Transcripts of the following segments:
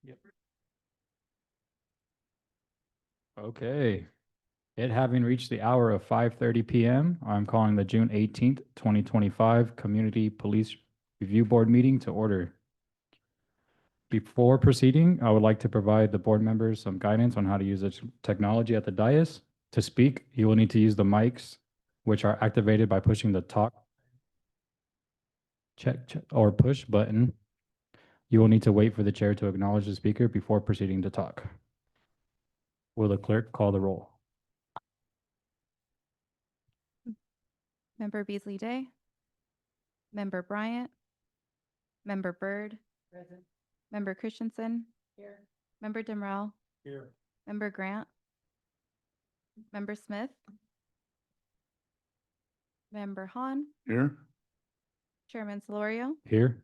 Yep. Okay. It having reached the hour of 5:30 p.m., I'm calling the June 18th, 2025 Community Police Review Board meeting to order. Before proceeding, I would like to provide the board members some guidance on how to use the technology at the dais. To speak, you will need to use the mics, which are activated by pushing the talk check or push button. You will need to wait for the chair to acknowledge the speaker before proceeding to talk. Will the clerk call the roll? Member Beasley Day, Member Bryant, Member Byrd, Present. Member Christensen, Here. Member Demrell, Here. Member Grant, Member Smith, Member Hahn, Here. Chairman Solorio, Here.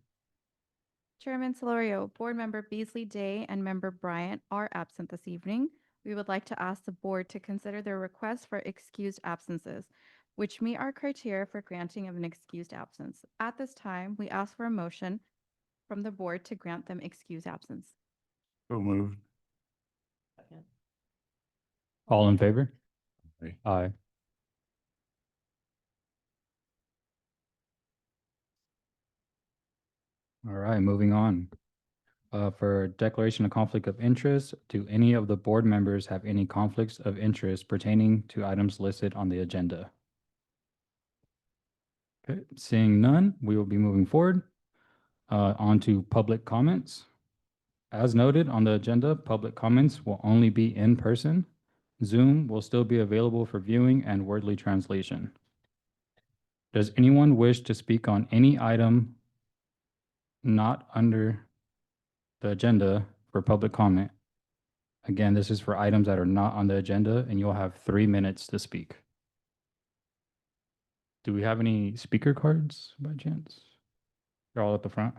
Chairman Solorio, Board Member Beasley Day and Member Bryant are absent this evening. We would like to ask the board to consider their request for excused absences, which meet our criteria for granting of an excused absence. At this time, we ask for a motion from the board to grant them excused absence. So moved. Second. All in favor? Aye. Aye. All right, moving on. For declaration of conflict of interest, do any of the board members have any conflicts of interest pertaining to items listed on the agenda? Okay, seeing none, we will be moving forward. On to public comments. As noted on the agenda, public comments will only be in person. Zoom will still be available for viewing and wordly translation. Does anyone wish to speak on any item not under the agenda for public comment? Again, this is for items that are not on the agenda, and you'll have 3 minutes to speak. Do we have any speaker cards by chance? They're all at the front.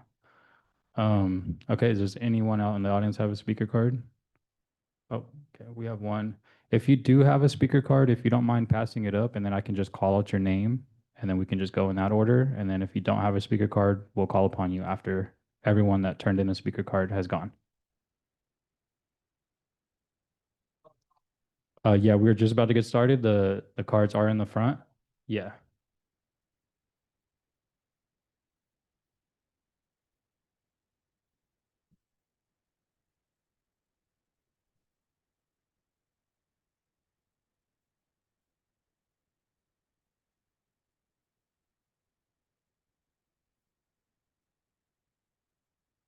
Okay, does anyone out in the audience have a speaker card? Oh, okay, we have one. If you do have a speaker card, if you don't mind passing it up, and then I can just call out your name, and then we can just go in that order. And then if you don't have a speaker card, we'll call upon you after everyone that turned in a speaker card has gone. Yeah, we're just about to get started. The cards are in the front. Yeah.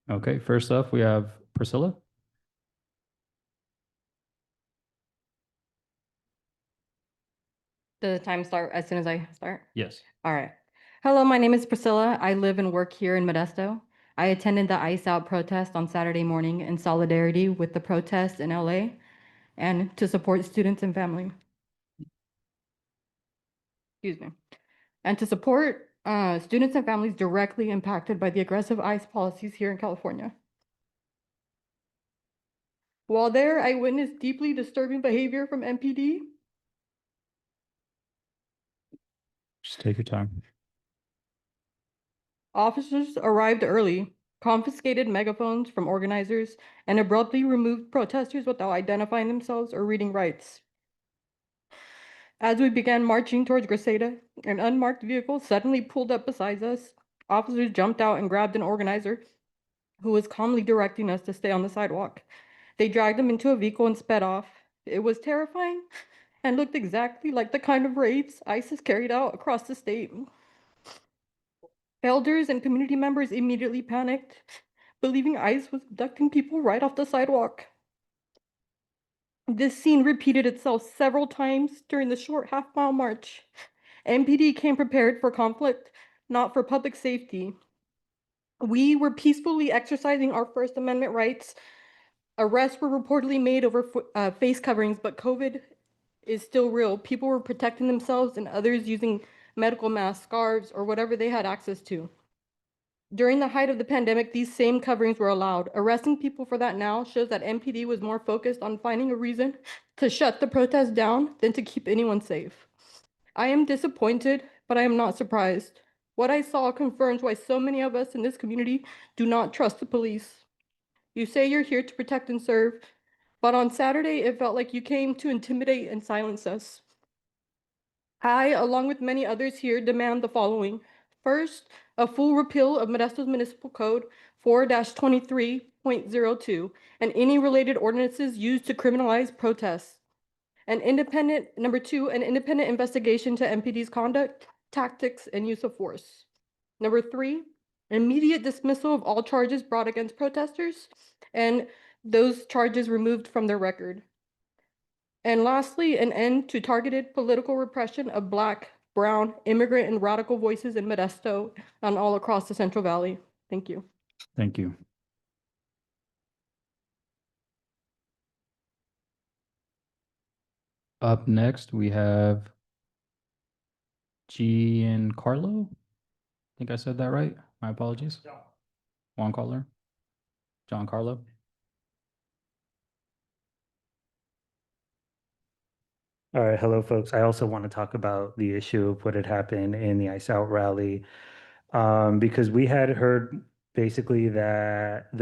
Okay, first up, we have Priscilla. Does the time start as soon as I start? Yes. All right. Hello, my name is Priscilla. I live and work here in Modesto. I attended the ICE Out protest on Saturday morning in solidarity with the protests in LA and to support students and family. Excuse me. And to support students and families directly impacted by the aggressive ICE policies here in California. While there, I witnessed deeply disturbing behavior from MPD. Just take your time. Officers arrived early, confiscated megaphones from organizers, and abruptly removed protesters without identifying themselves or reading rights. As we began marching towards Gresada, an unmarked vehicle suddenly pulled up beside us. Officers jumped out and grabbed an organizer who was calmly directing us to stay on the sidewalk. They dragged him into a vehicle and sped off. It was terrifying and looked exactly like the kind of raids ISIS carried out across the state. Elders and community members immediately panicked, believing ICE was abducting people right off the sidewalk. This scene repeated itself several times during the short half-mile march. MPD came prepared for conflict, not for public safety. We were peacefully exercising our First Amendment rights. Arrests were reportedly made over face coverings, but COVID is still real. People were protecting themselves and others using medical masks, scarves, or whatever they had access to. During the height of the pandemic, these same coverings were allowed. Arresting people for that now shows that MPD was more focused on finding a reason to shut the protest down than to keep anyone safe. I am disappointed, but I am not surprised. What I saw confirms why so many of us in this community do not trust the police. You say you're here to protect and serve, but on Saturday, it felt like you came to intimidate and silence us. I, along with many others here, demand the following. First, a full repeal of Modesto's Municipal Code 4-23.02 and any related ordinances used to criminalize protests. Number two, an independent investigation to MPD's conduct, tactics, and use of force. Number three, immediate dismissal of all charges brought against protesters and those charges removed from their record. And lastly, an end to targeted political repression of Black, brown, immigrant, and radical voices in Modesto and all across the Central Valley. Thank you. Thank you. Up next, we have Giancarlo. I think I said that right. My apologies. Juan Carlo. John Carlo. All right, hello, folks. I also want to talk about the issue of what had happened in the Ice Out rally, because we had heard basically that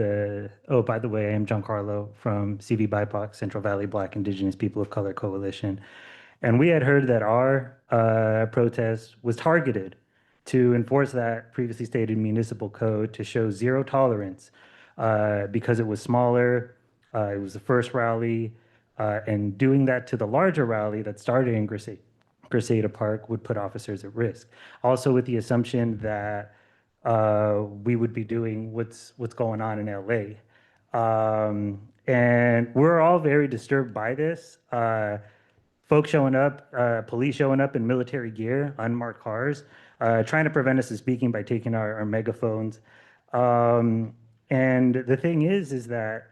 by the way, I am John Carlo from CV BIPOC, Central Valley Black Indigenous People of Color Coalition. And we had heard that our protest was targeted to enforce that previously stated municipal code to show zero tolerance because it was smaller. It was the first rally. And doing that to the larger rally that started in Grisada Park would put officers at risk. Also with the assumption that we would be doing what's going on in LA. And we're all very disturbed by this. Folks showing up, police showing up in military gear, unmarked cars, trying to prevent us from speaking by taking our megaphones. And the thing is that,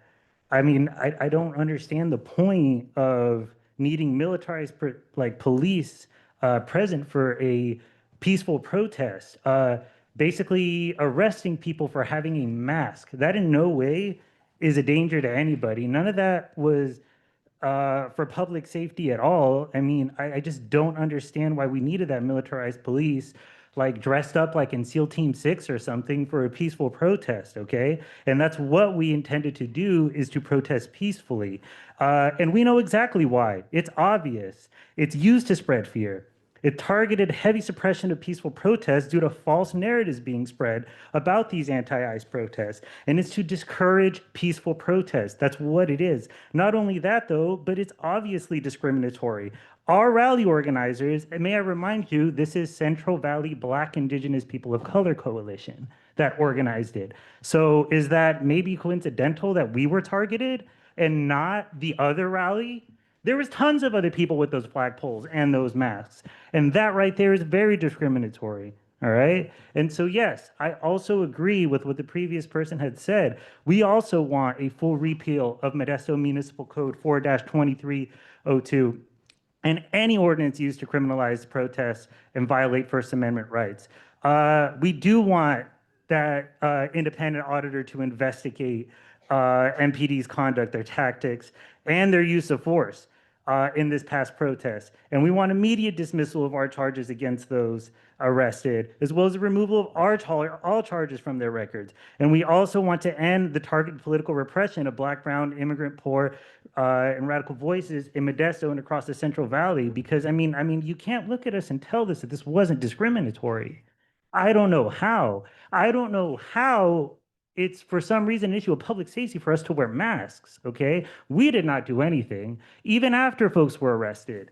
I mean, I don't understand the point of needing militarized police present for a peaceful protest. Basically arresting people for having a mask. That in no way is a danger to anybody. None of that was for public safety at all. I mean, I just don't understand why we needed that militarized police, like dressed up like in SEAL Team 6 or something for a peaceful protest, okay? And that's what we intended to do, is to protest peacefully. And we know exactly why. It's obvious. It's used to spread fear. It targeted heavy suppression of peaceful protests due to false narratives being spread about these anti-ICE protests. And it's to discourage peaceful protests. That's what it is. Not only that, though, but it's obviously discriminatory. Our rally organizers, and may I remind you, this is Central Valley Black Indigenous People of Color Coalition that organized it. So is that maybe coincidental that we were targeted and not the other rally? There was tons of other people with those flagpoles and those masks. And that right there is very discriminatory. All right. And so, yes, I also agree with what the previous person had said. We also want a full repeal of Modesto Municipal Code 4-2302 and any ordinance used to criminalize protests and violate First Amendment rights. We do want that independent auditor to investigate MPD's conduct, their tactics, and their use of force in this past protest. And we want immediate dismissal of our charges against those arrested, as well as the removal of all charges from their records. And we also want to end the targeted political repression of Black, brown, immigrant, poor, and radical voices in Modesto and across the Central Valley. Because I mean, you can't look at us and tell us that this wasn't discriminatory. I don't know how. I don't know how it's for some reason an issue of public safety for us to wear masks, okay? We did not do anything. Even after folks were arrested,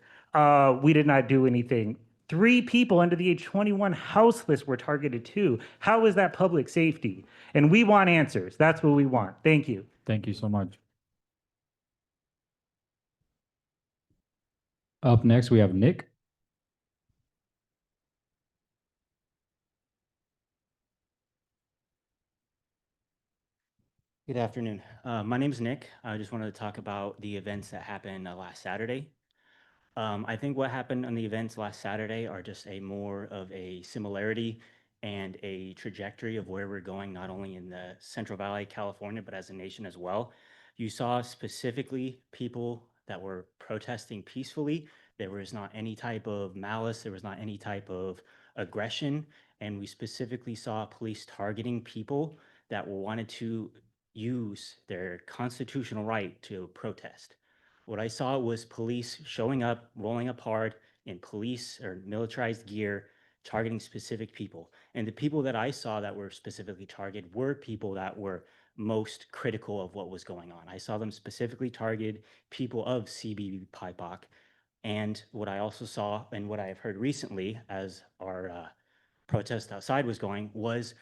we did not do anything. 3 people under the age 21 houseless were targeted too. How is that public safety? And we want answers. That's what we want. Thank you. Thank you so much. Up next, we have Nick. Good afternoon. My name is Nick. I just wanted to talk about the events that happened last Saturday. I think what happened on the events last Saturday are just more of a similarity and a trajectory of where we're going, not only in the Central Valley, California, but as a nation as well. You saw specifically people that were protesting peacefully. There was not any type of malice. There was not any type of aggression. And we specifically saw police targeting people that wanted to use their constitutional right to protest. What I saw was police showing up, rolling up hard in police or militarized gear, targeting specific people. And the people that I saw that were specifically targeted were people that were most critical of what was going on. I saw them specifically target people of CBB PIPOC. And what I also saw and what I have heard recently as our protest outside was going was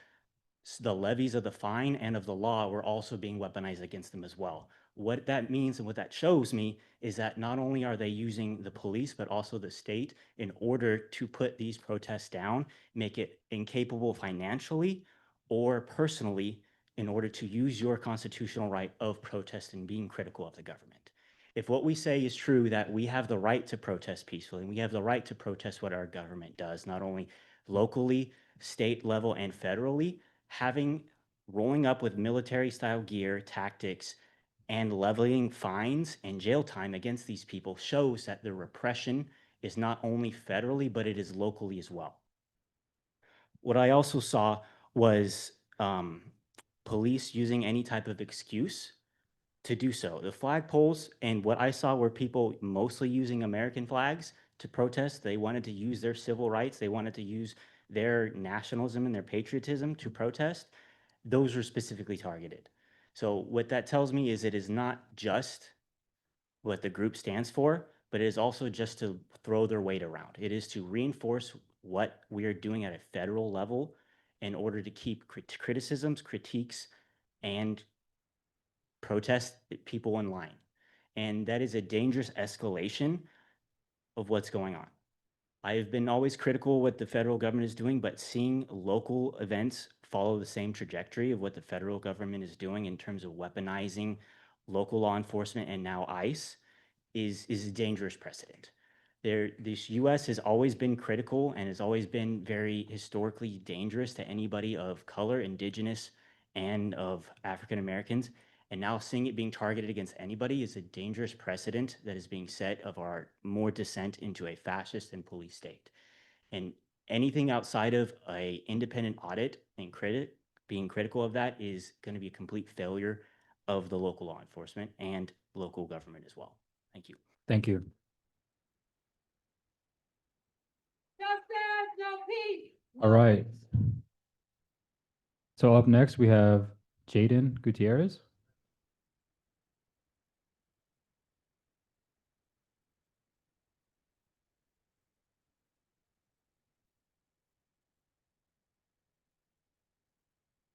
the levies of the fine and of the law were also being weaponized against them as well. What that means and what that shows me is that not only are they using the police, but also the state in order to put these protests down, make it incapable financially or personally in order to use your constitutional right of protest and being critical of the government. If what we say is true, that we have the right to protest peacefully, and we have the right to protest what our government does, not only locally, state level, and federally, rolling up with military style gear, tactics, and leveling fines and jail time against these people shows that the repression is not only federally, but it is locally as well. What I also saw was police using any type of excuse to do so. The flagpoles and what I saw were people mostly using American flags to protest. They wanted to use their civil rights. They wanted to use their nationalism and their patriotism to protest. Those were specifically targeted. So what that tells me is it is not just what the group stands for, but it is also just to throw their weight around. It is to reinforce what we are doing at a federal level in order to keep criticisms, critiques, and protest people in line. And that is a dangerous escalation of what's going on. I have been always critical of what the federal government is doing, but seeing local events follow the same trajectory of what the federal government is doing in terms of weaponizing local law enforcement and now ICE is a dangerous precedent. This U.S. has always been critical and has always been very historically dangerous to anybody of color, indigenous, and of African Americans. And now seeing it being targeted against anybody is a dangerous precedent that is being set of our more descent into a fascist and police state. And anything outside of a independent audit and being critical of that is going to be a complete failure of the local law enforcement and local government as well. Thank you. Thank you. All right. So up next, we have Jaden Gutierrez.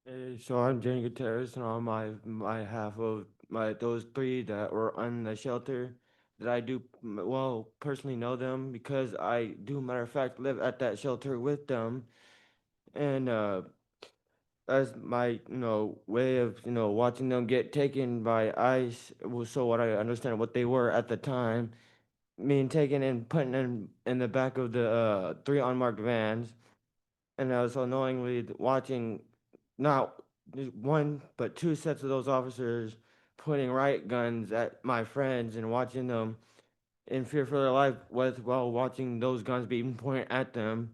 Hey, so I'm Jenny Gutierrez, and on my half of those three that were on the shelter, that I do well personally know them because I do matter of fact live at that shelter with them, and as my way of watching them get taken by ICE was so what I understand what they were at the time, being taken and put in the back of the three unmarked vans, and I was unknowingly watching not one but two sets of those officers pointing riot guns at my friends and watching them in fear for their life while watching those guns being pointed at them,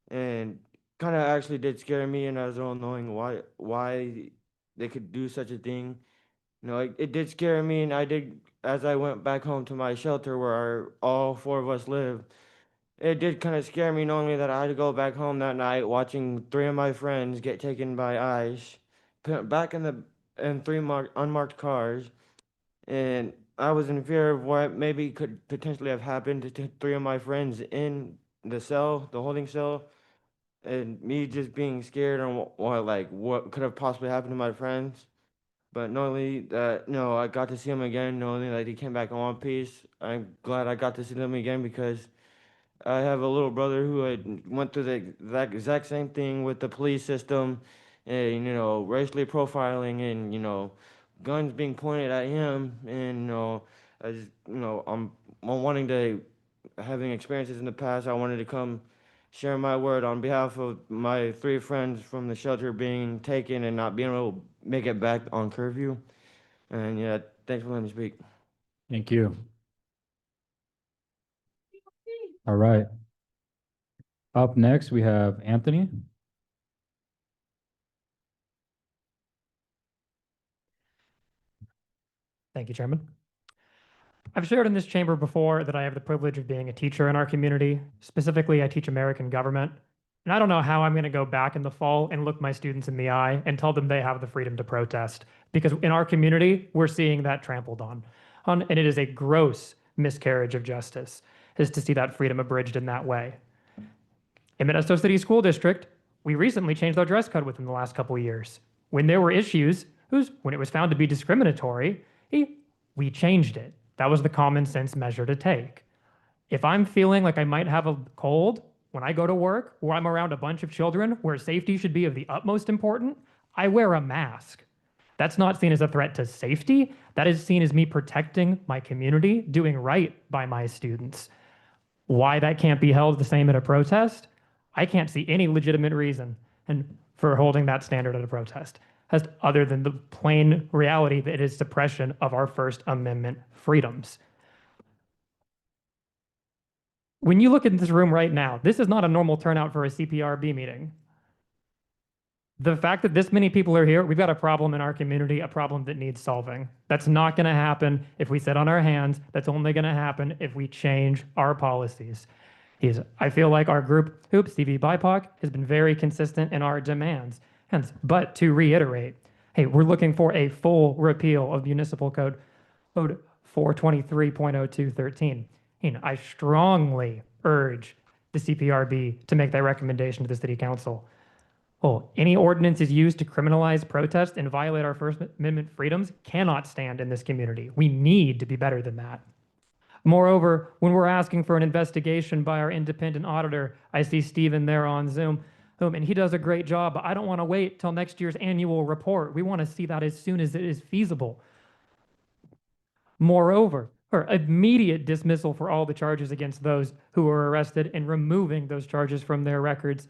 and kind of actually did scare me, and I was all knowing why they could do such a thing. It did scare me, and I did, as I went back home to my shelter where all four of us live, it did kind of scare me knowing that I had to go back home that night watching three of my friends get taken by ICE, put back in three unmarked cars, and I was in fear of what maybe could potentially have happened to three of my friends in the holding cell, and me just being scared on what could have possibly happened to my friends. But knowing that, I got to see him again, knowing that he came back in one piece, I'm glad I got to see them again because I have a little brother who had went through that exact same thing with the police system, and racially profiling, and guns being pointed at him, and I just I'm wanting to having experiences in the past. I wanted to come share my word on behalf of my three friends from the shelter being taken and not being able to make it back on curfew. And yeah, thanks for letting me speak. Thank you. All right. Up next, we have Anthony. Thank you, Chairman. I've shared in this chamber before that I have the privilege of being a teacher in our community. Specifically, I teach American government. And I don't know how I'm going to go back in the fall and look my students in the eye and tell them they have the freedom to protest. Because in our community, we're seeing that trampled on. And it is a gross miscarriage of justice is to see that freedom abridged in that way. In Modesto City School District, we recently changed our dress code within the last couple of years. When there were issues, when it was found to be discriminatory, we changed it. That was the common sense measure to take. If I'm feeling like I might have a cold when I go to work or I'm around a bunch of children where safety should be of the utmost importance, I wear a mask. That's not seen as a threat to safety. That is seen as me protecting my community, doing right by my students. Why that can't be held the same at a protest? I can't see any legitimate reason for holding that standard at a protest, other than the plain reality that it is suppression of our First Amendment freedoms. When you look in this room right now, this is not a normal turnout for a CPRB meeting. The fact that this many people are here, we've got a problem in our community, a problem that needs solving. That's not going to happen if we sit on our hands. That's only going to happen if we change our policies. I feel like our group, Stevie BIPOC, has been very consistent in our demands. But to reiterate, hey, we're looking for a full repeal of Municipal Code 423.0213. I strongly urge the CPRB to make that recommendation to the City Council. Any ordinance is used to criminalize protest and violate our First Amendment freedoms cannot stand in this community. We need to be better than that. Moreover, when we're asking for an investigation by our independent auditor, I see Steven there on Zoom, and he does a great job, but I don't want to wait till next year's annual report. We want to see that as soon as it is feasible. Moreover, immediate dismissal for all the charges against those who were arrested and removing those charges from their records.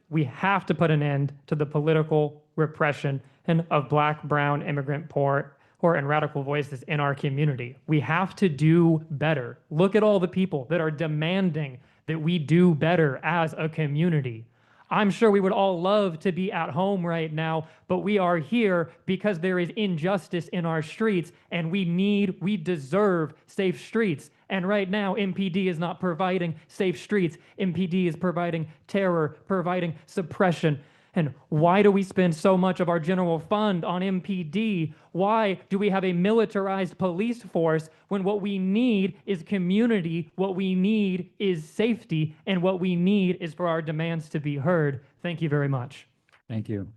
We have to put an end to the political repression of Black, brown, immigrant, poor, and radical voices in our community. We have to do better. Look at all the people that are demanding that we do better as a community. I'm sure we would all love to be at home right now, but we are here because there is injustice in our streets, and we deserve safe streets. And right now, MPD is not providing safe streets. MPD is providing terror, providing suppression. And why do we spend so much of our general fund on MPD? Why do we have a militarized police force when what we need is community, what we need is safety, and what we need is for our demands to be heard? Thank you very much. Thank you.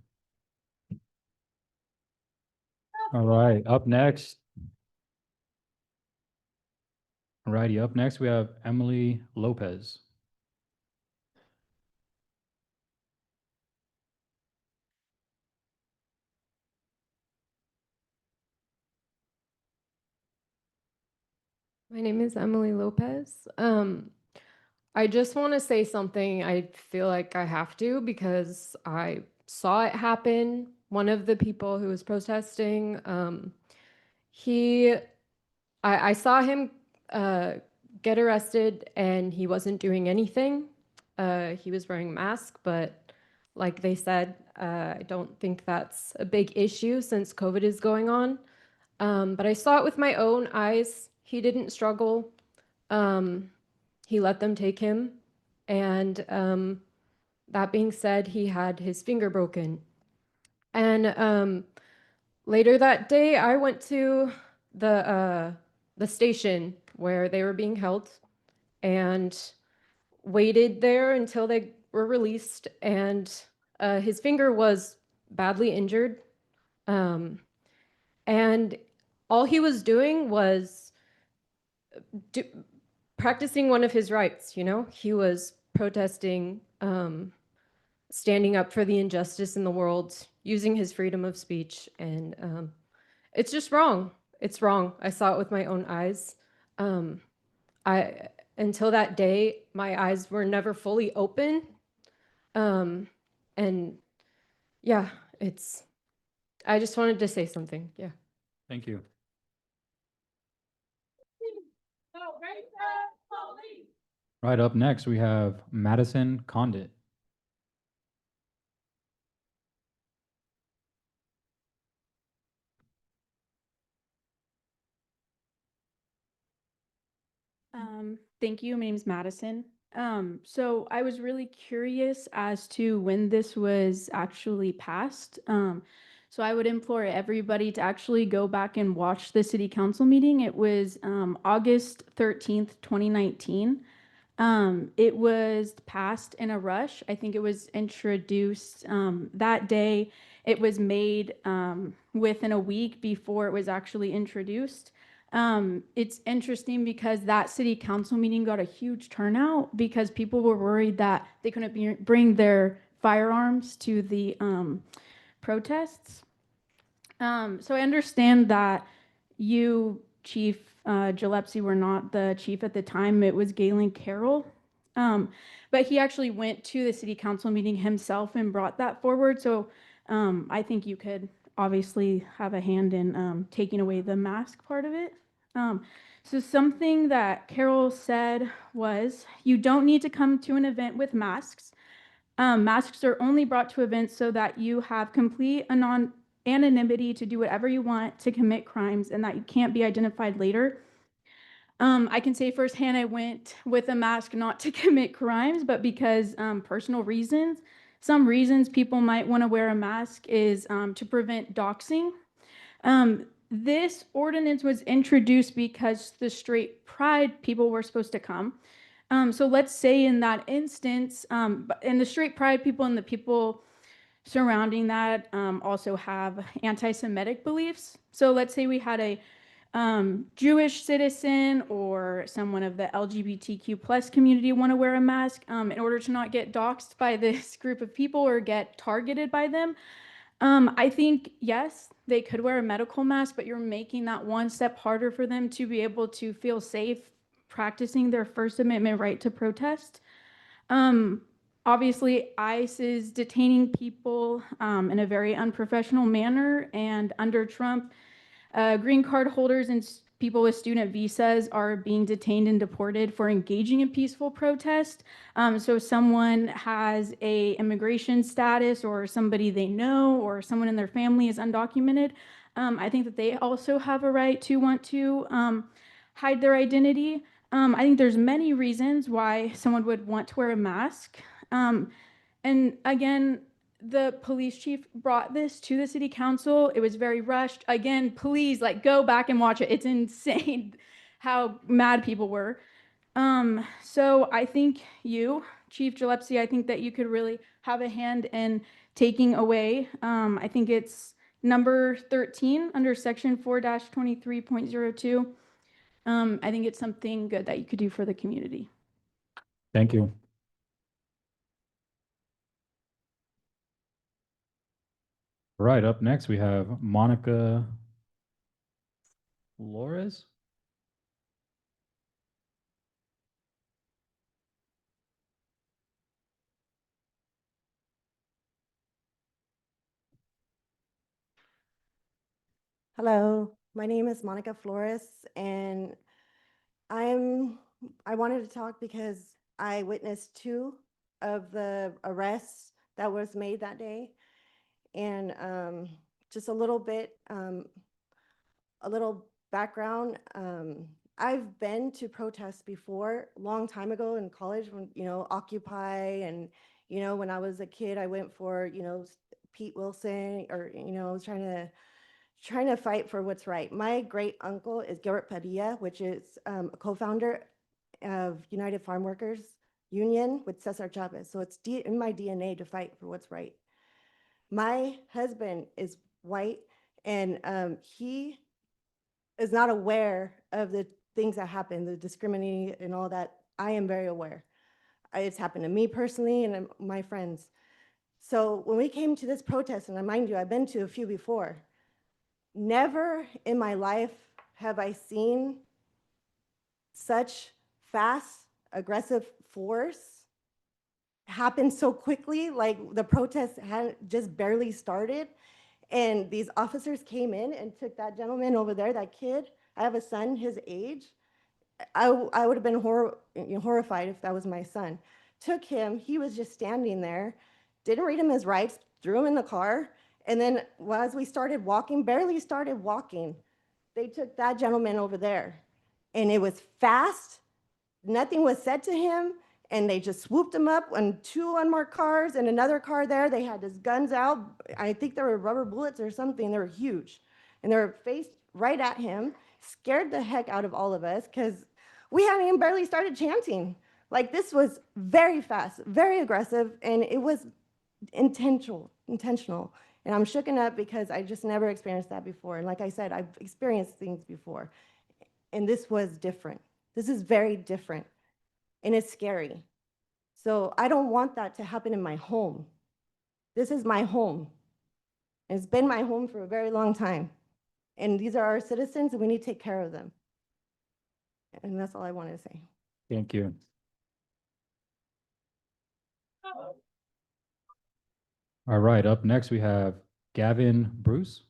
All right, up next. All righty, up next we have Emily Lopez. My name is Emily Lopez. I just want to say something. I feel like I have to because I saw it happen. One of the people who was protesting, I saw him get arrested and he wasn't doing anything. He was wearing a mask, but like they said, I don't think that's a big issue since COVID is going on. But I saw it with my own eyes. He didn't struggle. He let them take him. And that being said, he had his finger broken. And later that day, I went to the station where they were being held and waited there until they were released. And his finger was badly injured. And all he was doing was practicing one of his rights, He was protesting, standing up for the injustice in the world, using his freedom of speech, and it's just wrong. It's wrong. I saw it with my own eyes. Until that day, my eyes were never fully open. And yeah, I just wanted to say something. Yeah. Thank you. Right, up next, we have Madison Condit. Thank you. My name's Madison. So I was really curious as to when this was actually passed. So I would implore everybody to actually go back and watch the city council meeting. It was August 13th, 2019. It was passed in a rush. I think it was introduced that day. It was made within a week before it was actually introduced. It's interesting because that city council meeting got a huge turnout because people were worried that they couldn't bring their firearms to the protests. So I understand that you, Chief Gillespie, were not the chief at the time. It was Galen Carroll. But he actually went to the city council meeting himself and brought that forward. So I think you could obviously have a hand in taking away the mask part of it. So something that Carol said was, you don't need to come to an event with masks. Masks are only brought to events so that you have complete anonymity to do whatever you want to commit crimes and that you can't be identified later. I can say firsthand, I went with a mask not to commit crimes, but because personal reasons. Some reasons people might want to wear a mask is to prevent doxing. This ordinance was introduced because the straight pride people were supposed to come. So let's say in that instance, and the straight pride people and the people surrounding that also have anti-Semitic beliefs. So let's say we had a Jewish citizen or someone of the LGBTQ plus community want to wear a mask in order to not get doxxed by this group of people or get targeted by them. I think, yes, they could wear a medical mask, but you're making that one step harder for them to be able to feel safe practicing their First Amendment right to protest. Obviously, ICE is detaining people in a very unprofessional manner, and under Trump, green card holders and people with student visas are being detained and deported for engaging in peaceful protest. So if someone has a immigration status or somebody they know or someone in their family is undocumented, I think that they also have a right to want to hide their identity. I think there's many reasons why someone would want to wear a mask. And again, the police chief brought this to the city council. It was very rushed. Again, please go back and watch it. It's insane how mad people were. So I think you, Chief Gillespie, I think that you could really have a hand in taking away. I think it's number 13 under section 4-23.02. I think it's something good that you could do for the community. Thank you. All right, up next we have Monica Flores. Hello, my name is Monica Flores, and I wanted to talk because I witnessed 2 of the arrests that was made that day. And just a little bit, a little background. I've been to protests before, long time ago in college when, Occupy, and, when I was a kid, I went for, Pete Wilson, or, trying to fight for what's right. My great uncle is Gilbert Padilla, which is a co-founder of United Farm Workers Union with Cesar Chavez. So it's in my DNA to fight for what's right. My husband is white, and he is not aware of the things that happen, the discriminating and all that. I am very aware. It's happened to me personally and my friends. So when we came to this protest, and mind you, I've been to a few before, never in my life have I seen such fast, aggressive force happen so quickly. Like the protest had just barely started, and these officers came in and took that gentleman over there, that kid. I have a son his age. I would have been horrified if that was my son. Took him, he was just standing there, didn't read him his rights, threw him in the car, and then as we started walking, barely started walking, they took that gentleman over there. And it was fast, nothing was said to him, and they just swooped him up on 2 unmarked cars and another car there. They had his guns out. I think there were rubber bullets or something. They were huge. And they were faced right at him, scared the heck out of all of us because we hadn't even barely started chanting. Like, this was very fast, very aggressive, and it was intentional. And I'm shooken up because I just never experienced that before. And like I said, I've experienced things before. And this was different. This is very different. And it's scary. So I don't want that to happen in my home. This is my home. It's been my home for a very long time. And these are our citizens, and we need to take care of them. And that's all I wanted to say. Thank you. All right, up next we have Gavin Bruce.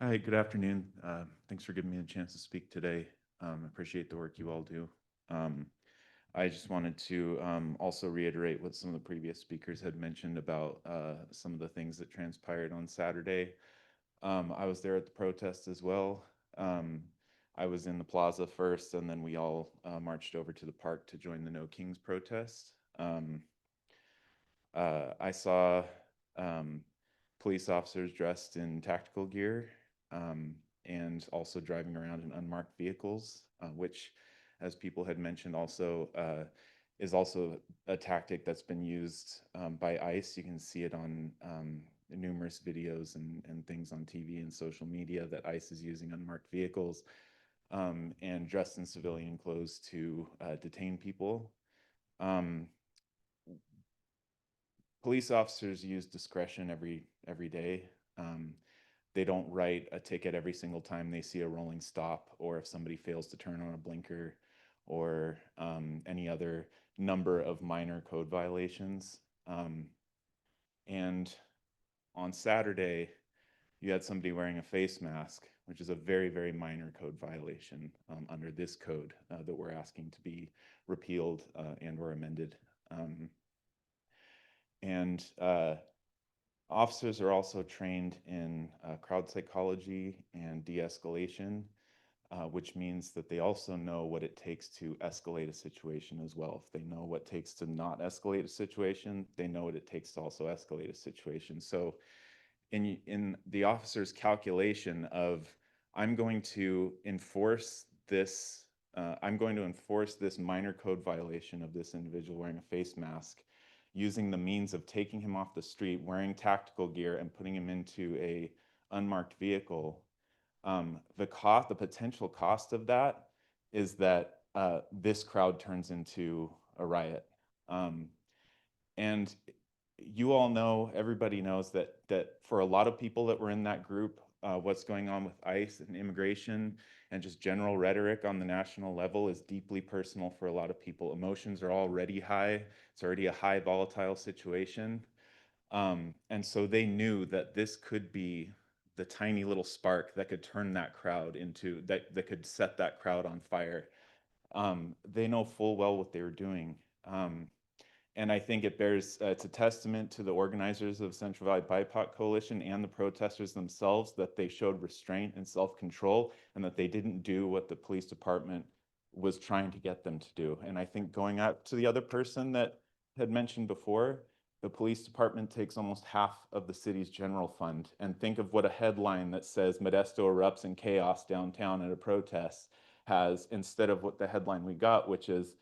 Hi, good afternoon. Thanks for giving me a chance to speak today. Appreciate the work you all do. I just wanted to also reiterate what some of the previous speakers had mentioned about some of the things that transpired on Saturday. I was there at the protest as well. I was in the plaza first, and then we all marched over to the park to join the No Kings protest. I saw police officers dressed in tactical gear and also driving around in unmarked vehicles, which, as people had mentioned, also is also a tactic that's been used by ICE. You can see it on numerous videos and things on TV and social media that ICE is using unmarked vehicles and dressed in civilian clothes to detain people. Police officers use discretion every day. They don't write a ticket every single time they see a rolling stop, or if somebody fails to turn on a blinker, or any other number of minor code violations. And on Saturday, you had somebody wearing a face mask, which is a very, very minor code violation under this code that we're asking to be repealed and or amended. And officers are also trained in crowd psychology and de-escalation, which means that they also know what it takes to escalate a situation as well. If they know what it takes to not escalate a situation, they know what it takes to also escalate a situation. So in the officer's calculation of, I'm going to enforce this minor code violation of this individual wearing a face mask, using the means of taking him off the street, wearing tactical gear, and putting him into a unmarked vehicle, the potential cost of that is that this crowd turns into a riot. And you all know, everybody knows that for a lot of people that were in that group, what's going on with ICE and immigration and just general rhetoric on the national level is deeply personal for a lot of people. Emotions are already high. It's already a high volatile situation. And so they knew that this could be the tiny little spark that could turn that crowd into, that could set that crowd on fire. They know full well what they were doing. And I think it's a testament to the organizers of Central Valley BIPOC Coalition and the protesters themselves that they showed restraint and self-control, and that they didn't do what the police department was trying to get them to do. And I think going out to the other person that had mentioned before, the police department takes almost half of the city's general fund. And think of what a headline that says Modesto erupts in chaos downtown at a protest has, instead of what the headline we got, which is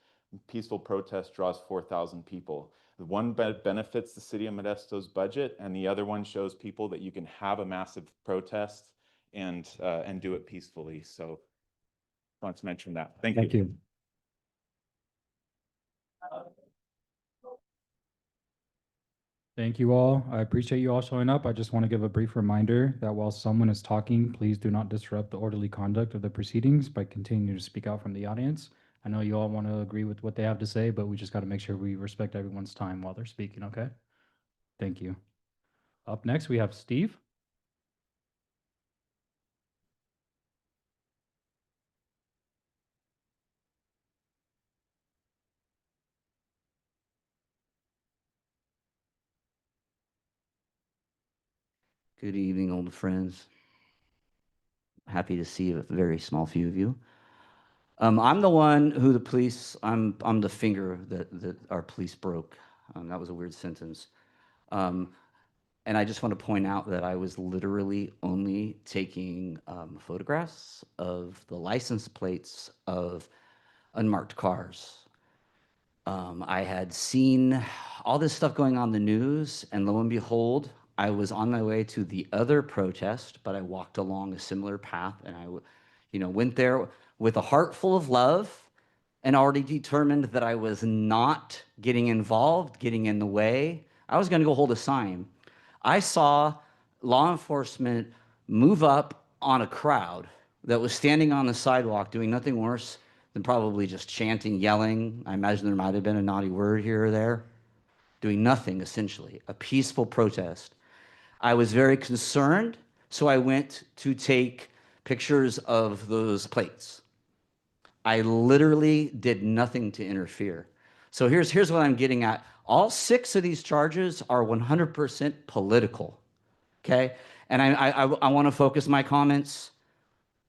peaceful protest draws 4,000 people. The one benefits the city of Modesto's budget, and the other one shows people that you can have a massive protest and do it peacefully. So I want to mention that. Thank you. Thank you. Thank you all. I appreciate you all showing up. I just want to give a brief reminder that while someone is talking, please do not disrupt the orderly conduct of the proceedings by continuing to speak out from the audience. I know you all want to agree with what they have to say, but we just got to make sure we respect everyone's time while they're speaking, okay? Thank you. Up next, we have Steve. Good evening, old friends. Happy to see a very small few of you. I'm the one who the police, I'm the finger that our police broke. That was a weird sentence. And I just want to point out that I was literally only taking photographs of the license plates of unmarked cars. I had seen all this stuff going on in the news, and lo and behold, I was on my way to the other protest, but I walked along a similar path, and I went there with a heart full of love and already determined that I was not getting involved, getting in the way. I was going to go hold a sign. I saw law enforcement move up on a crowd that was standing on the sidewalk doing nothing worse than probably just chanting, yelling. I imagine there might have been a naughty word here or there. Doing nothing, essentially, a peaceful protest. I was very concerned, so I went to take pictures of those plates. I literally did nothing to interfere. So here's what I'm getting at. All 6 of these charges are 100% political, okay? And I want to focus my comments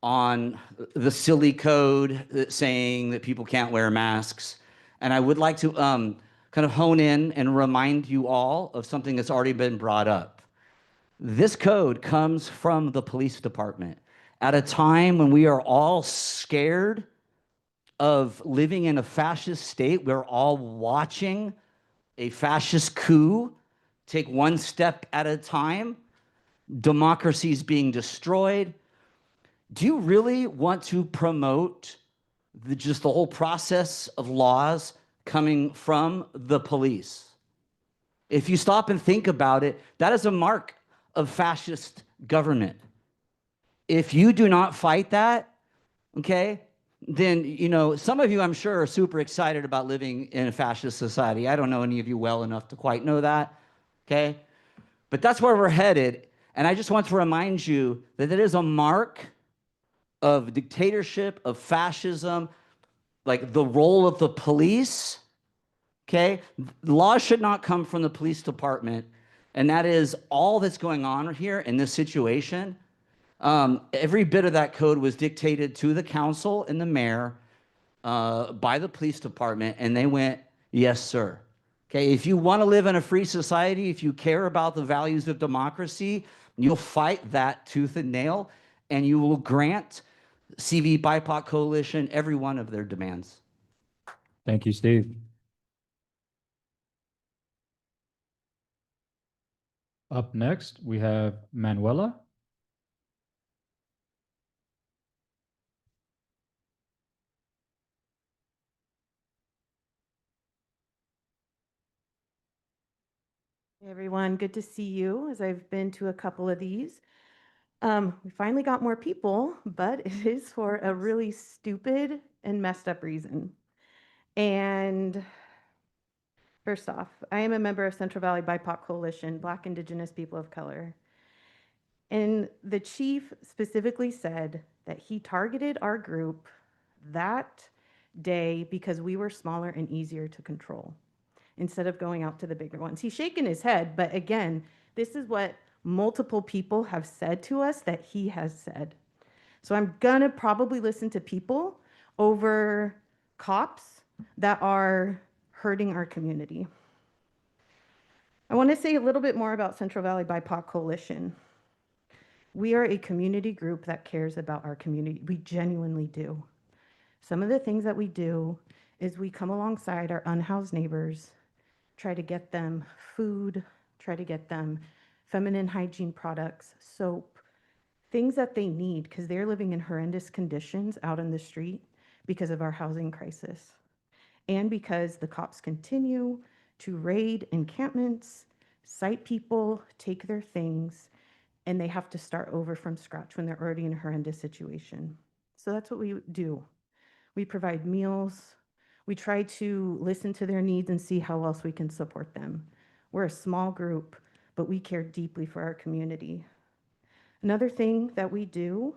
on the silly code saying that people can't wear masks. And I would like to kind of hone in and remind you all of something that's already been brought up. This code comes from the police department at a time when we are all scared of living in a fascist state. We're all watching a fascist coup take one step at a time. Democracy is being destroyed. Do you really want to promote just the whole process of laws coming from the police? If you stop and think about it, that is a mark of fascist government. If you do not fight that, okay, then, some of you, I'm sure, are super excited about living in a fascist society. I don't know any of you well enough to quite know that, okay? But that's where we're headed. And I just want to remind you that it is a mark of dictatorship, of fascism, like the role of the police, okay? Laws should not come from the police department. And that is all that's going on here in this situation. Every bit of that code was dictated to the council and the mayor by the police department, and they went, yes, sir. Okay, if you want to live in a free society, if you care about the values of democracy, you'll fight that tooth and nail, and you will grant CV BIPOC Coalition every one of their demands. Thank you, Steve. Up next, we have Manuela. Hey everyone, good to see you as I've been to a couple of these. We finally got more people, but it is for a really stupid and messed up reason. And first off, I am a member of Central Valley BIPOC Coalition, Black, Indigenous People of Color. And the chief specifically said that he targeted our group that day because we were smaller and easier to control, instead of going out to the bigger ones. He's shaking his head, but again, this is what multiple people have said to us that he has said. So I'm gonna probably listen to people over cops that are hurting our community. I wanna say a little bit more about Central Valley BIPOC Coalition. We are a community group that cares about our community. We genuinely do. Some of the things that we do is we come alongside our unhoused neighbors, try to get them food, try to get them feminine hygiene products, soap, things that they need because they're living in horrendous conditions out in the street because of our housing crisis. And because the cops continue to raid encampments, cite people, take their things, and they have to start over from scratch when they're already in a horrendous situation. So that's what we do. We provide meals. We try to listen to their needs and see how else we can support them. We're a small group, but we care deeply for our community. Another thing that we do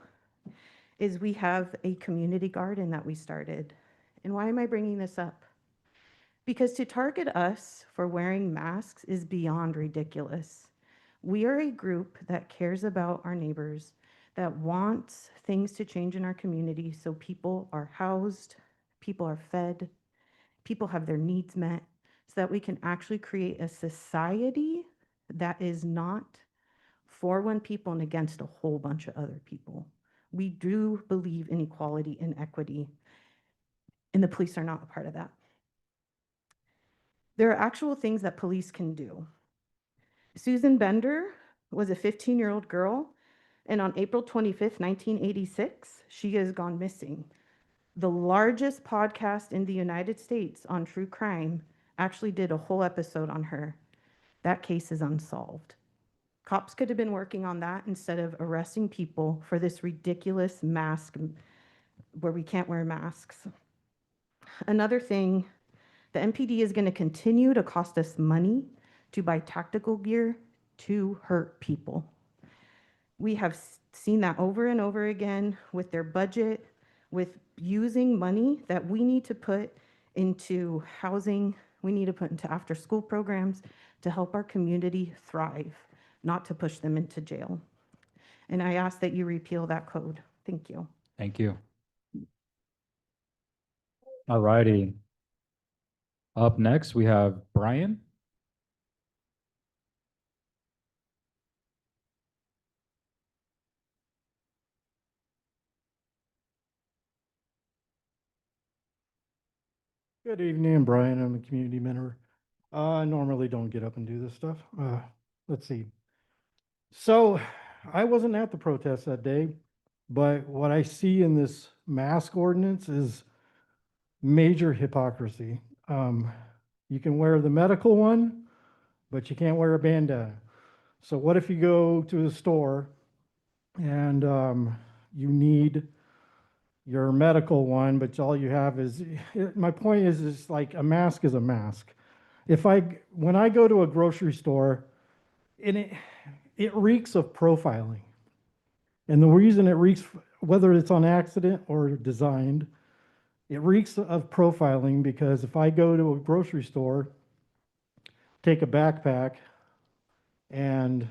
is we have a community garden that we started. And why am I bringing this up? Because to target us for wearing masks is beyond ridiculous. We are a group that cares about our neighbors, that wants things to change in our community so people are housed, people are fed, people have their needs met, so that we can actually create a society that is not for one people and against a whole bunch of other people. We do believe in equality and equity, and the police are not a part of that. There are actual things that police can do. Susan Bender was a 15-year-old girl, and on April 25th, 1986, she has gone missing. The largest podcast in the United States on true crime actually did a whole episode on her. That case is unsolved. Cops could have been working on that instead of arresting people for this ridiculous mask where we can't wear masks. Another thing, the MPD is going to continue to cost us money to buy tactical gear to hurt people. We have seen that over and over again with their budget, with using money that we need to put into housing, we need to put into after-school programs to help our community thrive, not to push them into jail. And I ask that you repeal that code. Thank you. Thank you. All righty. Up next, we have Brian. Good evening, Brian. I'm a community member. I normally don't get up and do this stuff. Let's see. So I wasn't at the protest that day, but what I see in this mask ordinance is major hypocrisy. You can wear the medical one, but you can't wear a bandana. So what if you go to a store and you need your medical one, but all you have is, my point is like a mask is a mask. When I go to a grocery store, and it reeks of profiling. And the reason it reeks, whether it's on accident or designed, it reeks of profiling because if I go to a grocery store, take a backpack, and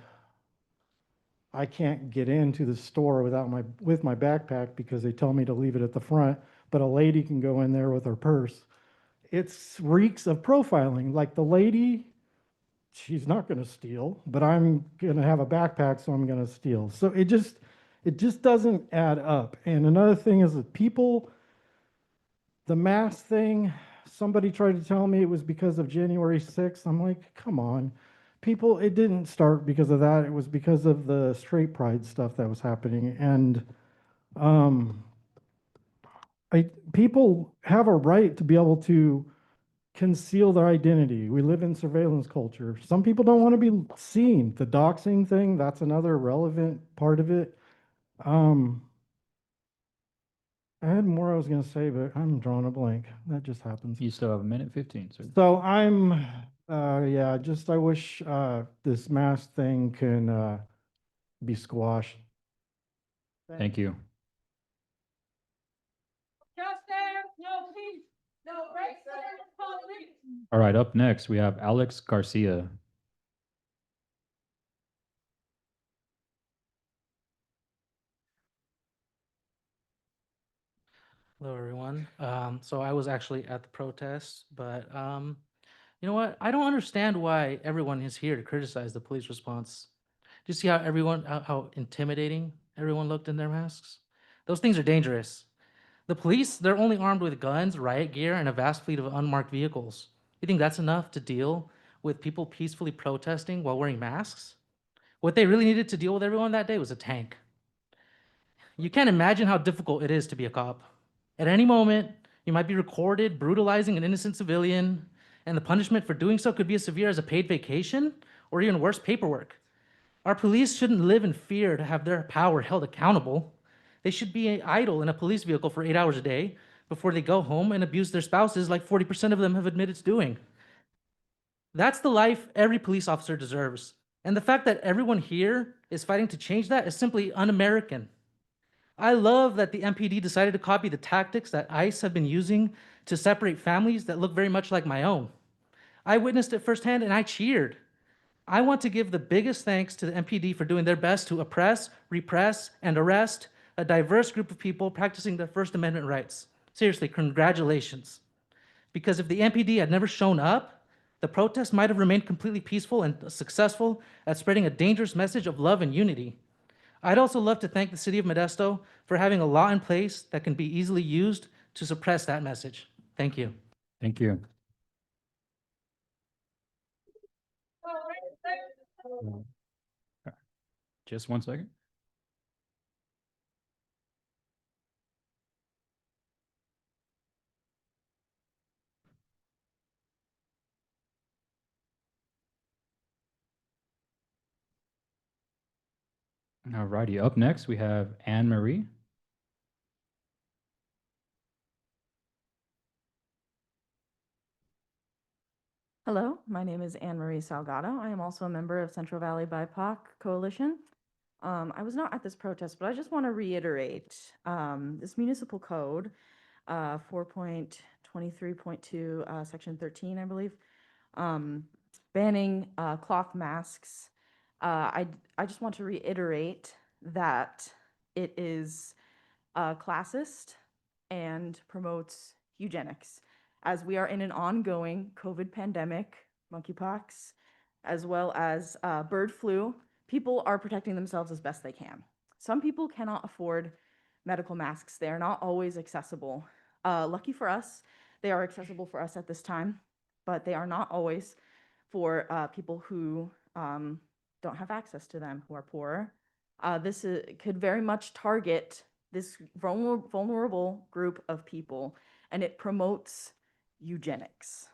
I can't get into the store with my backpack because they tell me to leave it at the front, but a lady can go in there with her purse. It reeks of profiling. Like the lady, she's not going to steal, but I'm going to have a backpack, so I'm going to steal. So it just doesn't add up. And another thing is that people, the mask thing, somebody tried to tell me it was because of January 6th. I'm like, come on. People, it didn't start because of that. It was because of the straight pride stuff that was happening. And people have a right to be able to conceal their identity. We live in surveillance culture. Some people don't want to be seen. The doxing thing, that's another relevant part of it. I had more I was going to say, but I'm drawing a blank. That just happens. You still have a minute 15, sir. So I wish this mask thing can be squashed. Thank you. All right, up next, we have Alex Garcia. Hello, everyone. So I was actually at the protest, but you know what? I don't understand why everyone is here to criticize the police response. Do you see how intimidating everyone looked in their masks? Those things are dangerous. The police, they're only armed with guns, riot gear, and a vast fleet of unmarked vehicles. You think that's enough to deal with people peacefully protesting while wearing masks? What they really needed to deal with everyone that day was a tank. You can't imagine how difficult it is to be a cop. At any moment, you might be recorded brutalizing an innocent civilian, and the punishment for doing so could be as severe as a paid vacation or even worse, paperwork. Our police shouldn't live in fear to have their power held accountable. They should be idle in a police vehicle for 8 hours a day before they go home and abuse their spouses like 40% of them have admitted to doing. That's the life every police officer deserves. And the fact that everyone here is fighting to change that is simply un-American. I love that the MPD decided to copy the tactics that ICE have been using to separate families that look very much like my own. I witnessed it firsthand and I cheered. I want to give the biggest thanks to the MPD for doing their best to oppress, repress, and arrest a diverse group of people practicing their First Amendment rights. Seriously, congratulations. Because if the MPD had never shown up, the protest might have remained completely peaceful and successful at spreading a dangerous message of love and unity. I'd also love to thank the city of Modesto for having a law in place that can be easily used to suppress that message. Thank you. Thank you. Just 1 second. All righty, up next, we have Anne Marie. Hello, my name is Anne Marie Salgado. I am also a member of Central Valley BIPOC Coalition. I was not at this protest, but I just want to reiterate this municipal code, 4.23.2, section 13, I believe, banning cloth masks. I just want to reiterate that it is classist and promotes eugenics. As we are in an ongoing COVID pandemic, monkeypox, as well as bird flu, people are protecting themselves as best they can. Some people cannot afford medical masks. They are not always accessible. Lucky for us, they are accessible for us at this time, but they are not always for people who don't have access to them, who are poorer. This could very much target this vulnerable group of people, and it promotes eugenics,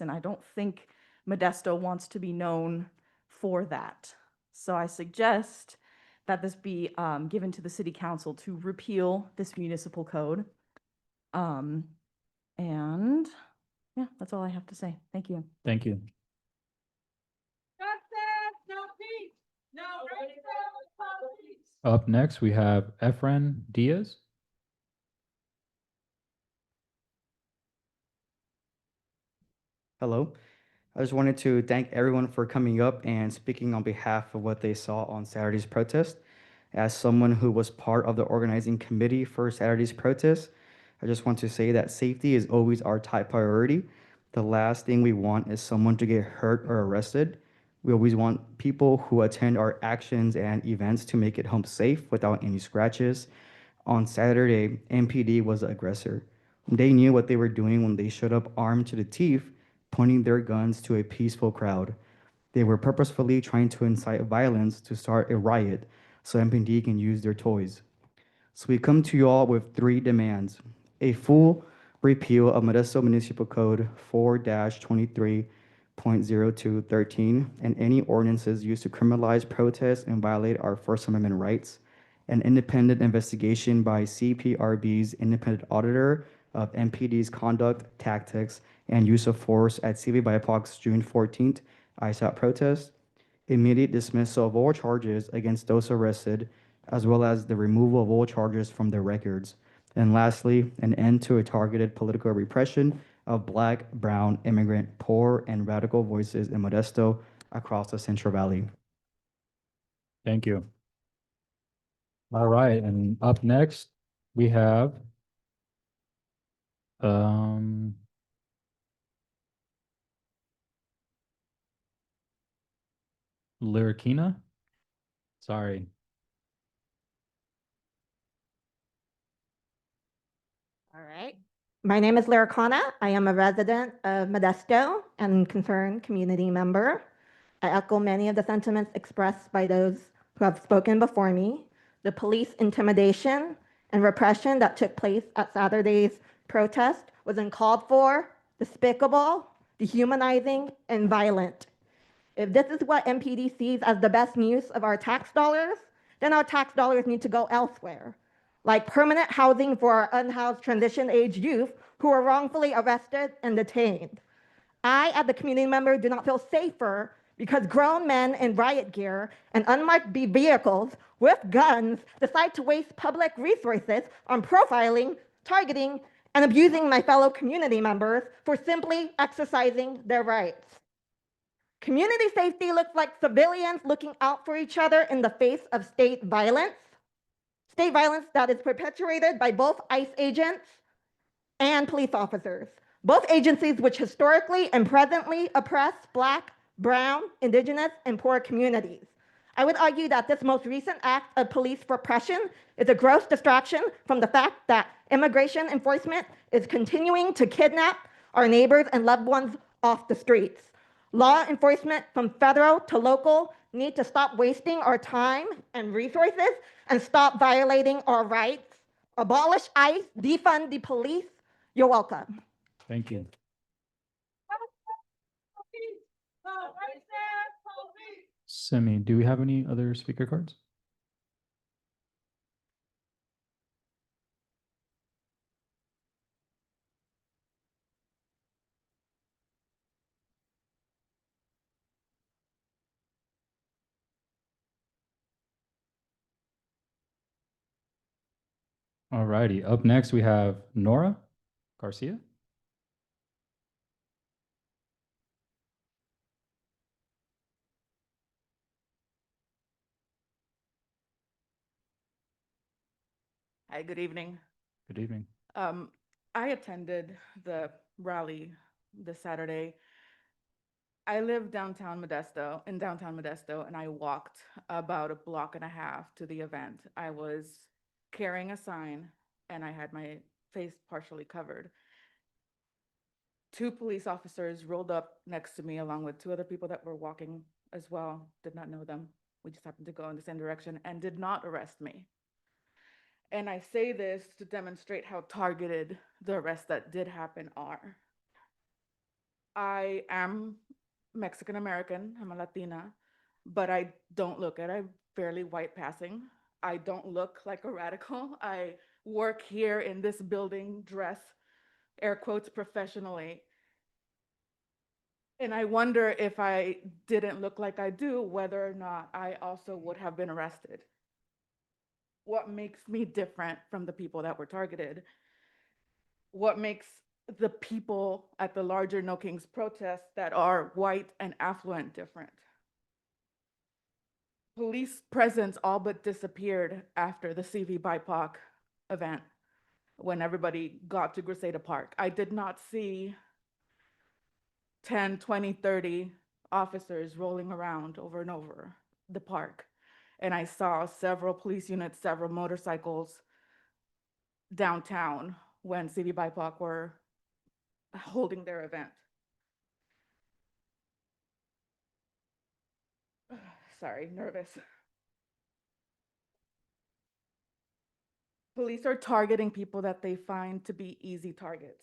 and I don't think Modesto wants to be known for that. So I suggest that this be given to the city council to repeal this municipal code. And yeah, that's all I have to say. Thank you. Thank you. Up next, we have Efren Diaz. Hello. I just wanted to thank everyone for coming up and speaking on behalf of what they saw on Saturday's protest. As someone who was part of the organizing committee for Saturday's protest, I just want to say that safety is always our top priority. The last thing we want is someone to get hurt or arrested. We always want people who attend our actions and events to make it home safe without any scratches. On Saturday, MPD was the aggressor. They knew what they were doing when they showed up armed to the teeth, pointing their guns to a peaceful crowd. They were purposefully trying to incite violence to start a riot so MPD can use their toys. So we come to you all with 3 demands: a full repeal of Modesto Municipal Code 4-23.0213 and any ordinances used to criminalize protests and violate our First Amendment rights, an independent investigation by CPRB's independent auditor of MPD's conduct, tactics, and use of force at CV BIPOC's June 14th ISOP protest, immediate dismissal of all charges against those arrested, as well as the removal of all charges from their records. And lastly, an end to a targeted political repression of Black, brown, immigrant, poor, and radical voices in Modesto across the Central Valley. Thank you. All right, and up next, we have Lyrikina. Sorry. All right. My name is Lyricana. I am a resident of Modesto and concerned community member. I echo many of the sentiments expressed by those who have spoken before me. The police intimidation and repression that took place at Saturday's protest was uncalled for, despicable, dehumanizing, and violent. If this is what MPD sees as the best use of our tax dollars, then our tax dollars need to go elsewhere, like permanent housing for our unhoused transition-age youth who are wrongfully arrested and detained. I, as a community member, do not feel safer because grown men in riot gear and unmarked vehicles with guns decide to waste public resources on profiling, targeting, and abusing my fellow community members for simply exercising their rights. Community safety looks like civilians looking out for each other in the face of state violence that is perpetuated by both ICE agents and police officers, both agencies which historically and presently oppress Black, Brown, Indigenous, and poor communities. I would argue that this most recent act of police repression is a gross distraction from the fact that immigration enforcement is continuing to kidnap our neighbors and loved ones off the streets. Law enforcement from federal to local need to stop wasting our time and resources and stop violating our rights. Abolish ICE, defund the police. You're welcome. Thank you. Simi, do we have any other speaker cards? All righty. Up next, we have Nora Garcia. Hi, good evening. Good evening. I attended the rally this Saturday. I live downtown Modesto, and I walked about a block and a half to the event. I was carrying a sign, and I had my face partially covered. 2 police officers rolled up next to me along with 2 other people that were walking as well. Did not know them. We just happened to go in the same direction and did not arrest me. And I say this to demonstrate how targeted the arrests that did happen are. I am Mexican American, I'm a Latina, but I don't look it. I'm fairly white passing. I don't look like a radical. I work here in this building, dress, air quotes, professionally. And I wonder if I didn't look like I do, whether or not I also would have been arrested. What makes me different from the people that were targeted? What makes the people at the larger No Kings protests that are white and affluent different? Police presence all but disappeared after the CV BIPOC event when everybody got to Griseda Park. I did not see 10, 20, 30 officers rolling around over and over the park. And I saw several police units, several motorcycles downtown when CV BIPOC were holding their event. Sorry, nervous. Police are targeting people that they find to be easy targets.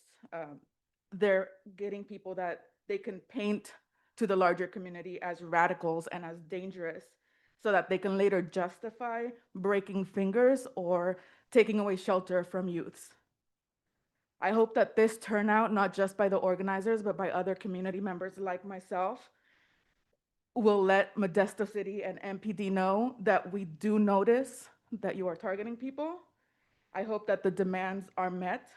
They're getting people that they can paint to the larger community as radicals and as dangerous, so that they can later justify breaking fingers or taking away shelter from youths. I hope that this turnout, not just by the organizers, but by other community members like myself, will let Modesto City and MPD know that we do notice that you are targeting people. I hope that the demands are met,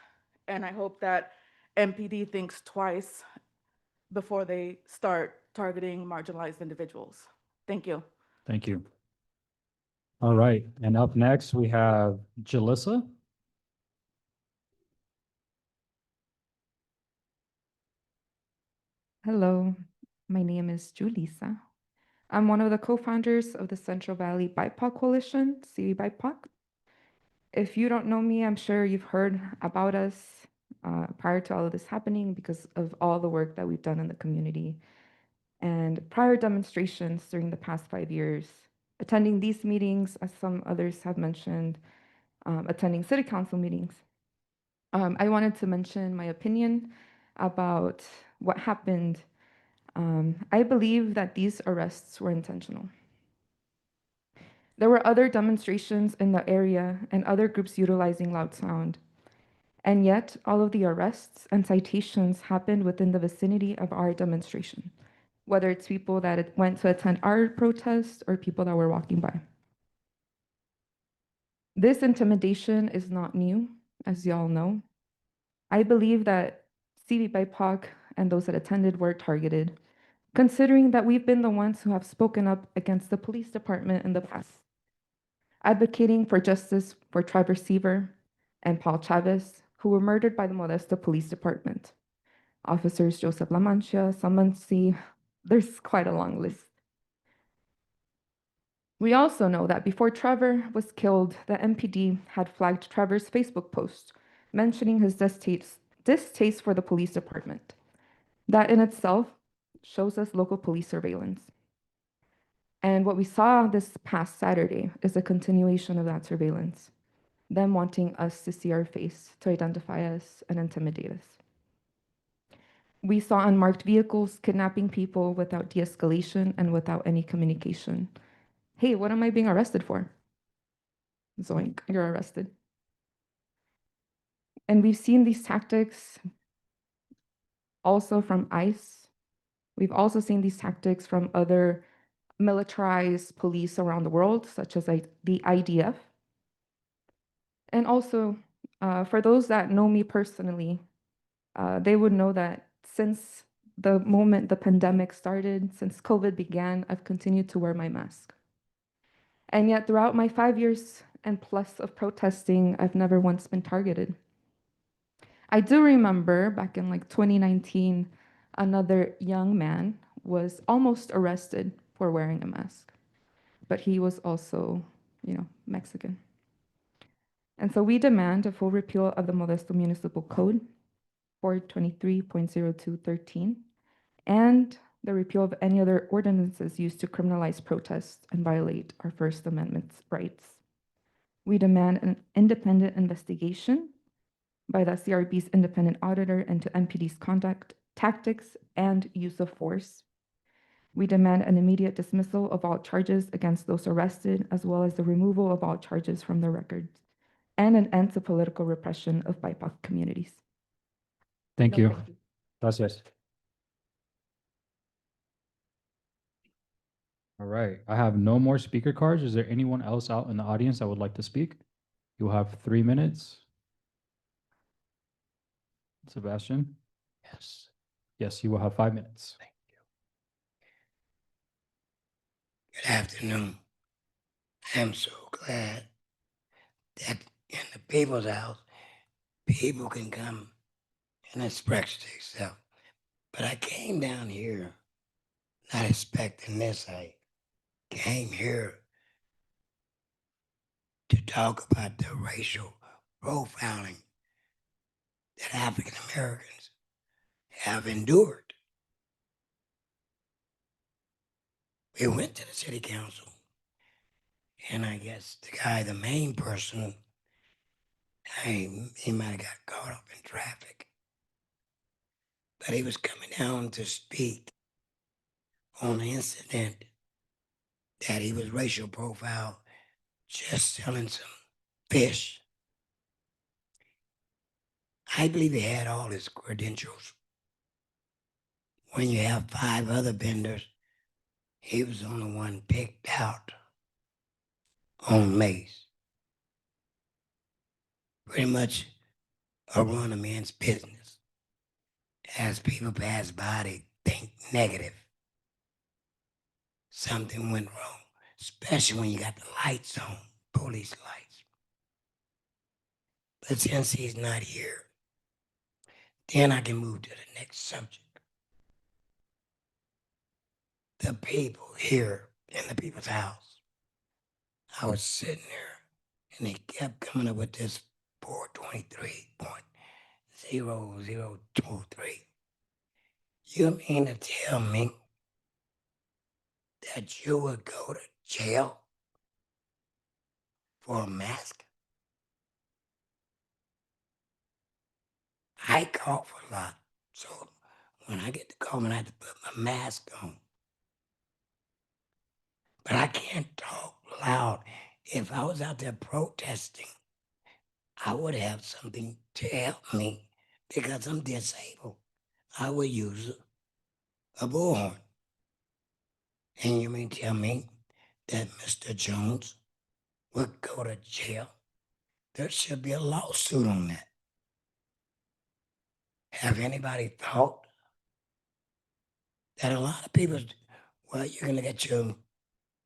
and I hope that MPD thinks twice before they start targeting marginalized individuals. Thank you. Thank you. All right. And up next, we have Jalissa. Hello, my name is Julissa. I'm one of the co-founders of the Central Valley BIPOC Coalition, CV BIPOC. If you don't know me, I'm sure you've heard about us prior to all of this happening because of all the work that we've done in the community. And prior demonstrations during the past 5 years, attending these meetings, as some others have mentioned, attending city council meetings. I wanted to mention my opinion about what happened. I believe that these arrests were intentional. There were other demonstrations in the area and other groups utilizing loud sound. And yet, all of the arrests and citations happened within the vicinity of our demonstration, whether it's people that went to attend our protest or people that were walking by. This intimidation is not new, as y'all know. I believe that CV BIPOC and those that attended were targeted, considering that we've been the ones who have spoken up against the police department in the past, advocating for justice for Trevor Seaver and Paul Chavez, who were murdered by the Modesto Police Department. Officers Joseph La Mancha, Samansi, there's quite a long list. We also know that before Trevor was killed, the MPD had flagged Trevor's Facebook post mentioning his distaste for the police department. That in itself shows us local police surveillance. And what we saw this past Saturday is a continuation of that surveillance, them wanting us to see our face, to identify us and intimidate us. We saw unmarked vehicles kidnapping people without de-escalation and without any communication. Hey, what am I being arrested for? Zoink, you're arrested. And we've seen these tactics also from ICE. We've also seen these tactics from other militarized police around the world, such as the IDF. And also, for those that know me personally, they would know that since the moment the pandemic started, since COVID began, I've continued to wear my mask. And yet throughout my 5 years and plus of protesting, I've never once been targeted. I do remember back in like 2019, another young man was almost arrested for wearing a mask, but he was also, Mexican. And so we demand a full repeal of the Modesto Municipal Code 423.0213 and the repeal of any other ordinances used to criminalize protests and violate our First Amendment rights. We demand an independent investigation by the CRB's independent auditor into MPD's conduct, tactics, and use of force. We demand an immediate dismissal of all charges against those arrested, as well as the removal of all charges from their records, and an end to political repression of BIPOC communities. Thank No, you. thank you. Gracias. All right, I have no more speaker cards. Is there anyone else out in the audience that would like to speak? You'll have 3 minutes. Sebastian? Yes. Yes, you will have 5 minutes. Good afternoon. I am so glad that in the people's house, people can come and express themselves. But I came down here not expecting this. I came here to talk about the racial profiling that African Americans have endured. We went to the city council, and I guess the main person, he might have got caught up in traffic. But he was coming down to speak on the incident that he was racial profiled, just selling some fish. I believe he had all his credentials. When you have 5 other vendors, he was the only one picked out on Mace. Pretty much a run a man's business. As people pass by, they think negative. Something went wrong, especially when you got the lights on, police lights. But since he's not here, then I can move to the next subject. The people here in the people's house. I was sitting there and they kept coming up with this 423.0023. You mean to tell me that you would go to jail for a mask? I cough a lot, so when I get to coughing, I have to put my mask on. But I can't talk loud. If I was out there protesting, I would have something to help me because I'm disabled. I would use a bullhorn. And you mean tell me that Mr. Jones would go to jail? There should be a lawsuit on that. Have anybody thought that a lot of people, well, you can look at your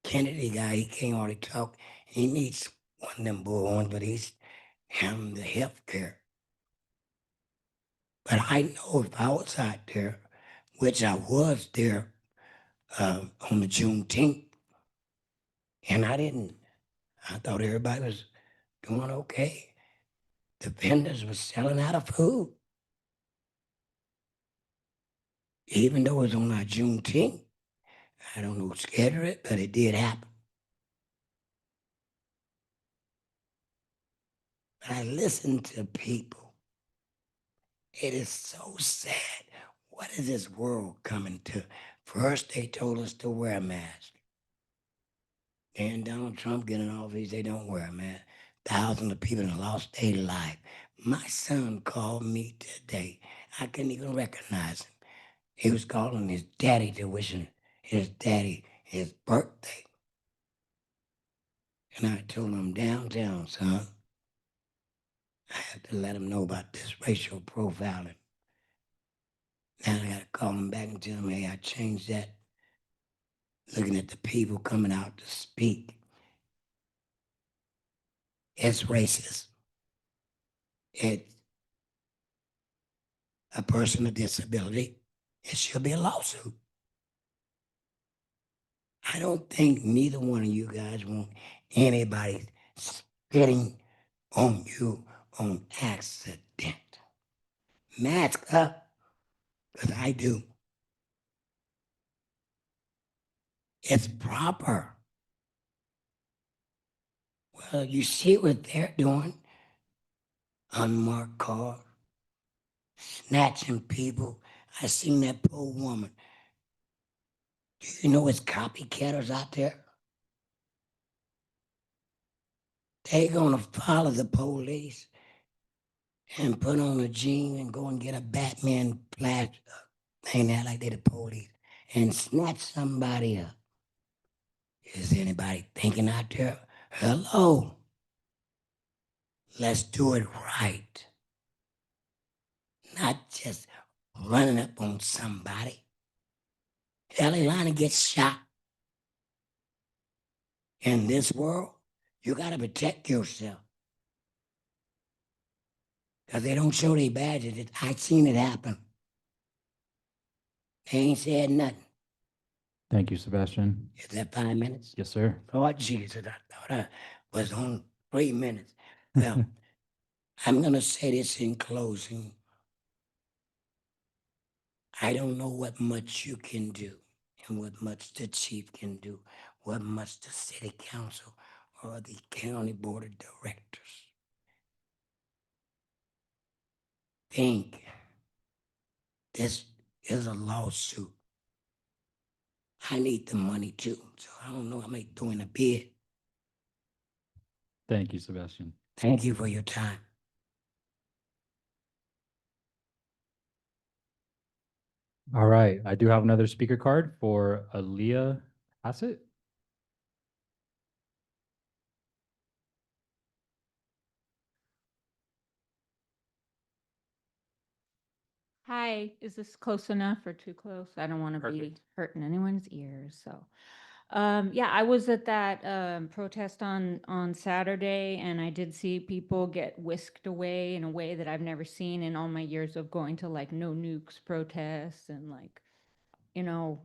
Kennedy guy, he can't hardly talk. He needs one of them bullhorns, but he's having the health care. But I know if I was out there, which I was there on the Juneteenth, and I thought everybody was doing okay. The vendors were selling out of food. Even though it was on our Juneteenth, I don't know who scheduled it, but it did happen. But I listened to people. It is so sad. What is this world coming to? First, they told us to wear a mask. Then Donald Trump getting off, they don't wear a mask. Thousands of people have lost their life. My son called me today. I couldn't even recognize him. He was calling his daddy to wish his daddy his birthday. And I told him, downtown, son, I have to let him know about this racial profiling. Now I got to call him back and tell him, hey, I changed that. Looking at the people coming out to speak. It's racist. It's a person with disability. It should be a lawsuit. I don't think neither one of you guys want anybody spitting on you on accident. Mask up, because I do. It's proper. Well, you see what they're doing. Unmarked car, snatching people. I seen that poor woman. Do you know it's copycatters out there? They gonna follow the police and put on a jean and go and get a Batman flash thing there like they the police and snatch somebody up. Is anybody thinking out there? Hello. Let's do it right. Not just running up on somebody. Hell, Elana gets shot. In this world, you got to protect yourself. Because they don't show their badges. I seen it happen. They ain't said nothing. Thank you, Sebastian. Is that 5 minutes? Yes, sir. Oh, Jesus, I thought I was on 3 minutes. Well, I'm going to say this in closing. I don't know what much you can do and what much the chief can do, what much the city council or the county board of directors think this is a lawsuit. I need the money too, so I don't know, I may throw in a bid. Thank you, Sebastian. Thank you for your time. All right, I do have another speaker card for Aaliyah Hassett. Hi, is this close enough or too close? I don't want to be Perfect. hurting anyone's ears, so. Yeah, I was at that protest on Saturday, and I did see people get whisked away in a way that I've never seen in all my years of going to like no nukes protests and like, you know,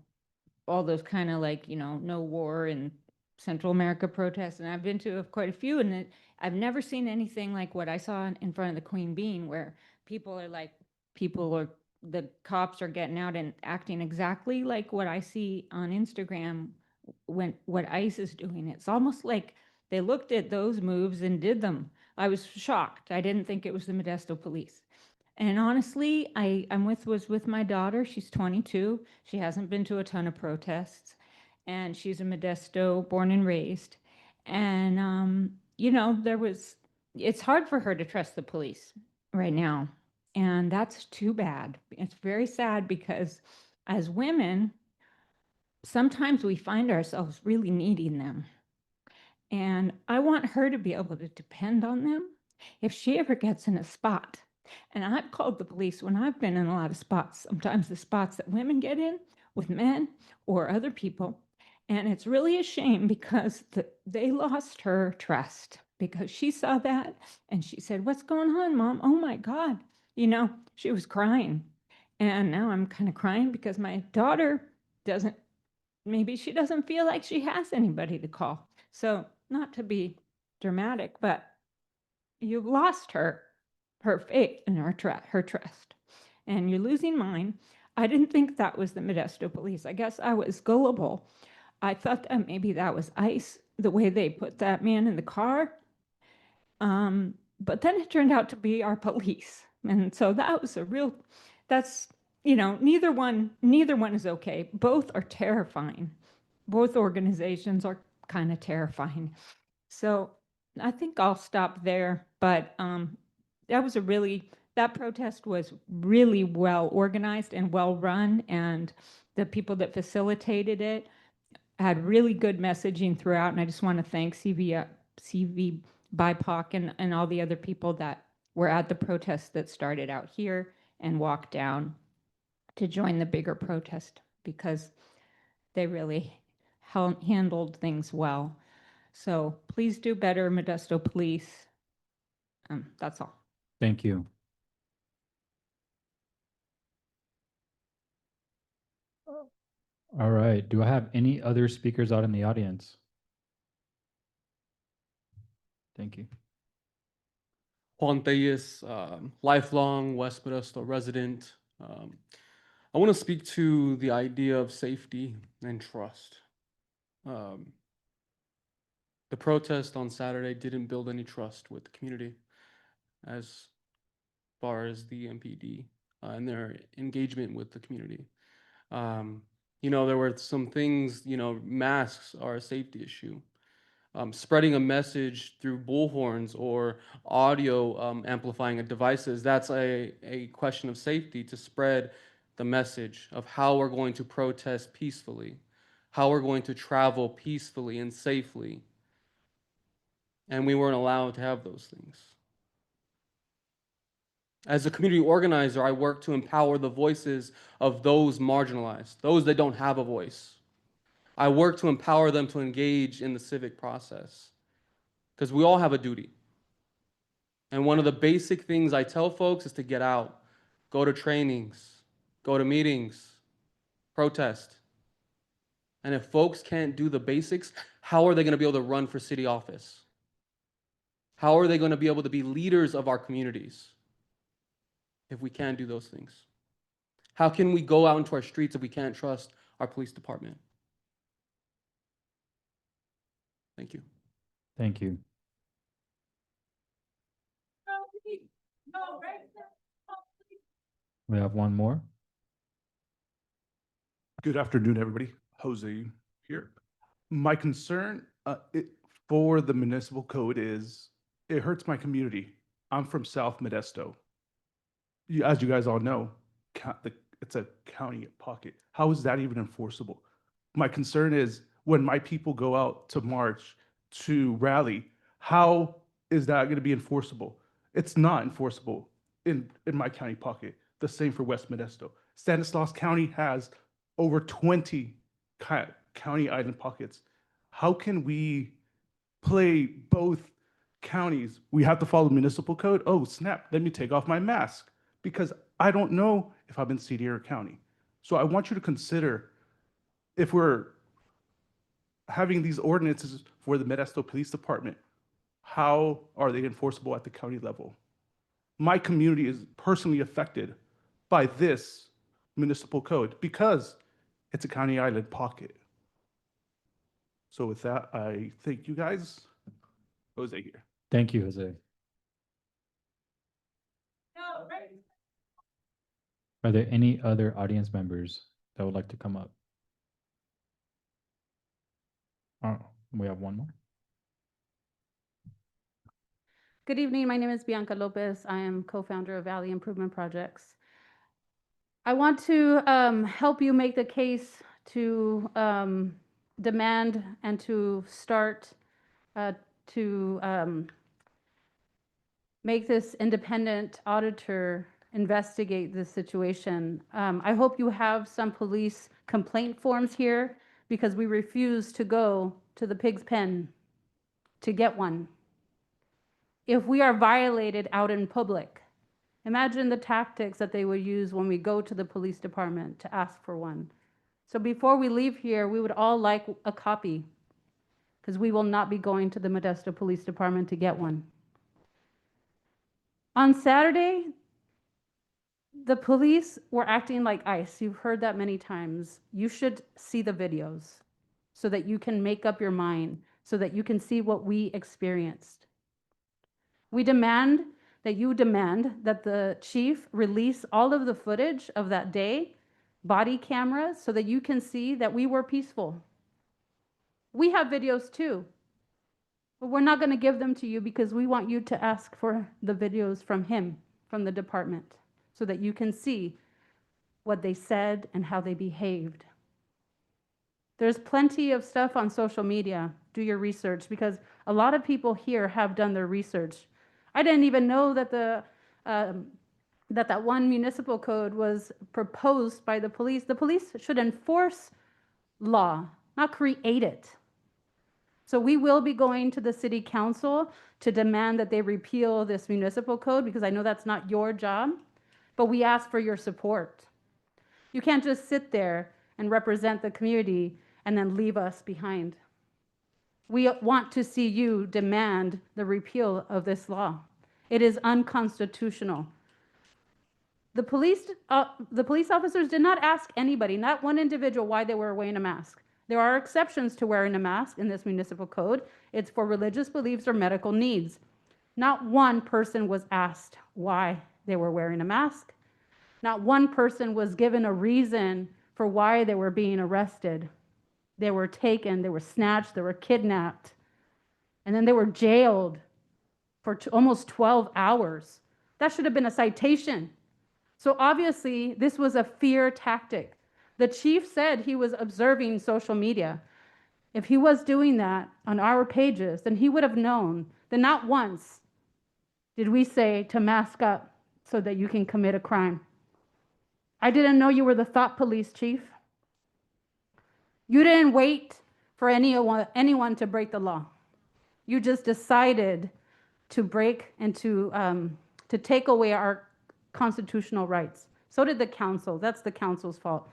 all those kind of like, you know, no war in Central America protests. And I've been to quite a few, and I've never seen anything like what I saw in front of the Queen Bean, where the cops are getting out and acting exactly like what I see on Instagram when what ICE is doing. It's almost like they looked at those moves and did them. I was shocked. I didn't think it was the Modesto police. And honestly, was with my daughter. She's 22. She hasn't been to a ton of protests, and she's a Modesto born and raised. And you know, it's hard for her to trust the police right now, and that's too bad. It's very sad because as women, sometimes we find ourselves really needing them. And I want her to be able to depend on them if she ever gets in a spot. And I've called the police when I've been in a lot of spots. Sometimes the spots that women get in with men or other people. And it's really a shame because they lost her trust because she saw that and she said, "What's going on, Mom? Oh my God." She was crying. And now I'm kind of crying because my daughter maybe she doesn't feel like she has anybody to call. So, not to be dramatic, but you've lost her faith and her trust. And you're losing mine. I didn't think that was the Modesto police. I guess I was gullible. I thought that maybe that was ICE, the way they put that man in the car. But then it turned out to be our police. And so that was neither one is okay. Both are terrifying. Both organizations are kind of terrifying. So I think I'll stop there. But that protest was really well organized and well run. And the people that facilitated it had really good messaging throughout. And I just want to thank CV BIPOC and all the other people that were at the protest that started out here and walked down to join the bigger protest because they really handled things well. So please do better, Modesto Police. That's all. Thank you. All right. Do I have any other speakers out in the audience? Thank you. Juan Thayas, lifelong West Modesto resident. I want to speak to the idea of safety and trust. The protest on Saturday didn't build any trust with the community as far as the MPD and their engagement with the community. There were some things, masks are a safety issue. Spreading a message through bullhorns or audio amplifying of devices, that's a question of safety to spread the message of how we're going to protest peacefully, how we're going to travel peacefully and safely. And we weren't allowed to have those things. As a community organizer, I work to empower the voices of those marginalized, those that don't have a voice. I work to empower them to engage in the civic process because we all have a duty. And one of the basic things I tell folks is to get out, go to trainings, go to meetings, protest. And if folks can't do the basics, how are they going to be able to run for city office? How are they going to be able to be leaders of our communities if we can't do those things? How can we go out into our streets if we can't trust our police department? Thank you. Thank you. We have one more. Good afternoon, everybody. Jose here. My concern for the municipal code is it hurts my community. I'm from South Modesto. As you guys all know, it's a county pocket. How is that even enforceable? My concern is when my people go out to march, to rally, how is that going to be enforceable? It's not enforceable in my county pocket. The same for West Modesto. Stanislaus County has over 20 county island pockets. How can we play both counties? We have to follow municipal code. Oh, snap, let me take off my mask because I don't know if I'm in city or county. So I want you to consider if we're having these ordinances for the Modesto Police Department, how are they enforceable at the county level? My community is personally affected by this municipal code because it's a county island pocket. So with that, I thank you guys. Jose here. Thank you, Jose. Are there any other audience members that would like to come up? Oh, we have one more. Good evening. My name is Bianca Lopez. I am co-founder of Valley Improvement Projects. I want to help you make the case to demand and to start to make this independent auditor investigate this situation. I hope you have some police complaint forms here because we refuse to go to the pig's pen to get one. If we are violated out in public, imagine the tactics that they would use when we go to the police department to ask for one. So before we leave here, we would all like a copy because we will not be going to the Modesto Police Department to get one. On Saturday, the police were acting like ICE. You've heard that many times. You should see the videos so that you can make up your mind, so that you can see what we experienced. We demand that you demand that the chief release all of the footage of that day, body cameras, so that you can see that we were peaceful. We have videos too, but we're not going to give them to you because we want you to ask for the videos from him, from the department, so that you can see what they said and how they behaved. There's plenty of stuff on social media. Do your research because a lot of people here have done their research. I didn't even know that that one municipal code was proposed by the police. The police should enforce law, not create it. So we will be going to the city council to demand that they repeal this municipal code because I know that's not your job, but we ask for your support. You can't just sit there and represent the community and then leave us behind. We want to see you demand the repeal of this law. It is unconstitutional. The police officers did not ask anybody, not one individual, why they were wearing a mask. There are exceptions to wearing a mask in this municipal code. It's for religious beliefs or medical needs. Not one person was asked why they were wearing a mask. Not one person was given a reason for why they were being arrested. They were taken, they were snatched, they were kidnapped, and then they were jailed for almost 12 hours. That should have been a citation. So obviously, this was a fear tactic. The chief said he was observing social media. If he was doing that on our pages, then he would have known that not once did we say to mask up so that you can commit a crime. I didn't know you were the thought police, chief. You didn't wait for anyone to break the law. You just decided to break and to take away our constitutional rights. So did the council. That's the council's fault.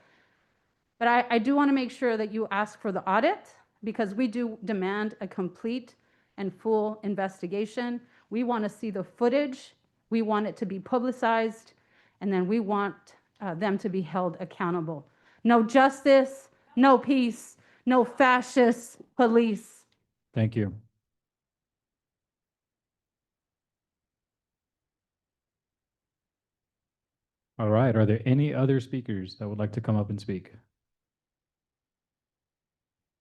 But I do want to make sure that you ask for the audit because we do demand a complete and full investigation. We want to see the footage. We want it to be publicized. And then we want them to be held accountable. No justice, no peace, no fascist police. Thank you. All right, are there any other speakers that would like to come up and speak?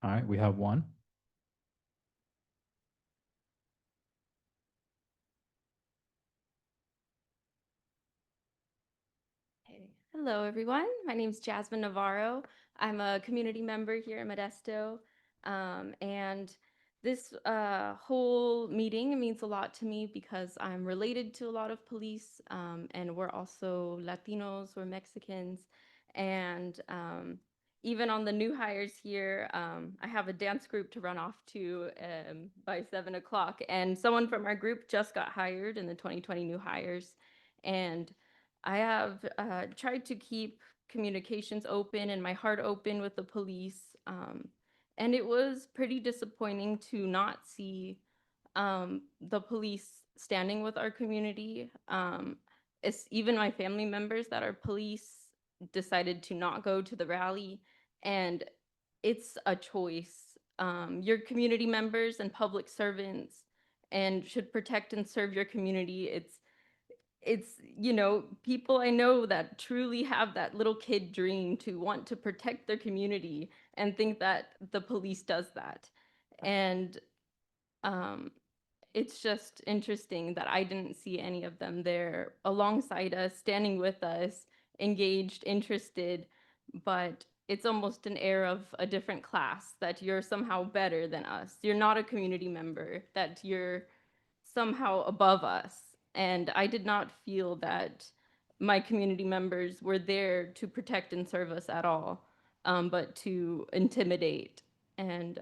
All right, we have one. Hello, everyone. My name is Jasmine Navarro. I'm a community member here in Modesto. And this whole meeting means a lot to me because I'm related to a lot of police, and we're also Latinos, we're Mexicans. And even on the new hires here, I have a dance group to run off to by 7 o'clock. And someone from our group just got hired in the 2020 new hires. And I have tried to keep communications open and my heart open with the police. And it was pretty disappointing to not see the police standing with our community. It's even my family members that are police decided to not go to the rally. And it's a choice. Your community members and public servants and should protect and serve your community. It's you know, people I know that truly have that little kid dream to want to protect their community and think that the police does that. And it's just interesting that I didn't see any of them there alongside us, standing with us, engaged, interested, but it's almost an air of a different class, that you're somehow better than us. You're not a community member, that you're somehow above us. And I did not feel that my community members were there to protect and serve us at all, but to intimidate. And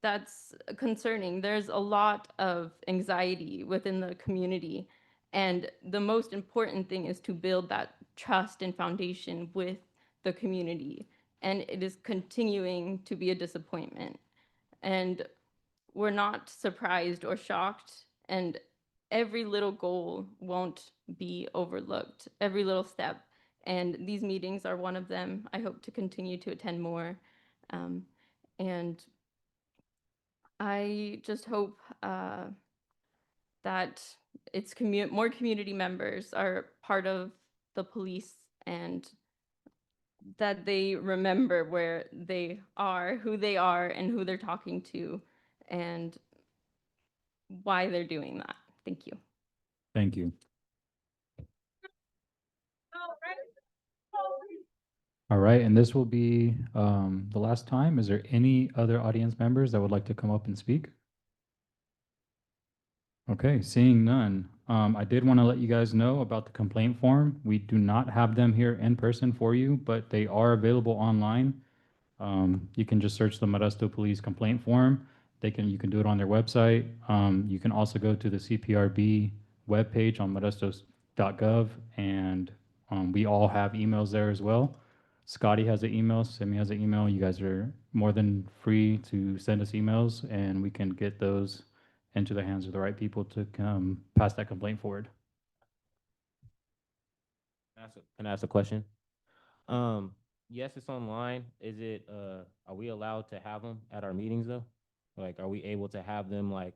that's concerning. There's a lot of anxiety within the community. And the most important thing is to build that trust and foundation with the community. And it is continuing to be a disappointment. And we're not surprised or shocked. And every little goal won't be overlooked, every little step. And these meetings are one of them. I hope to continue to attend more. And I just hope that it's more community members are part of the police, and that they remember where they are, who they are, and who they're talking to, and why they're doing that. Thank you. Thank you. All right, and this will be the last time. Is there any other audience members that would like to come up and speak? Okay, seeing none. I did want to let you guys know about the complaint form. We do not have them here in person for you, but they are available online. You can just search the Modesto Police complaint form. You can do it on their website. You can also go to the CPRB webpage on modesto.gov, and we all have emails there as well. Scotty has an email, Simi has an email. You guys are more than free to send us emails, and we can get those into the hands of the right people to pass that complaint forward. Can I ask a question? Yes, it's online. Is it, are we allowed to have them at our meetings though? Like, are we able to have them like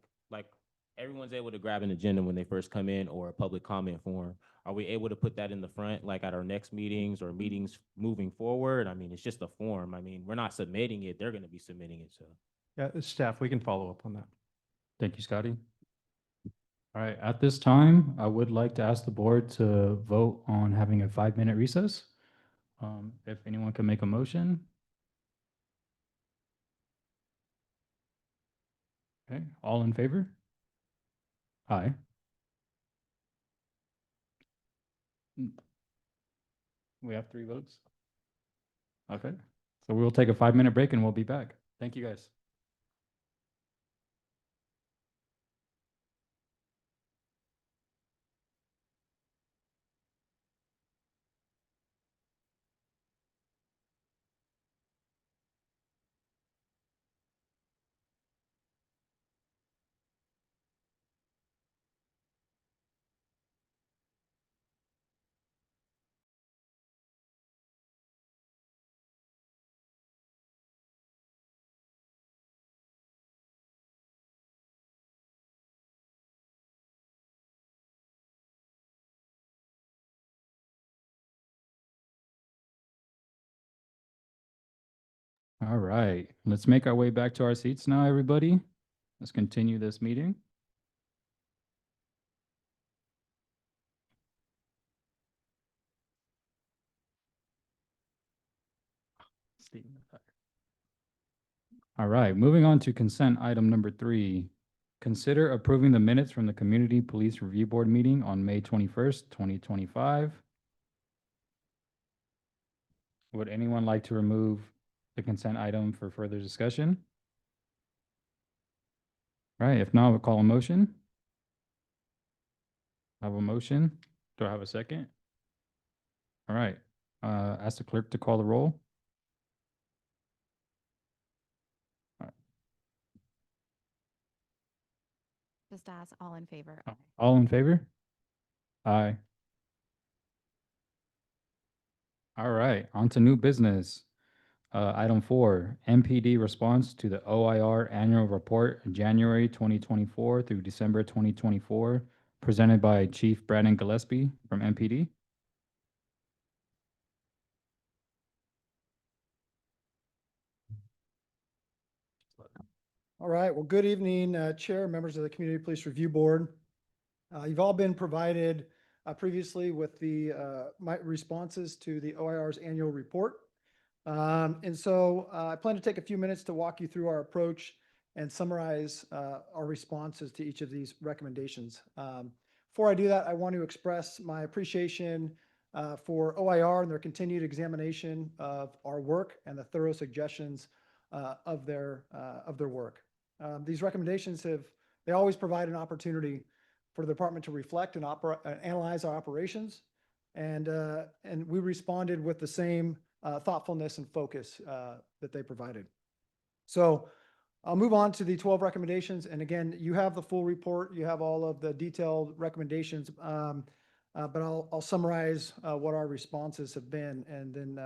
everyone's able to grab an agenda when they first come in, or a public comment form? Are we able to put that in the front, like at our next meetings or meetings moving forward? I mean, it's just a form. I mean, we're not submitting it. They're going to be submitting it. So Yeah, as staff, we can follow up on that. Thank you, Scotty. All right, at this time, I would like to ask the board to vote on having a 5-minute recess. If anyone can make a motion. Okay, all in favor? Aye. We have 3 votes. Okay, so we'll take a 5-minute break and we'll be back. Thank you, guys. All right, let's make our way back to our seats now, everybody. Let's continue this meeting. All right, moving on to consent item number 3. Consider approving the minutes from the Community Police Review Board meeting on May 21st, 2025. Would anyone like to remove the consent item for further discussion? All right, if not, we'll call a motion. I have a motion. Do I have a second? All right, ask the clerk to call the roll. Just as all in favor. All in favor? Aye. All right, on to new business. Item 4, MPD response to the OIR annual report, January 2024 through December 2024, presented by Chief Brandon Gillespie from MPD. All right, well, good evening, Chair, members of the Community Police Review Board. You've all been provided previously with the my responses to the OIR's annual report. And so I plan to take a few minutes to walk you through our approach and summarize our responses to each of these recommendations. Before I do that, I want to express my appreciation for OIR and their continued examination of our work and the thorough suggestions of their work. These recommendations they always provide an opportunity for the department to reflect and analyze our operations. And we responded with the same thoughtfulness and focus that they provided. So I'll move on to the 12 recommendations. And again, you have the full report. You have all of the detailed recommendations. But I'll summarize what our responses have been. And then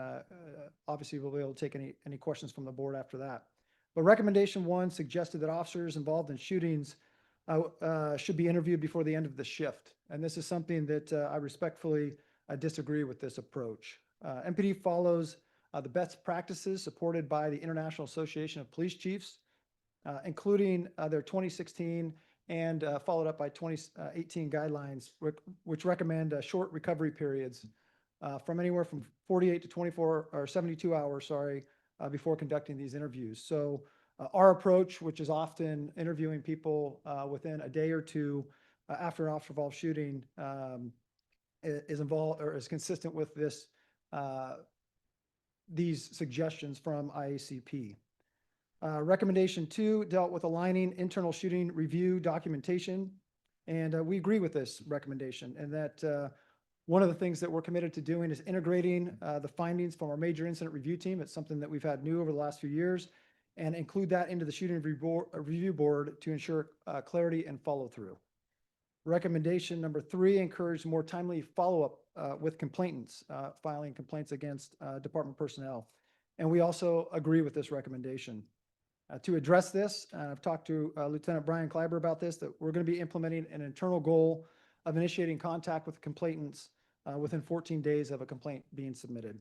obviously we'll be able to take any questions from the board after that. But recommendation 1 suggested that officers involved in shootings should be interviewed before the end of the shift. And this is something that I respectfully disagree with this approach. MPD follows the best practices supported by the International Association of Police Chiefs, including their 2016 and followed up by 2018 guidelines, which recommend short recovery periods from anywhere from 48 to 24 or 72 hours, before conducting these interviews. So our approach, which is often interviewing people within a day or two after an officer-involved shooting, is consistent with these suggestions from IACP. Recommendation 2 dealt with aligning internal shooting review documentation, and we agree with this recommendation, and that one of the things that we're committed to doing is integrating the findings from our major incident review team. It's something that we've had new over the last few years, and include that into the shooting review board to ensure clarity and follow-through. Recommendation number 3 encouraged more timely follow-up with complainants, filing complaints against department personnel. And we also agree with this recommendation. To address this, I've talked to Lieutenant Brian Kleiber about this, that we're going to be implementing an internal goal of initiating contact with complainants within 14 days of a complaint being submitted.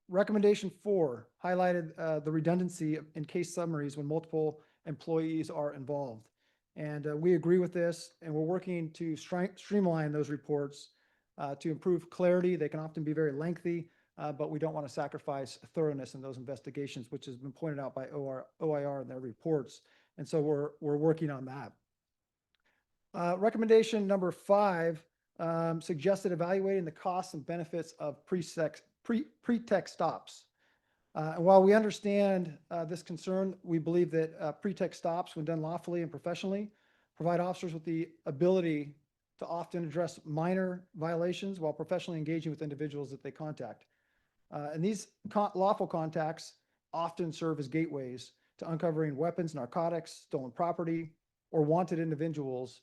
Recommendation 4 highlighted the redundancy in case summaries when multiple employees are involved. And we agree with this, and we're working to streamline those reports to improve clarity. They can often be very lengthy, but we don't want to sacrifice thoroughness in those investigations, which has been pointed out by OIR in their reports. And so we're working on that. Recommendation number 5 suggested evaluating the costs and benefits of pretext stops. And while we understand this concern, we believe that pretext stops, when done lawfully and professionally, provide officers with the ability to often address minor violations while professionally engaging with individuals that they contact. And these lawful contacts often serve as gateways to uncovering weapons, narcotics, stolen property, or wanted individuals,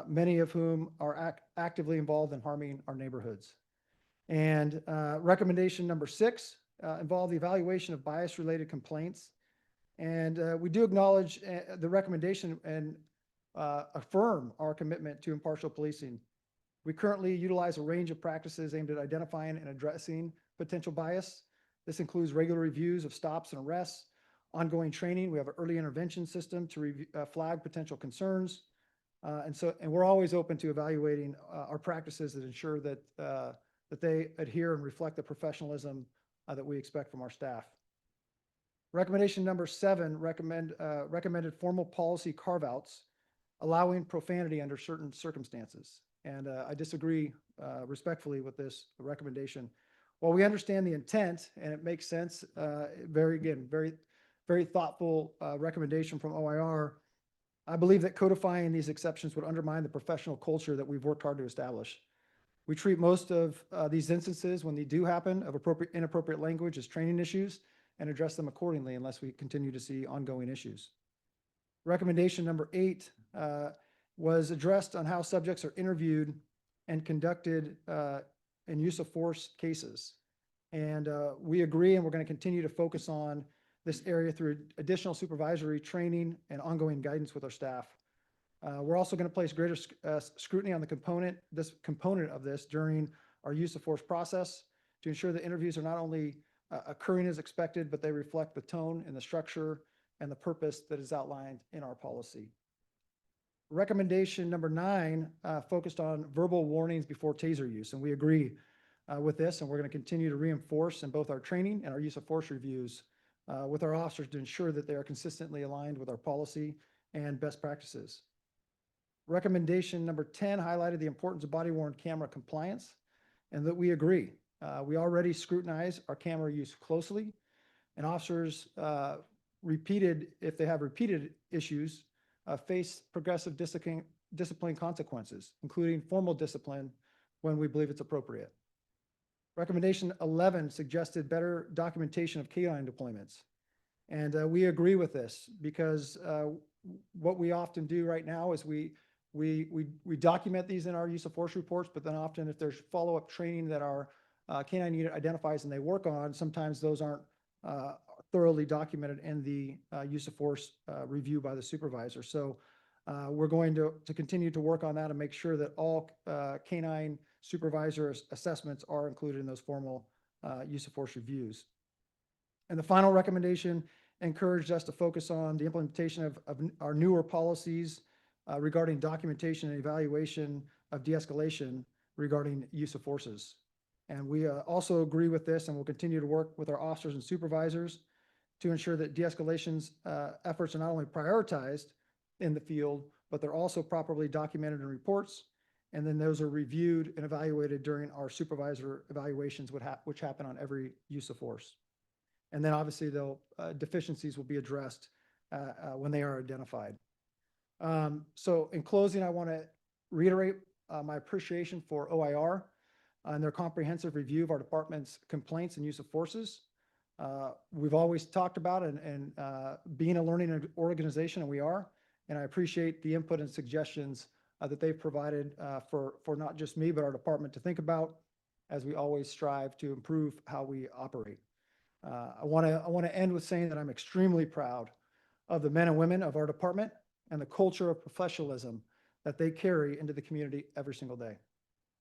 many of whom are actively involved in harming our neighborhoods. And recommendation number 6 involved the evaluation of bias-related complaints. And we do acknowledge the recommendation and affirm our commitment to impartial policing. We currently utilize a range of practices aimed at identifying and addressing potential bias. This includes regular reviews of stops and arrests, ongoing training. We have an early intervention system to flag potential concerns. And we're always open to evaluating our practices that ensure that they adhere and reflect the professionalism that we expect from our staff. Recommendation number 7 recommended formal policy carve-outs allowing profanity under certain circumstances. And I disagree respectfully with this recommendation. While we understand the intent and it makes sense, very thoughtful recommendation from OIR, I believe that codifying these exceptions would undermine the professional culture that we've worked hard to establish. We treat most of these instances, when they do happen, of inappropriate language as training issues and address them accordingly unless we continue to see ongoing issues. Recommendation number 8 was addressed on how subjects are interviewed and conducted in use of force cases. And we agree, and we're going to continue to focus on this area through additional supervisory training and ongoing guidance with our staff. We're also going to place greater scrutiny on this component of this during our use of force process to ensure that interviews are not only occurring as expected, but they reflect the tone and the structure and the purpose that is outlined in our policy. Recommendation number 9 focused on verbal warnings before taser use, and we agree with this, and we're going to continue to reinforce in both our training and our use of force reviews with our officers to ensure that they are consistently aligned with our policy and best practices. Recommendation number 10 highlighted the importance of body worn camera compliance and that we agree. We already scrutinize our camera use closely, and officers if they have repeated issues, face progressive discipline consequences, including formal discipline when we believe it's appropriate. Recommendation 11 suggested better documentation of canine deployments. And we agree with this because what we often do right now is we document these in our use of force reports, but then often if there's follow-up training that our canine unit identifies and they work on, sometimes those aren't thoroughly documented in the use of force review by the supervisor. So we're going to continue to work on that and make sure that all canine supervisor assessments are included in those formal use of force reviews. And the final recommendation encouraged us to focus on the implementation of our newer policies regarding documentation and evaluation of de-escalation regarding use of forces. And we also agree with this and will continue to work with our officers and supervisors to ensure that de-escalations efforts are not only prioritized in the field, but they're also properly documented in reports. And then those are reviewed and evaluated during our supervisor evaluations, which happen on every use of force. And then obviously deficiencies will be addressed when they are identified. So in closing, I want to reiterate my appreciation for OIR and their comprehensive review of our department's complaints and use of forces. We've always talked about and being a learning organization, and we are. And I appreciate the input and suggestions that they've provided for not just me, but our department to think about as we always strive to improve how we operate. I want to end with saying that I'm extremely proud of the men and women of our department and the culture of professionalism that they carry into the community every single day.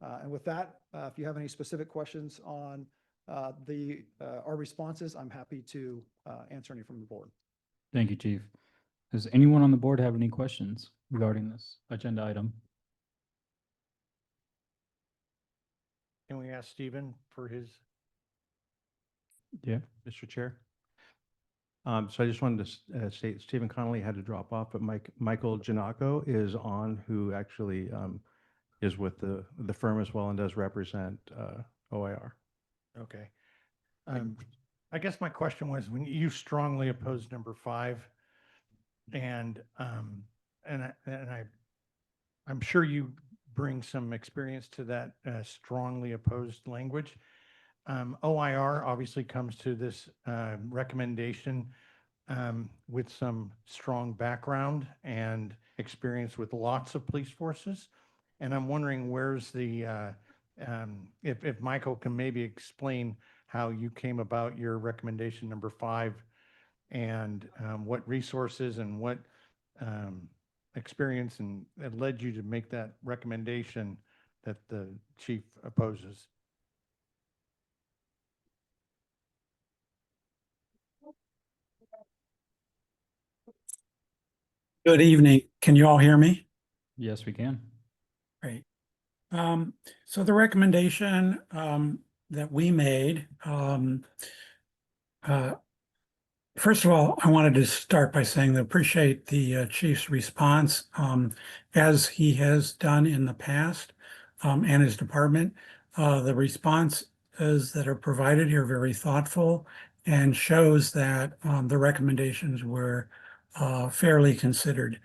And with that, if you have any specific questions on our responses, I'm happy to answer any from the board. Thank you, Chief. Does anyone on the board have any questions regarding this agenda item? Can we ask Stephen for his? Yeah. Mr. Chair. So I just wanted to say Stephen Connolly had to drop off, but Michael Giannaco is on, who actually is with the firm as well and does represent OIR. Okay. I guess my question was, when you strongly opposed number 5, and I'm sure you bring some experience to that strongly opposed language. OIR obviously comes to this recommendation with some strong background and experience with lots of police forces. And I'm wondering where's the, if Michael can maybe explain how you came about your recommendation number 5 and what resources and what experience and that led you to make that recommendation that the chief opposes. Good evening. Can you all hear me? Yes, we can. Great. So the recommendation that we made, first of all, I wanted to start by saying that I appreciate the chief's response as he has done in the past and his department. The responses that are provided here are very thoughtful and shows that the recommendations were fairly considered.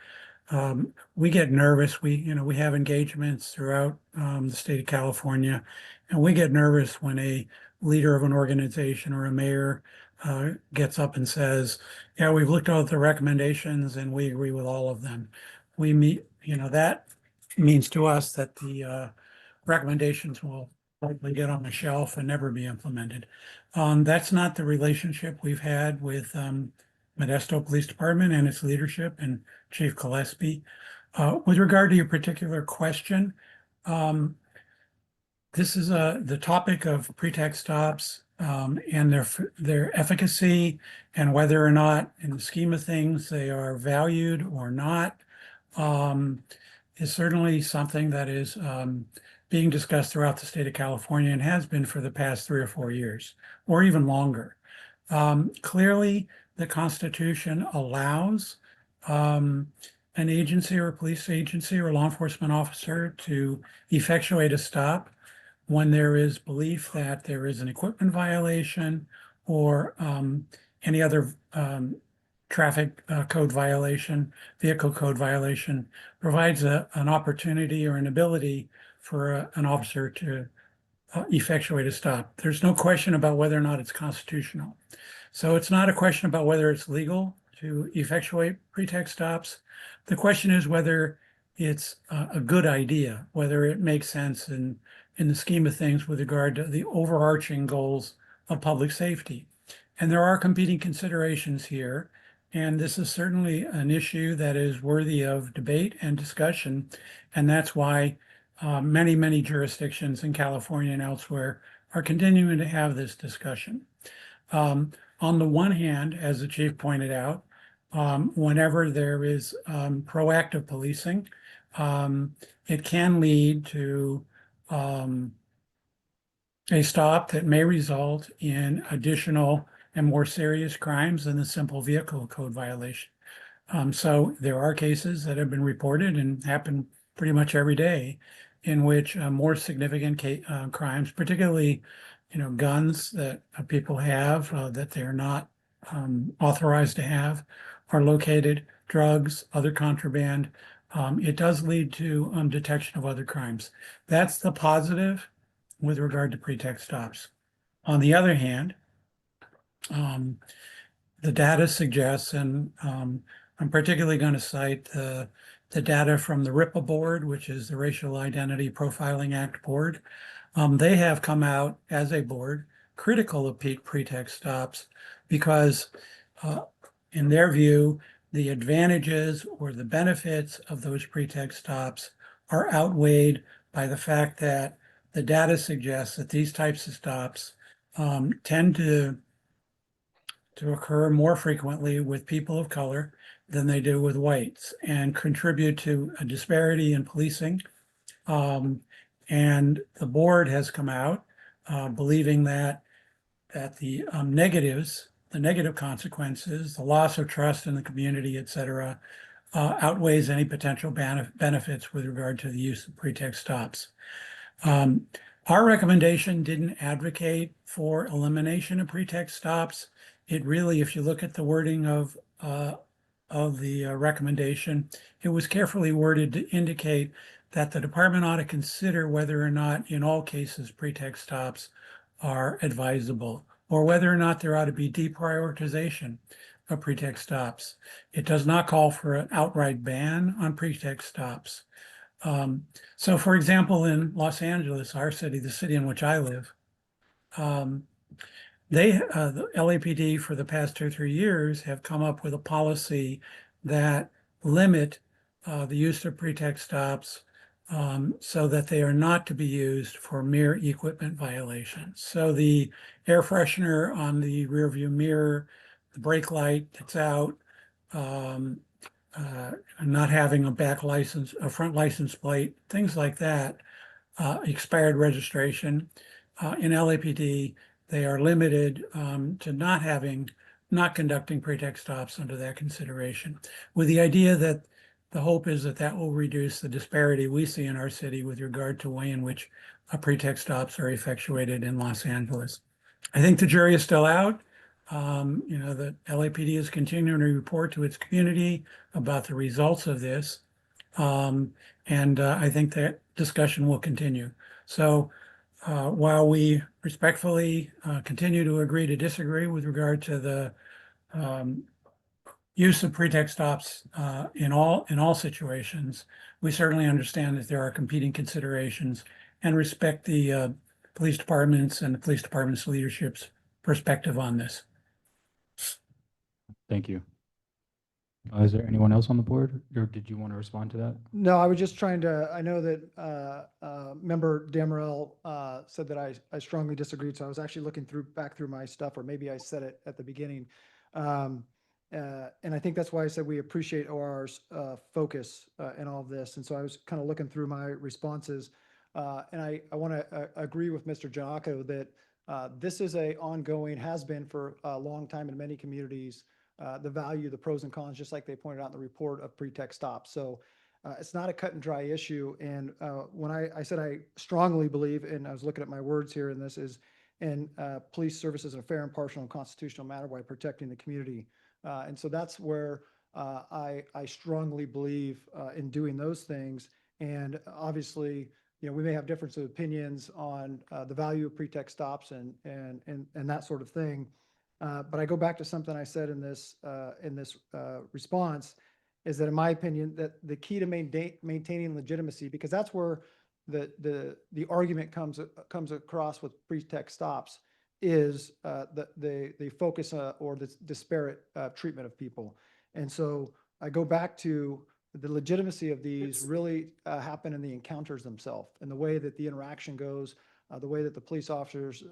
We get nervous. We have engagements throughout the state of California, and we get nervous when a leader of an organization or a mayor gets up and says, yeah, we've looked at the recommendations and we agree with all of them. That means to us that the recommendations will likely get on the shelf and never be implemented. That's not the relationship we've had with Modesto Police Department and its leadership and Chief Gillespie. With regard to your particular question, this is the topic of pretext stops and their efficacy and whether or not, in the scheme of things, they are valued or not, is certainly something that is being discussed throughout the state of California and has been for the past 3 or 4 years, or even longer. Clearly, the Constitution allows an agency or a police agency or law enforcement officer to effectuate a stop when there is belief that there is an equipment violation or any other traffic code violation, vehicle code violation, provides an opportunity or an ability for an officer to effectuate a stop. There's no question about whether or not it's constitutional. So it's not a question about whether it's legal to effectuate pretext stops. The question is whether it's a good idea, whether it makes sense in the scheme of things with regard to the overarching goals of public safety. And there are competing considerations here. And this is certainly an issue that is worthy of debate and discussion. And that's why many, many jurisdictions in California and elsewhere are continuing to have this discussion. On the one hand, as the chief pointed out, whenever there is proactive policing, it can lead to a stop that may result in additional and more serious crimes than the simple vehicle code violation. So there are cases that have been reported and happen pretty much every day in which more significant crimes, particularly, guns that people have that they're not authorized to have, are located, drugs, other contraband. It does lead to detection of other crimes. That's the positive with regard to pretext stops. On the other hand, the data suggests, and I'm particularly going to cite the data from the RIPA board, which is the Racial Identity Profiling Act board. They have come out as a board critical of pretext stops because in their view, the advantages or the benefits of those pretext stops are outweighed by the fact that the data suggests that these types of stops tend to occur more frequently with people of color than they do with whites and contribute to a disparity in policing. And the board has come out believing that the negatives, the negative consequences, the loss of trust in the community, et cetera, outweighs any potential benefits with regard to the use of pretext stops. Our recommendation didn't advocate for elimination of pretext stops. It really, if you look at the wording of the recommendation, it was carefully worded to indicate that the department ought to consider whether or not in all cases pretext stops are advisable, or whether or not there ought to be deprioritization of pretext stops. It does not call for an outright ban on pretext stops. So for example, in Los Angeles, our city, the city in which I live, the LAPD for the past 2 or 3 years have come up with a policy that limit the use of pretext stops so that they are not to be used for mere equipment violations. So the air freshener on the rear view mirror, the brake light that's out, not having a front license plate, things like that, expired registration. In LAPD, they are limited to not conducting pretext stops under that consideration, with the idea that the hope is that that will reduce the disparity we see in our city with regard to the way in which pretext stops are effectuated in Los Angeles. I think the jury is still out. The LAPD is continuing to report to its community about the results of this. And I think that discussion will continue. So while we respectfully continue to agree to disagree with regard to the use of pretext stops in all situations, we certainly understand that there are competing considerations and respect the police departments and the police department's leadership's perspective on this. Thank you. Is there anyone else on the board, or did you want to respond to that? No, I was just trying to, I know that member Damerel said that I strongly disagreed, so I was actually looking back through my stuff, or maybe I said it at the beginning. And I think that's why I said we appreciate OR's focus in all of this. And so I was kind of looking through my responses. And I want to agree with Mr. Giannaco that this is has been for a long time in many communities, the value, the pros and cons, just like they pointed out in the report of pretext stops. So it's not a cut and dry issue. And when I said I strongly believe, and I was looking at my words here, and this is, and police services in a fair, impartial, and constitutional manner by protecting the community. And so that's where I strongly believe in doing those things. And obviously, we may have difference of opinions on the value of pretext stops and that sort of thing. But I go back to something I said in this response, is that in my opinion, that the key to maintaining legitimacy, because that's where the argument comes across with pretext stops, is the focus or the disparate treatment of people. And so I go back to the legitimacy of these really happen in the encounters themselves and the way that the interaction goes, the way that the police officers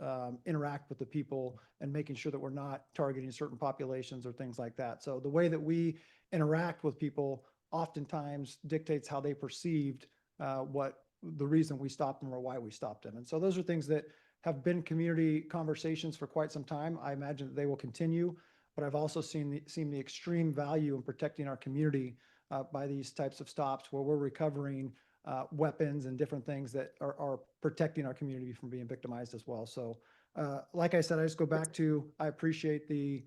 interact with the people, and making sure that we're not targeting certain populations or things like that. So the way that we interact with people oftentimes dictates how they perceived what the reason we stopped them or why we stopped them. And so those are things that have been community conversations for quite some time. I imagine that they will continue, but I've also seen the extreme value in protecting our community by these types of stops where we're recovering weapons and different things that are protecting our community from being victimized as well. So like I said, I just go back to, I appreciate the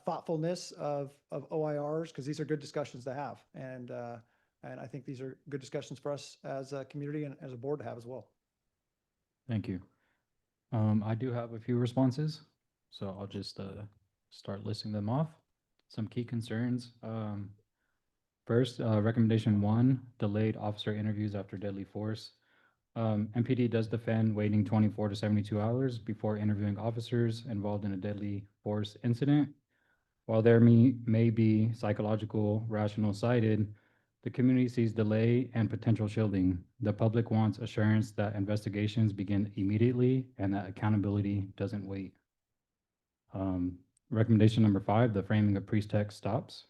thoughtfulness of OIRs, because these are good discussions to have. And I think these are good discussions for us as a community and as a board to have as well. Thank you. I do have a few responses, so I'll just start listing them off. Some key concerns. First, recommendation 1, delayed officer interviews after deadly force. MPD does defend waiting 24 to 72 hours before interviewing officers involved in a deadly force incident. While there may be psychological rationale cited, the community sees delay and potential shielding. The public wants assurance that investigations begin immediately and that accountability doesn't wait. Recommendation number 5, the framing of pretext stops.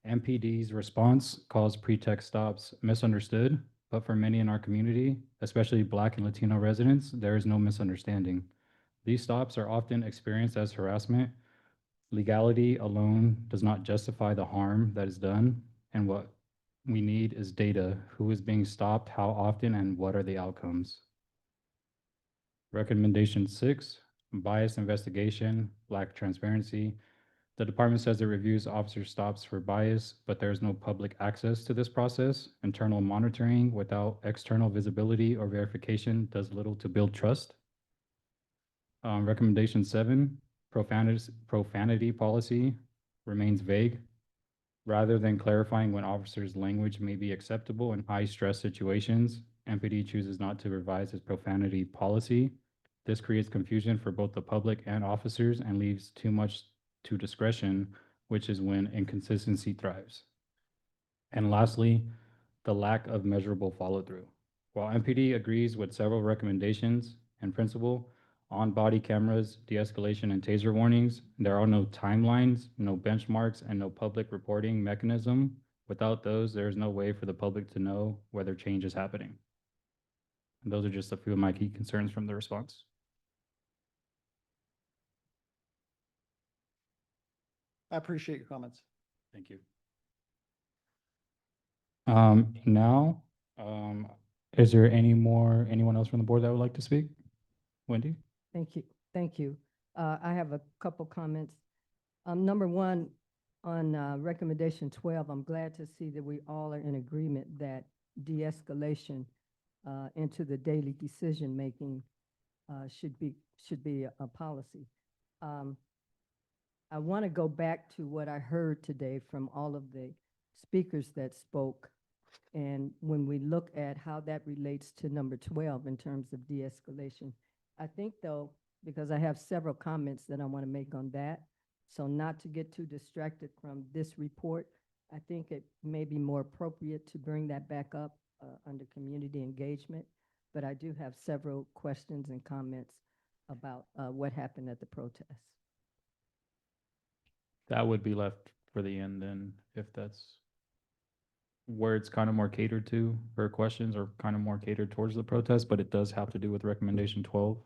MPD's response calls pretext stops misunderstood, but for many in our community, especially Black and Latino residents, there is no misunderstanding. These stops are often experienced as harassment. Legality alone does not justify the harm that is done, and what we need is data. Who is being stopped, how often, and what are the outcomes? Recommendation 6, bias investigation, lack transparency. The department says it reviews officer stops for bias, but there is no public access to this process. Internal monitoring without external visibility or verification does little to build trust. Recommendation 7, profanity policy remains vague. Rather than clarifying when officers' language may be acceptable in high-stress situations, MPD chooses not to revise its profanity policy. This creates confusion for both the public and officers and leaves too much to discretion, which is when inconsistency thrives. And lastly, the lack of measurable follow-through. While MPD agrees with several recommendations in principle, on body cameras, de-escalation, and taser warnings, there are no timelines, no benchmarks, and no public reporting mechanism. Without those, there is no way for the public to know whether change is happening. And those are just a few of my key concerns from the response. I appreciate your comments. Thank you. Now, is there anyone else from the board that would like to speak? Wendy? Thank you. Thank you. I have a couple comments. Number one, on recommendation 12, I'm glad to see that we all are in agreement that de-escalation into the daily decision-making should be a policy. I want to go back to what I heard today from all of the speakers that spoke. And when we look at how that relates to number 12 in terms of de-escalation, I think though, because I have several comments that I want to make on that, so not to get too distracted from this report, I think it may be more appropriate to bring that back up under community engagement. But I do have several questions and comments about what happened at the protest. That would be left for the end then, if that's where it's kind of more catered to, or questions are kind of more catered towards the protest, but it does have to do with recommendation 12.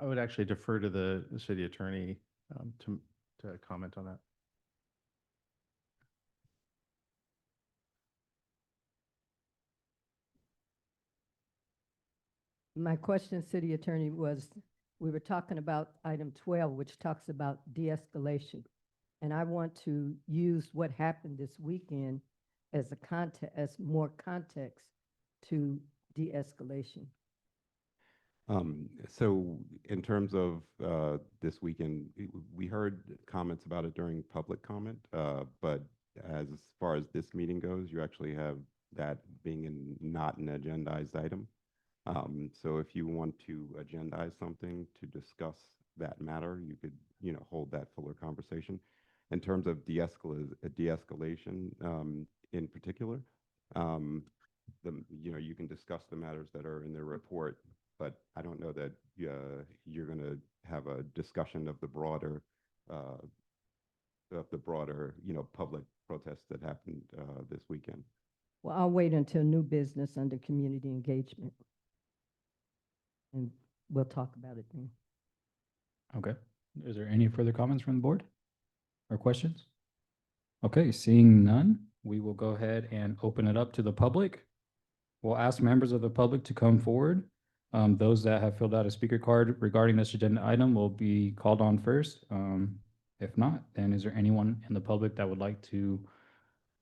I would actually defer to the city attorney to comment on that. My question, City Attorney, was, we were talking about item 12, which talks about de-escalation. And I want to use what happened this weekend as as more context to de-escalation. So in terms of this weekend, we heard comments about it during public comment, but as far as this meeting goes, you actually have that being not an agendized item. So if you want to agendize something to discuss that matter, you could, hold that fuller conversation. In terms of de-escalation in particular, you can discuss the matters that are in the report, but I don't know that you're going to have a discussion of the broader, public protests that happened this weekend. Well, I'll wait until new business under community engagement. And we'll talk about it then. Okay. Is there any further comments from the board or questions? Okay, seeing none, we will go ahead and open it up to the public. We'll ask members of the public to come forward. Those that have filled out a speaker card regarding this agenda item will be called on first. If not, then is there anyone in the public that would like to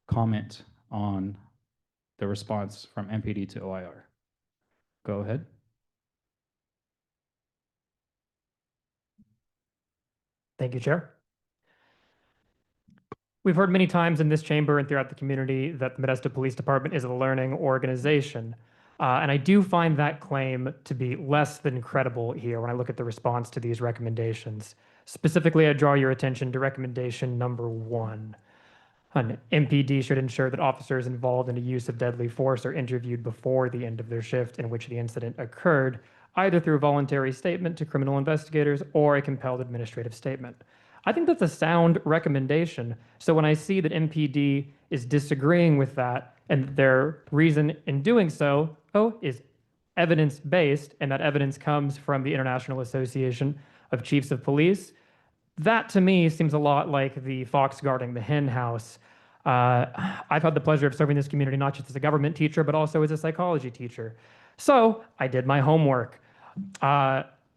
comment on the response from MPD to OIR? Go ahead. Thank you, Chair. We've heard many times in this chamber and throughout the community that the Modesto Police Department is a learning organization. And I do find that claim to be less than credible here when I look at the response to these recommendations. Specifically, I draw your attention to recommendation number 1. An MPD should ensure that officers involved in the use of deadly force are interviewed before the end of their shift in which the incident occurred, either through a voluntary statement to criminal investigators or a compelled administrative statement. I think that's a sound recommendation. So when I see that MPD is disagreeing with that and their reason in doing so is evidence-based, and that evidence comes from the International Association of Chiefs of Police, that to me seems a lot like the fox guarding the hen house. I've had the pleasure of serving this community not just as a government teacher, but also as a psychology teacher. So I did my homework.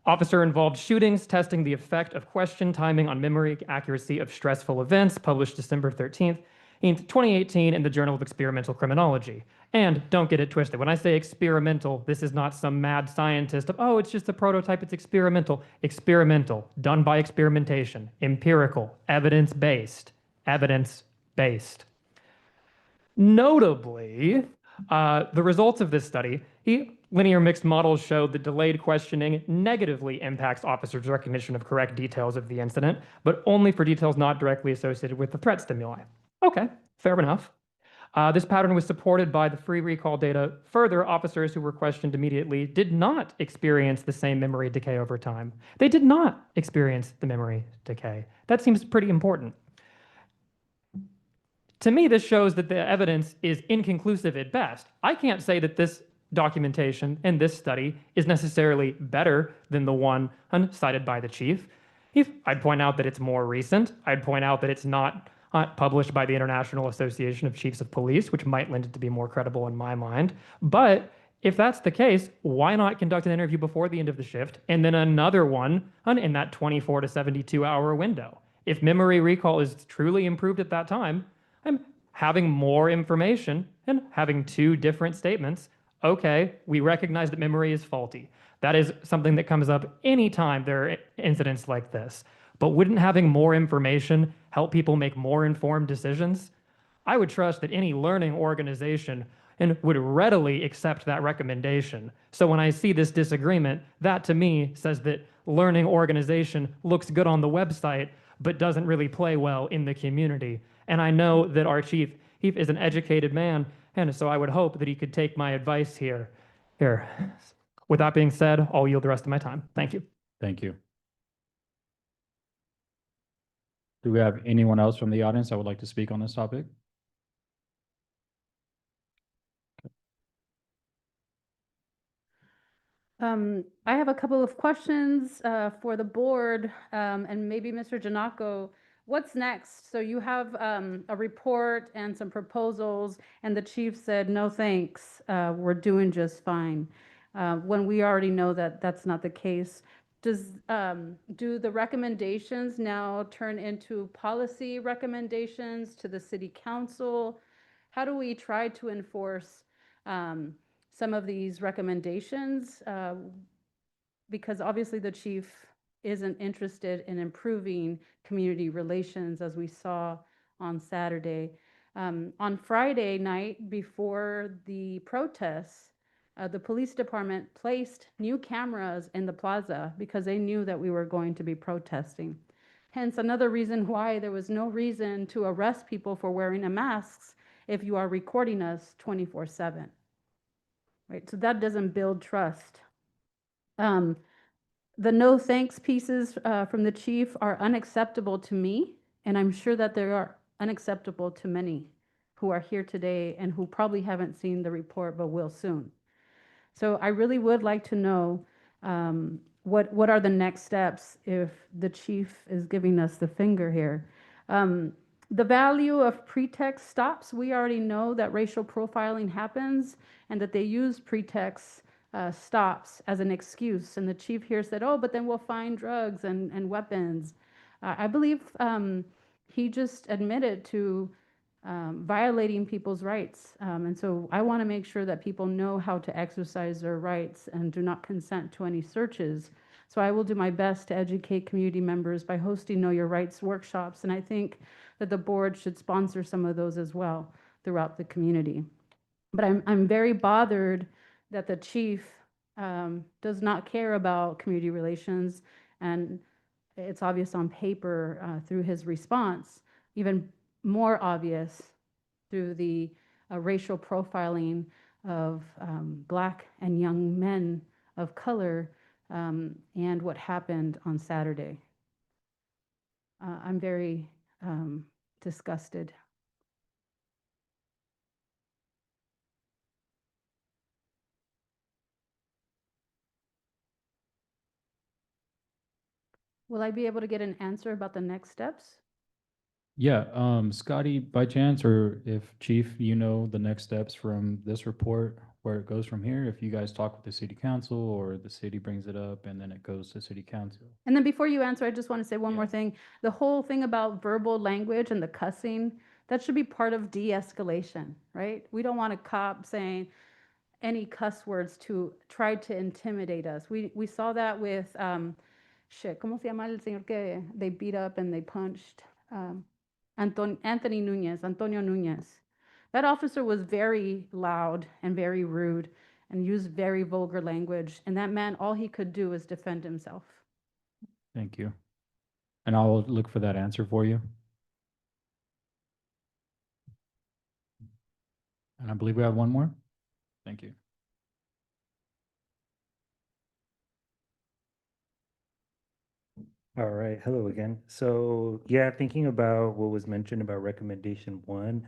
Officer-involved shootings testing the effect of question timing on memory accuracy of stressful events, published December 13th, 2018 in the Journal of Experimental Criminology. And don't get it twisted. When I say experimental, this is not some mad scientist of, it's just a prototype, it's experimental. Experimental, done by experimentation, empirical, evidence-based, evidence-based. Notably, the results of this study, linear mixed models showed that delayed questioning negatively impacts officers' recognition of correct details of the incident, but only for details not directly associated with the threat stimuli. Okay, fair enough. This pattern was supported by the free recall data. Further, officers who were questioned immediately did not experience the same memory decay over time. They did not experience the memory decay. That seems pretty important. To me, this shows that the evidence is inconclusive at best. I can't say that this documentation and this study is necessarily better than the one cited by the chief. I'd point out that it's more recent. I'd point out that it's not published by the International Association of Chiefs of Police, which might lend it to be more credible in my mind. But if that's the case, why not conduct an interview before the end of the shift and then another one in that 24 to 72 hour window? If memory recall is truly improved at that time, I'm having more information and having 2 different statements. Okay, we recognize that memory is faulty. That is something that comes up anytime there are incidents like this. But wouldn't having more information help people make more informed decisions? I would trust that any learning organization would readily accept that recommendation. So when I see this disagreement, that to me says that learning organization looks good on the website, but doesn't really play well in the community. And I know that our chief, he is an educated man, and so I would hope that he could take my advice here. With that being said, I'll yield the rest of my time. Thank you. Thank you. Do we have anyone else from the audience that would like to speak on this topic? I have a couple of questions for the board, and maybe Mr. Janako what's next? So you have a report and some proposals, and the chief said, no, thanks, we're doing just fine. When we already know that that's not the case. Do the recommendations now turn into policy recommendations to the city council? How do we try to enforce some of these recommendations? Because obviously the chief isn't interested in improving community relations, as we saw on Saturday. On Friday night, before the protests, the police department placed new cameras in the plaza because they knew that we were going to be protesting. Hence, another reason why there was no reason to arrest people for wearing a masks if you are recording us 24/7. Right? So that doesn't build trust. The no thanks pieces from the chief are unacceptable to me, and I'm sure that they are unacceptable to many who are here today and who probably haven't seen the report but will soon. So I really would like to know what are the next steps if the chief is giving us the finger here. The value of pretext stops. We already know that racial profiling happens and that they use pretext stops as an excuse. And the chief here said, oh, but then we'll find drugs and weapons. I believe he just admitted to violating people's rights. And so I want to make sure that people know how to exercise their rights and do not consent to any searches. So I will do my best to educate community members by hosting Know Your Rights workshops. And I think that the board should sponsor some of those as well throughout the community. But I'm very bothered that the chief does not care about community relations, and it's obvious on paper through his response, even more obvious through the racial profiling of Black and young men of color and what happened on Saturday. I'm very disgusted. Will I be able to get an answer about the next steps? Yeah, Scotty, by chance, or if Chief, you know the next steps from this report, where it goes from here, if you guys talk with the city council or the city brings it up and then it goes to city council. And then before you answer, I just want to say one more thing. The whole thing about verbal language and the cussing, that should be part of de-escalation, right? We don't want a cop saying any cuss words to try to intimidate us. We saw that with, ¿cómo se llama el señor que they beat up and they punched? Antonio Nunez. That officer was very loud and very rude and used very vulgar language. And that man, all he could do was defend himself. Thank you. And I'll look for that answer for you. And I believe we have one more. Thank you. All right, hello again. So yeah, thinking about what was mentioned about recommendation 1,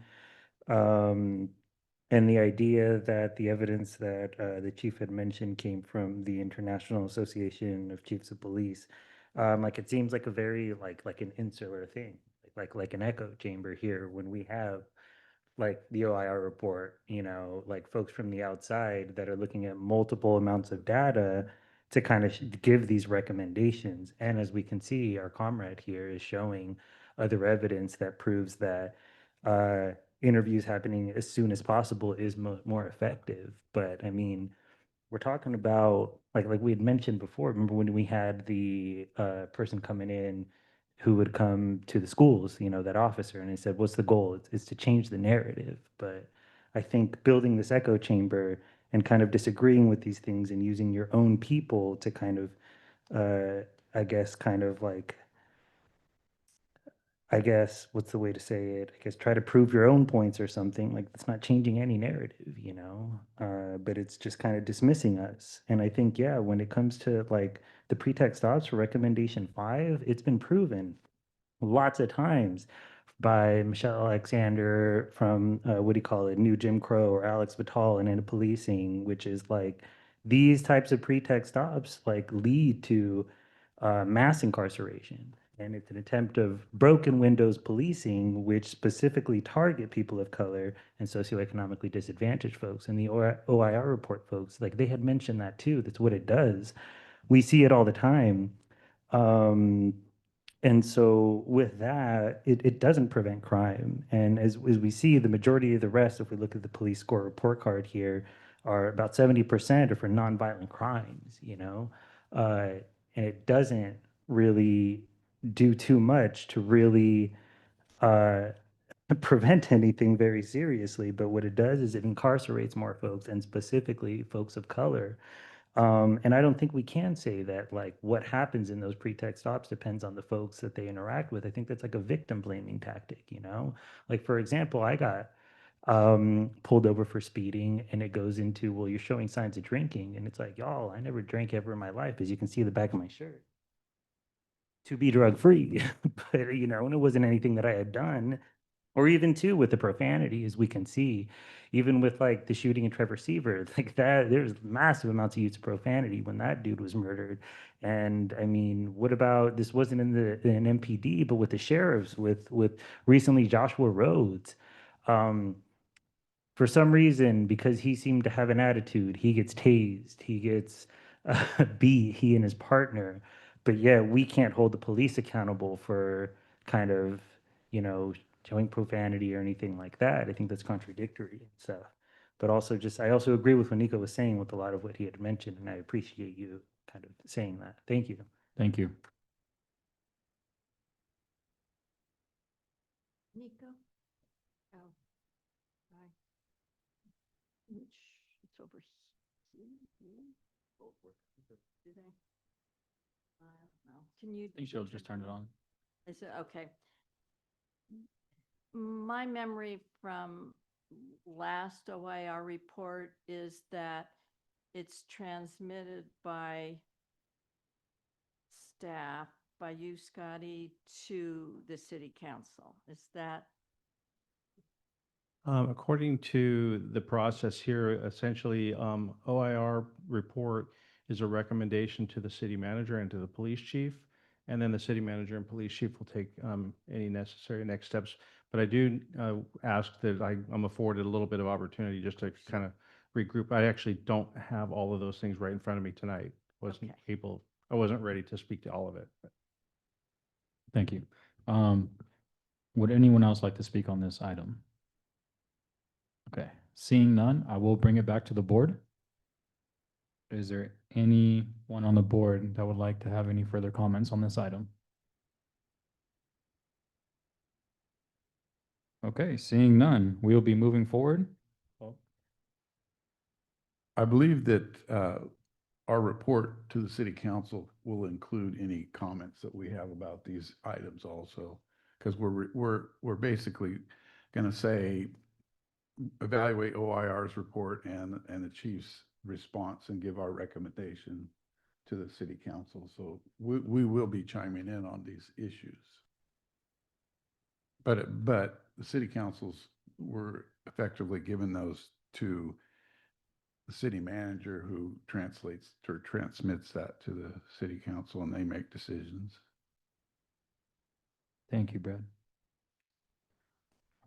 and the idea that the evidence that the chief had mentioned came from the International Association of Chiefs of Police. Like it seems like a very like an insular thing, like an echo chamber here when we have like the OIR report, you know, like folks from the outside that are looking at multiple amounts of data to kind of give these recommendations. And as we can see, our comrade here is showing other evidence that proves that interviews happening as soon as possible is more effective. But I mean, we're talking about like we had mentioned before. Remember when we had the person coming in who would come to the schools, you know, that officer, and he said, what's the goal? It's to change the narrative. But I think building this echo chamber and kind of disagreeing with these things and using your own people to kind of, I guess, what's the way to say it? I guess try to prove your own points or something. Like it's not changing any narrative, you know, but it's just kind of dismissing us. And I think, yeah, when it comes to like the pretext stops for recommendation 5, it's been proven lots of times by Michelle Alexander from, New Jim Crow, or Alex Vital in Policing, which is like these types of pretext stops like lead to mass incarceration. And it's an attempt of broken windows policing, which specifically target people of color and socioeconomically disadvantaged folks. And the OIR report folks, like they had mentioned that too. That's what it does. We see it all the time. And so with that, it doesn't prevent crime. And as we see, the majority of the rest, if we look at the police score report card here, are about 70% are for nonviolent crimes, you know? And it doesn't really do too much to really prevent anything very seriously. But what it does is it incarcerates more folks, and specifically folks of color. And I don't think we can say that like what happens in those pretext stops depends on the folks that they interact with. I think that's like a victim blaming tactic, you know? Like, for example, I got pulled over for speeding, and it goes into, well, you're showing signs of drinking. And it's like, y'all, I never drank ever in my life, as you can see the back of my shirt. To be drug free. But, you know, and it wasn't anything that I had done. Or even too with the profanity, as we can see, even with like the shooting of Trevor Seaver, like that, there's massive amounts of use of profanity when that dude was murdered. And I mean, what about, this wasn't in an MPD, but with the sheriffs, with recently Joshua Rhodes. For some reason, because he seemed to have an attitude, he gets tased, he gets beat, he and his partner. But yeah, we can't hold the police accountable for kind of, you know, showing profanity or anything like that. I think that's contradictory and stuff. But also just, I also agree with what Nico was saying with a lot of what he had mentioned, and I appreciate you kind of saying that. Thank you. Thank you. Nico? Oh, hi. It's over here. Do they? I don't know. Can you? I think she'll just turn it on. Is it, okay. My memory from last OIR report is that it's transmitted by staff, by you, Scotty, to the city council. Is that? According to the process here, essentially, OIR report is a recommendation to the city manager and to the police chief. And then the city manager and police chief will take any necessary next steps. But I do ask that I'm afforded a little bit of opportunity just to kind of regroup. I actually don't have all of those things right in front of me tonight. I wasn't ready to speak to all of it. Thank you. Would anyone else like to speak on this item? Okay, seeing none, I will bring it back to the board. Is there anyone on the board that would like to have any further comments on this item? Okay, seeing none, we'll be moving forward. I believe that our report to the city council will include any comments that we have about these items also, because we're basically going to say, evaluate OIR's report and the chief's response and give our recommendation to the city council. So we will be chiming in on these issues. But the city councils were effectively given those to the city manager, who translates or transmits that to the city council, and they make decisions. Thank you, Brad.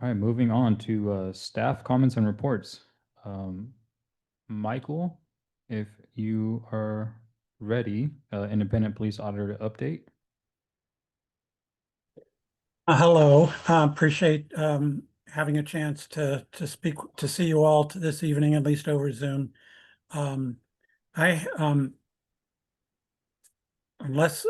All right, moving on to staff comments and reports. Michael, if you are ready, independent police auditor update. Hello, appreciate having a chance to speak, to see you all this evening, at least over Zoom. Unless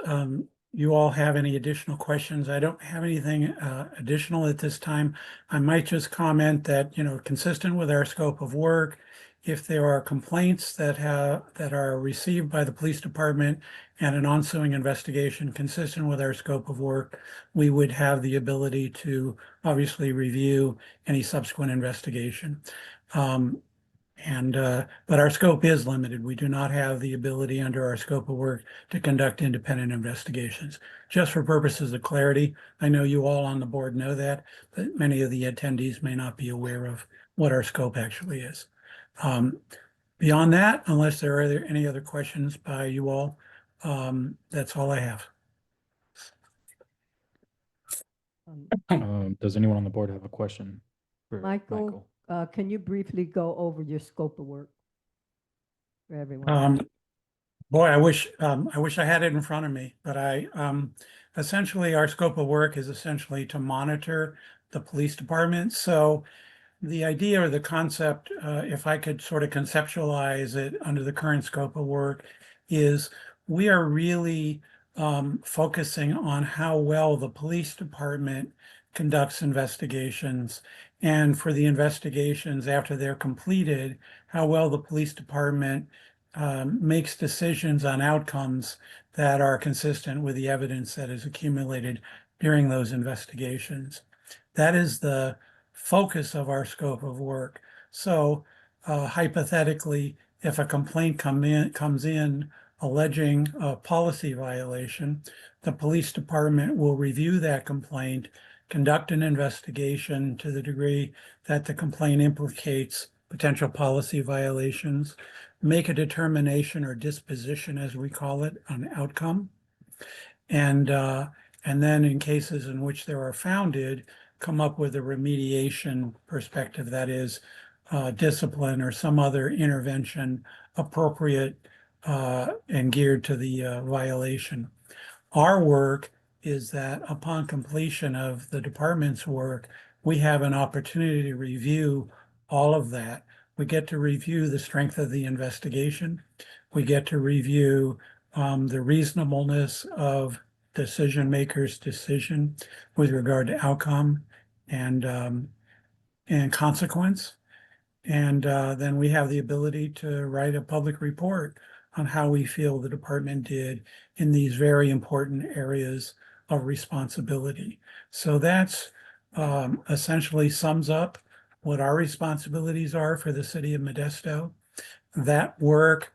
you all have any additional questions, I don't have anything additional at this time. I might just comment that, you know, consistent with our scope of work, if there are complaints that are received by the police department and an ensuing investigation consistent with our scope of work, we would have the ability to obviously review any subsequent investigation. But our scope is limited. We do not have the ability under our scope of work to conduct independent investigations. Just for purposes of clarity, I know you all on the board know that, but many of the attendees may not be aware of what our scope actually is. Beyond that, unless there are any other questions by you all, that's all I have. Does anyone on the board have a question for Michael, can you briefly go over your scope of work for everyone? Boy, I wish I had it in front of me, but essentially our scope of work is essentially to monitor the police department. So the idea or the concept, if I could sort of conceptualize it under the current scope of work, is we are really focusing on how well the police department conducts investigations. And for the investigations after they're completed, how well the police department makes decisions on outcomes that are consistent with the evidence that is accumulated during those investigations. That is the focus of our scope of work. So hypothetically, if a complaint comes in alleging a policy violation, the police department will review that complaint, conduct an investigation to the degree that the complaint implicates potential policy violations, make a determination or disposition, as we call it, on outcome. And then in cases in which there are founded, come up with a remediation perspective, that is discipline or some other intervention appropriate and geared to the violation. Our work is that upon completion of the department's work, we have an opportunity to review all of that. We get to review the strength of the investigation. We get to review the reasonableness of decision makers' decision with regard to outcome and consequence. And then we have the ability to write a public report on how we feel the department did in these very important areas of responsibility. So that's essentially sums up what our responsibilities are for the city of Modesto. That work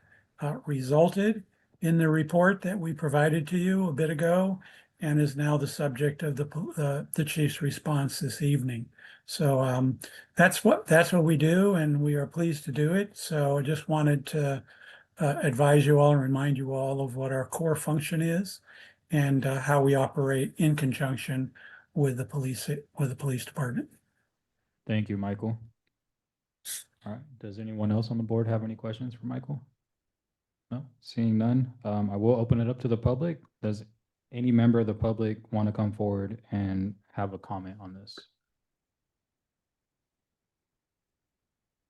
resulted in the report that we provided to you a bit ago and is now the subject of the chief's response this evening. So that's what we do, and we are pleased to do it. So I just wanted to advise you all and remind you all of what our core function is and how we operate in conjunction with the police department. Thank you, Michael. All right, does anyone else on the board have any questions for Michael? No, seeing none, I will open it up to the public. Does any member of the public want to come forward and have a comment on this?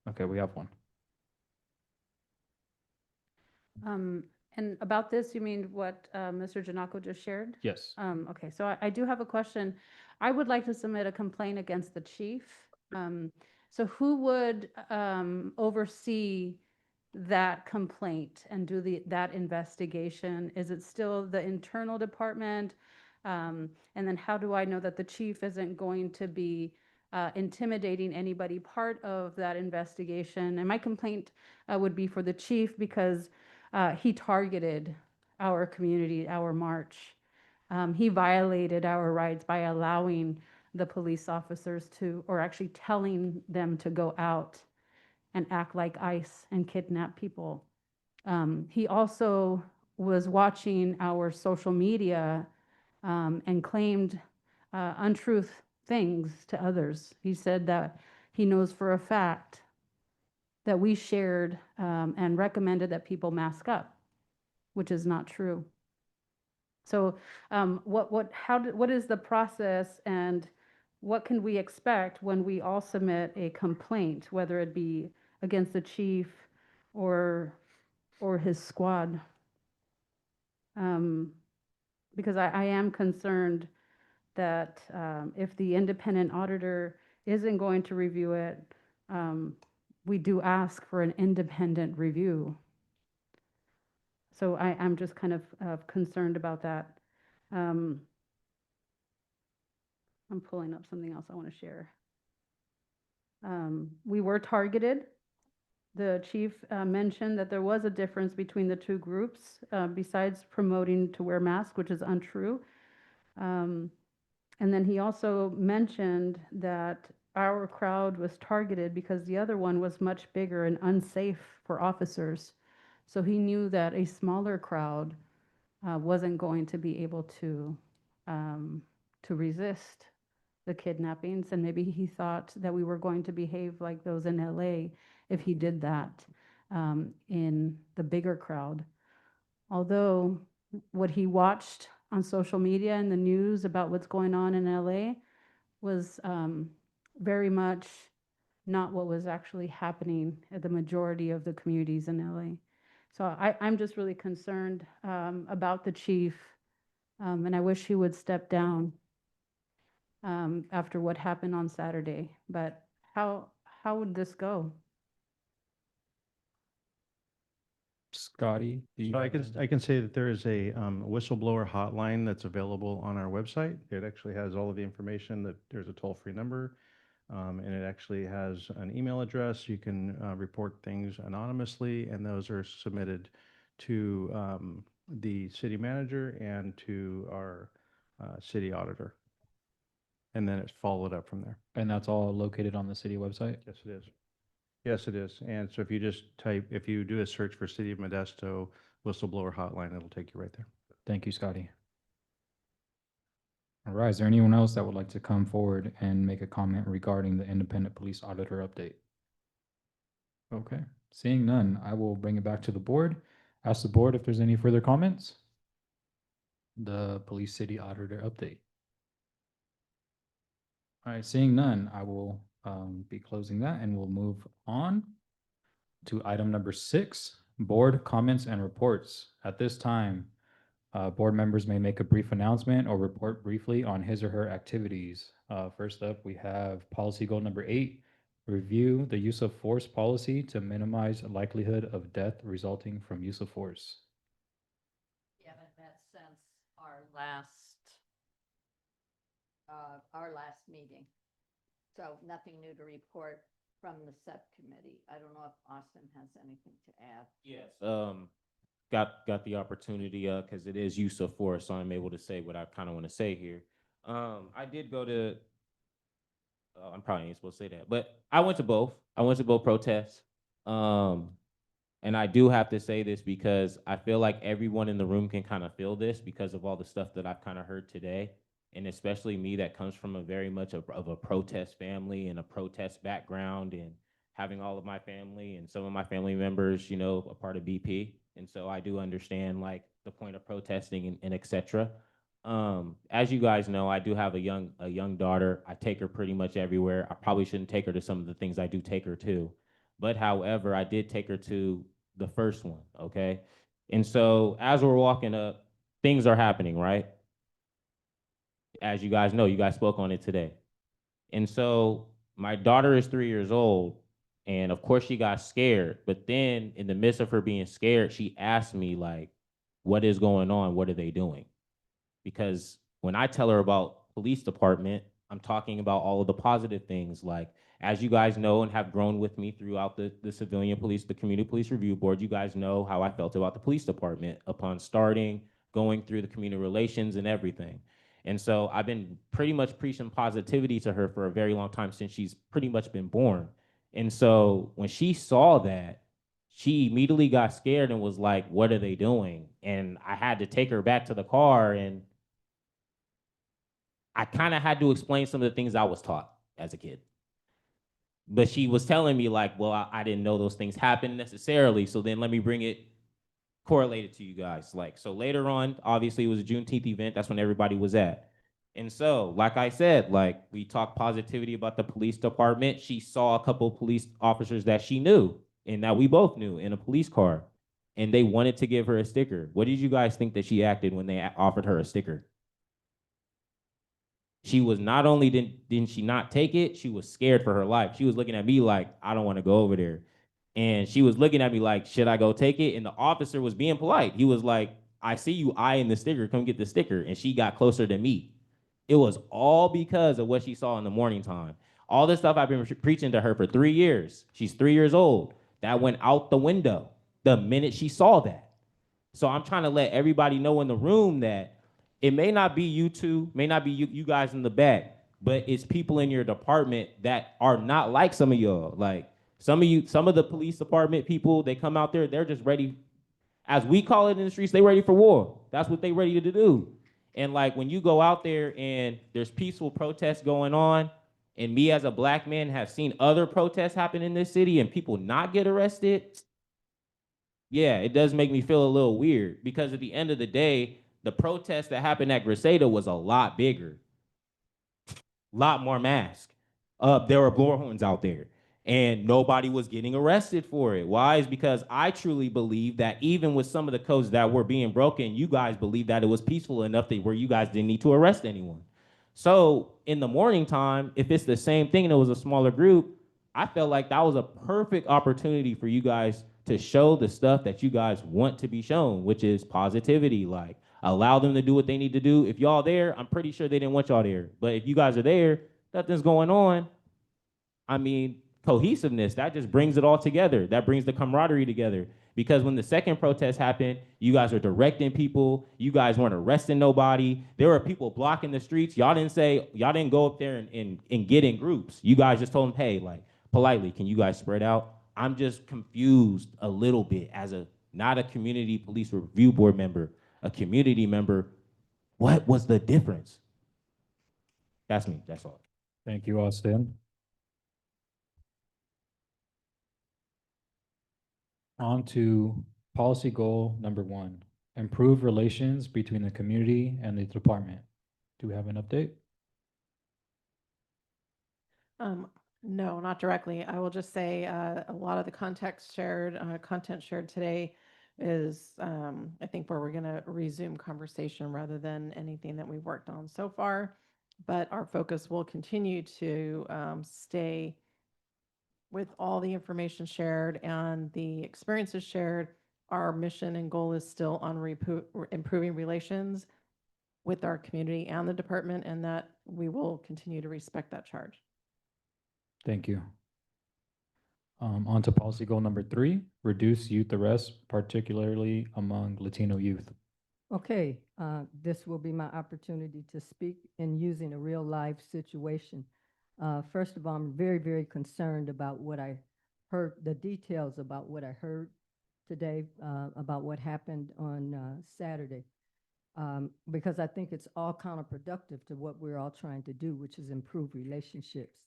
Okay, we have one. And about this, you mean what Mr. Janako just shared? Yes. Okay, so I do have a question. I would like to submit a complaint against the chief. So who would oversee that complaint and do that investigation? Is it still the internal department? And then how do I know that the chief isn't going to be intimidating anybody part of that investigation? And my complaint would be for the chief because he targeted our community, our march. He violated our rights by allowing the police officers to, or actually telling them to go out and act like ICE and kidnap people. He also was watching our social media and claimed untruth things to others. He said that he knows for a fact that we shared and recommended that people mask up, which is not true. So what is the process, and what can we expect when we all submit a complaint, whether it be against the chief or his squad? Because I am concerned that if the independent auditor isn't going to review it, we do ask for an independent review. So I'm just kind of concerned about that. I'm pulling up something else I want to share. We were targeted. The chief mentioned that there was a difference between the two groups besides promoting to wear masks, which is untrue. And then he also mentioned that our crowd was targeted because the other one was much bigger and unsafe for officers. So he knew that a smaller crowd wasn't going to be able to resist the kidnappings, and maybe he thought that we were going to behave like those in LA if he did that in the bigger crowd. Although what he watched on social media and the news about what's going on in LA was very much not what was actually happening at the majority of the communities in LA. So I'm just really concerned about the chief, and I wish he would step down after what happened on Saturday. But how would this go? Scotty, do you So have I can say that there is a whistleblower hotline that's available on our website. It actually has all of the information. That there's a toll-free number, and it actually has an email address. You can report things anonymously, and those are submitted to the city manager and to our city auditor. And then it's followed up from there. And that's all located on the city website? Yes, it is. Yes, it is. And so if you just if you do a search for City of Modesto whistleblower hotline, it'll take you right there. Thank you, Scotty. All right, is there anyone else that would like to come forward and make a comment regarding the independent police auditor update? Okay, seeing none, I will bring it back to the board. Ask the board if there's any further comments. The police city auditor update. All right, seeing none, I will be closing that and we'll move on to item number 6, board comments and reports. At this time, board members may make a brief announcement or report briefly on his or her activities. First up, we have policy goal number 8, review the use of force policy to minimize likelihood of death resulting from use of force. We haven't met since our last meeting. So nothing new to report from the subcommittee. I don't know if Austin has anything to add. Yes. Got the opportunity because it is use of force, so I'm able to say what I kind of want to say here. I did go to. I'm probably ain't supposed to say that, but I went to both. I went to both protests. And I do have to say this because I feel like everyone in the room can kind of feel this because of all the stuff that I've kind of heard today. And especially me that comes from a very much of a protest family and a protest background, and having all of my family and some of my family members, you know, a part of BP. And so I do understand like the point of protesting and et cetera. As you guys know, I do have a young daughter. I take her pretty much everywhere. I probably shouldn't take her to some of the things I do take her to. But however, I did take her to the first one, okay? And so as we're walking up, things are happening, right? As you guys know, you guys spoke on it today. And so my daughter is 3 years old, and of course she got scared. But then in the midst of her being scared, she asked me like, what is going on? What are they doing? Because when I tell her about police department, I'm talking about all of the positive things. Like, as you guys know and have grown with me throughout the civilian police, the community police review board, you guys know how I felt about the police department upon starting, going through the community relations and everything. And so I've been pretty much preaching positivity to her for a very long time, since she's pretty much been born. And so when she saw that, she immediately got scared and was like, what are they doing? And I had to take her back to the car, and I kind of had to explain some of the things I was taught as a kid. But she was telling me like, well, I didn't know those things happened necessarily. So then let me bring it correlated to you guys. Like, so later on, obviously it was a Juneteenth event. That's when everybody was at. And so, like I said, like we talked positivity about the police department. She saw a couple of police officers that she knew and that we both knew in a police car, and they wanted to give her a sticker. What did you guys think that she acted when they offered her a sticker? She was not only didn't she not take it, she was scared for her life. She was looking at me like, I don't want to go over there. And she was looking at me like, should I go take it? And the officer was being polite. He was like, I see you eyeing the sticker, come get the sticker. And she got closer to me. It was all because of what she saw in the morning time. All this stuff I've been preaching to her for 3 years. She's 3 years old. That went out the window the minute she saw that. So I'm trying to let everybody know in the room that it may not be you two, may not be you guys in the back, but it's people in your department that are not like some of y'all. Like some of the police department people, they come out there, they're just ready, as we call it in the streets, they ready for war. That's what they ready to do. And like when you go out there and there's peaceful protests going on, and me as a black man have seen other protests happen in this city and people not get arrested, yeah, it does make me feel a little weird because at the end of the day, the protest that happened at Grisada was a lot bigger, lot more masks. There were blower horns out there and nobody was getting arrested for it. Why? Is because I truly believe that even with some of the codes that were being broken, you guys believed that it was peaceful enough that where you guys didn't need to arrest anyone. So in the morning time, if it's the same thing and it was a smaller group, I felt like that was a perfect opportunity for you guys to show the stuff that you guys want to be shown, which is positivity. Like, allow them to do what they need to do. If y'all there, I'm pretty sure they didn't want y'all there. But if you guys are there, nothing's going on. I mean, cohesiveness, that just brings it all together. That brings the camaraderie together. Because when the second protest happened, you guys are directing people. You guys weren't arresting nobody. There were people blocking the streets. Y'all didn't go up there and get in groups. You guys just told them, hey, like, politely, can you guys spread out? I'm just confused a little bit as not a community police review board member, a community member. What was the difference? That's me, that's all. Thank you, Austin. On to policy goal number 1, improve relations between the community and the department. Do we have an update? No, not directly. I will just say a lot of the content shared today is, I think, where we're going to resume conversation rather than anything that we've worked on so far. But our focus will continue to stay with all the information shared and the experiences shared. Our mission and goal is still on improving relations with our community and the department, and that we will continue to respect that charge. Thank you. On to policy goal number 3, reduce youth arrests, particularly among Latino youth. Okay, this will be my opportunity to speak in using a real life situation. First of all, I'm very, very concerned about what I heard, the details about what I heard today about what happened on Saturday, because I think it's all counterproductive to what we're all trying to do, which is improve relationships.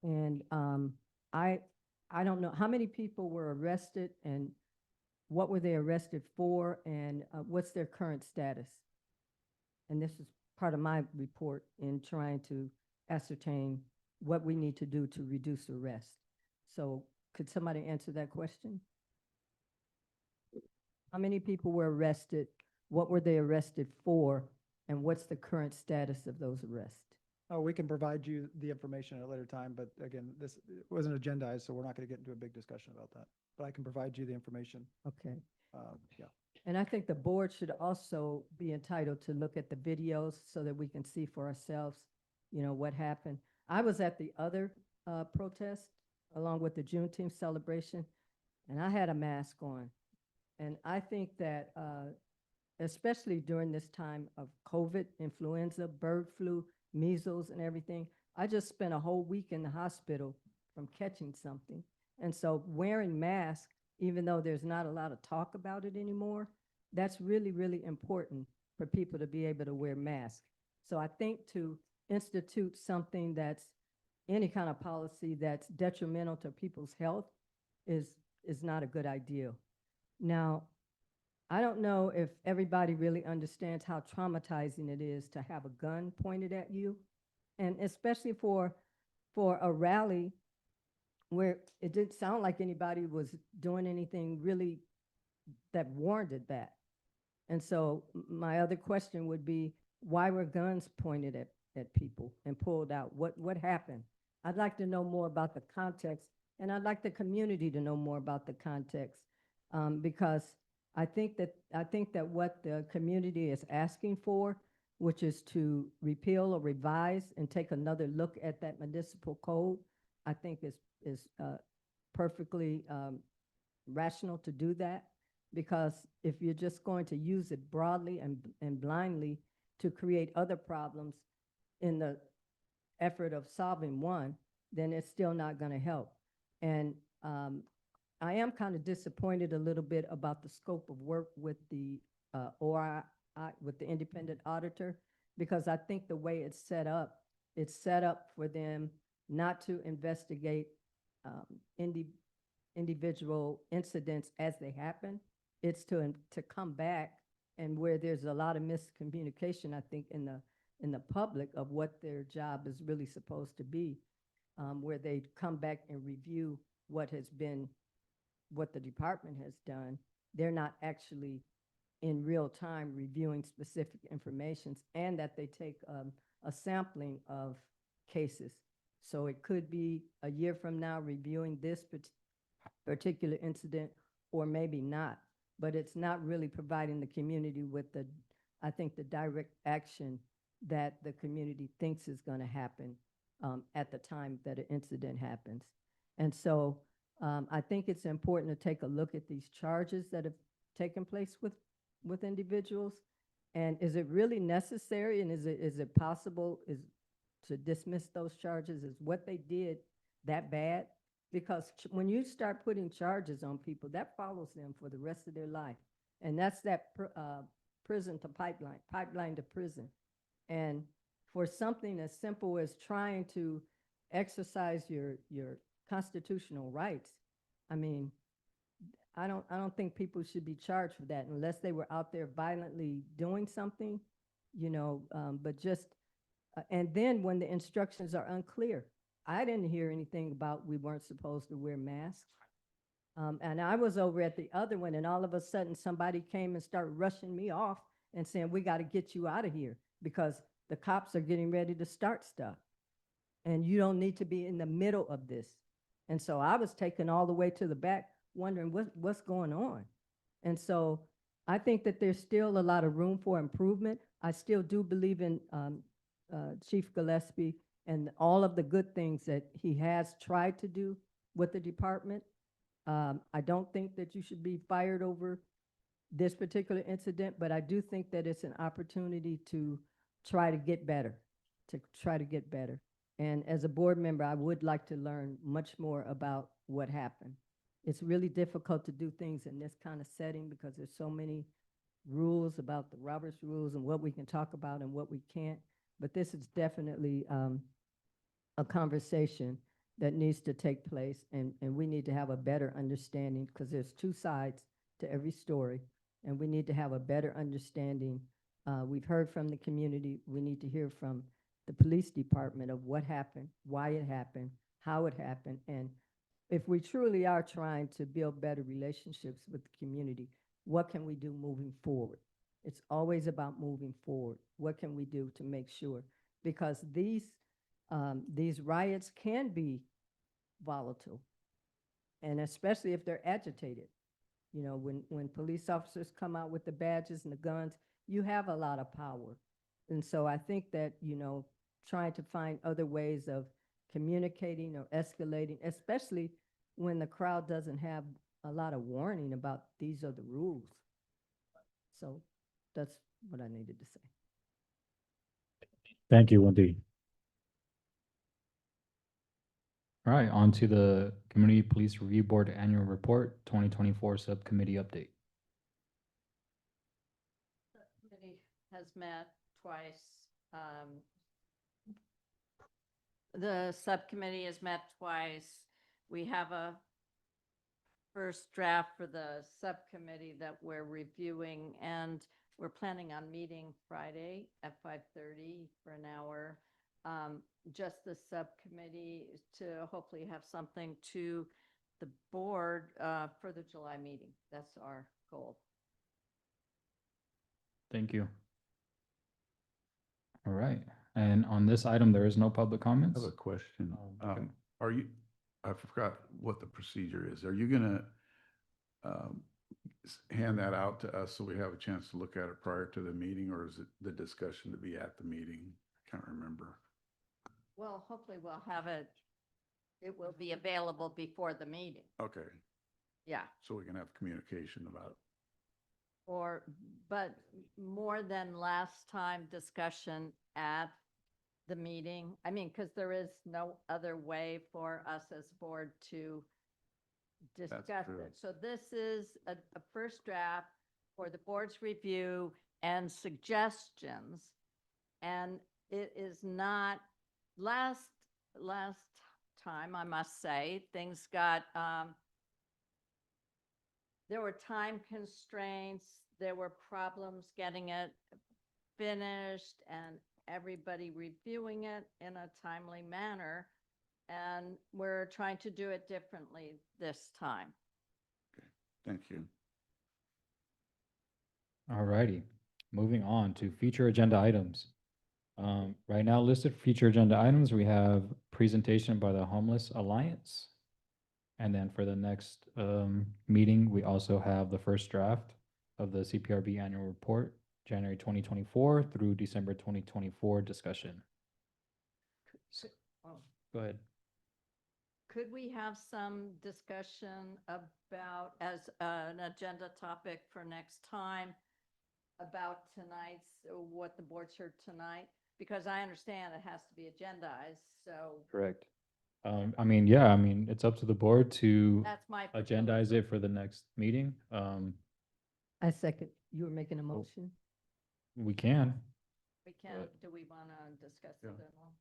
And I don't know how many people were arrested and what were they arrested for, and what's their current status. And this is part of my report in trying to ascertain what we need to do to reduce arrest. So could somebody answer that question? How many people were arrested? What were they arrested for? And what's the current status of those arrests? Oh, we can provide you the information at a later time, but again, this wasn't agendized, so we're not going to get into a big discussion about that. But I can provide you the information. Okay. Yeah. And I think the board should also be entitled to look at the videos so that we can see for ourselves, you know, what happened. I was at the other protest along with the Juneteenth celebration, and I had a mask on. And I think that especially during this time of COVID, influenza, bird flu, measles and everything, I just spent a whole week in the hospital from catching something. And so wearing masks, even though there's not a lot of talk about it anymore, that's really, really important for people to be able to wear masks. So I think to institute something that's any kind of policy that's detrimental to people's health is not a good idea. Now, I don't know if everybody really understands how traumatizing it is to have a gun pointed at you, and especially for a rally where it didn't sound like anybody was doing anything really that warranted that. And so my other question would be, why were guns pointed at people and pulled out? What happened? I'd like to know more about the context, and I'd like the community to know more about the context, because I think that what the community is asking for, which is to repeal or revise and take another look at that municipal code, I think is perfectly rational to do that. Because if you're just going to use it broadly and blindly to create other problems in the effort of solving one, then it's still not going to help. And I am kind of disappointed a little bit about the scope of work with the with the independent auditor, because I think the way it's set up for them not to investigate individual incidents as they happen. It's to come back, and where there's a lot of miscommunication, I think, in the public of what their job is really supposed to be, where they come back and review what the department has done. They're not actually in real time reviewing specific informations, and that they take a sampling of cases. So it could be a year from now reviewing this particular incident, or maybe not. But it's not really providing the community with I think, the direct action that the community thinks is going to happen at the time that an incident happens. And so I think it's important to take a look at these charges that have taken place with individuals. And is it really necessary, and is it possible to dismiss those charges? Is what they did that bad? Because when you start putting charges on people, that follows them for the rest of their life. And that's that prison to pipeline to prison. And for something as simple as trying to exercise your constitutional rights, I mean, I don't think people should be charged for that unless they were out there violently doing something, but just, and then when the instructions are unclear. I didn't hear anything about we weren't supposed to wear masks. And I was over at the other one, and all of a sudden somebody came and started rushing me off and saying, we got to get you out of here because the cops are getting ready to start stuff. And you don't need to be in the middle of this. And so I was taken all the way to the back wondering what's going on. And so I think that there's still a lot of room for improvement. I still do believe in Chief Gillespie and all of the good things that he has tried to do with the department. I don't think that you should be fired over this particular incident, but I do think that it's an opportunity to try to get better, And as a board member, I would like to learn much more about what happened. It's really difficult to do things in this kind of setting because there's so many rules about the Roberts rules and what we can talk about and what we can't. But this is definitely a conversation that needs to take place, and we need to have a better understanding because there's two sides to every story, and we need to have a better understanding. We've heard from the community. We need to hear from the police department of what happened, why it happened, how it happened, and if we truly are trying to build better relationships with the community, what can we do moving forward? It's always about moving forward. What can we do to make sure? Because these riots can be volatile, and especially if they're agitated. When police officers come out with the badges and the guns, you have a lot of power. And so I think that, trying to find other ways of communicating or escalating, especially when the crowd doesn't have a lot of warning about these are the rules. So that's what I needed to say. Thank you, Wendy. All right, on to the Community Police Review Board Annual Report 2024 Subcommittee Update. Subcommittee has met twice. The subcommittee has met twice. We have a first draft for the subcommittee that we're reviewing, and we're planning on meeting Friday at 5:30 for an hour. Just the subcommittee to hopefully have something to the board for the July meeting. That's our goal. Thank you. All right, and on this item, there is no public I comments. have a question. Okay. I forgot what the procedure is. Are you gonna hand that out to us so we have a chance to look at it prior to the meeting, or is it the discussion to be at the meeting? I can't remember. Well, hopefully we'll have it. It will be available before the meeting. Okay, Yeah. so we can have communication about it. But more than last time discussion at the meeting. I mean, because there is no other way for us as board to discuss true. it. So this is a first draft for the board's review and suggestions. And it is not, last time, I must say, things got, there were time constraints, there were problems getting it finished and everybody reviewing it in a timely manner. And we're trying to do it differently this time. Thank you. All righty, moving on to future agenda items. Right now listed future agenda items, we have presentation by the Homeless Alliance. And then for the next meeting, we also have the first draft of the CPRB annual report, January 2024 through December 2024 discussion. Oh. Go ahead. Could we have some discussion about, as an agenda topic for next time, about tonight's, what the board's heard tonight? Because I understand it has to be agendized, so. Correct. I mean, yeah, I mean, it's up to the board to That's my agendize it for the next meeting. I second, you were making a motion? We can. We can, do we want to discuss it at all?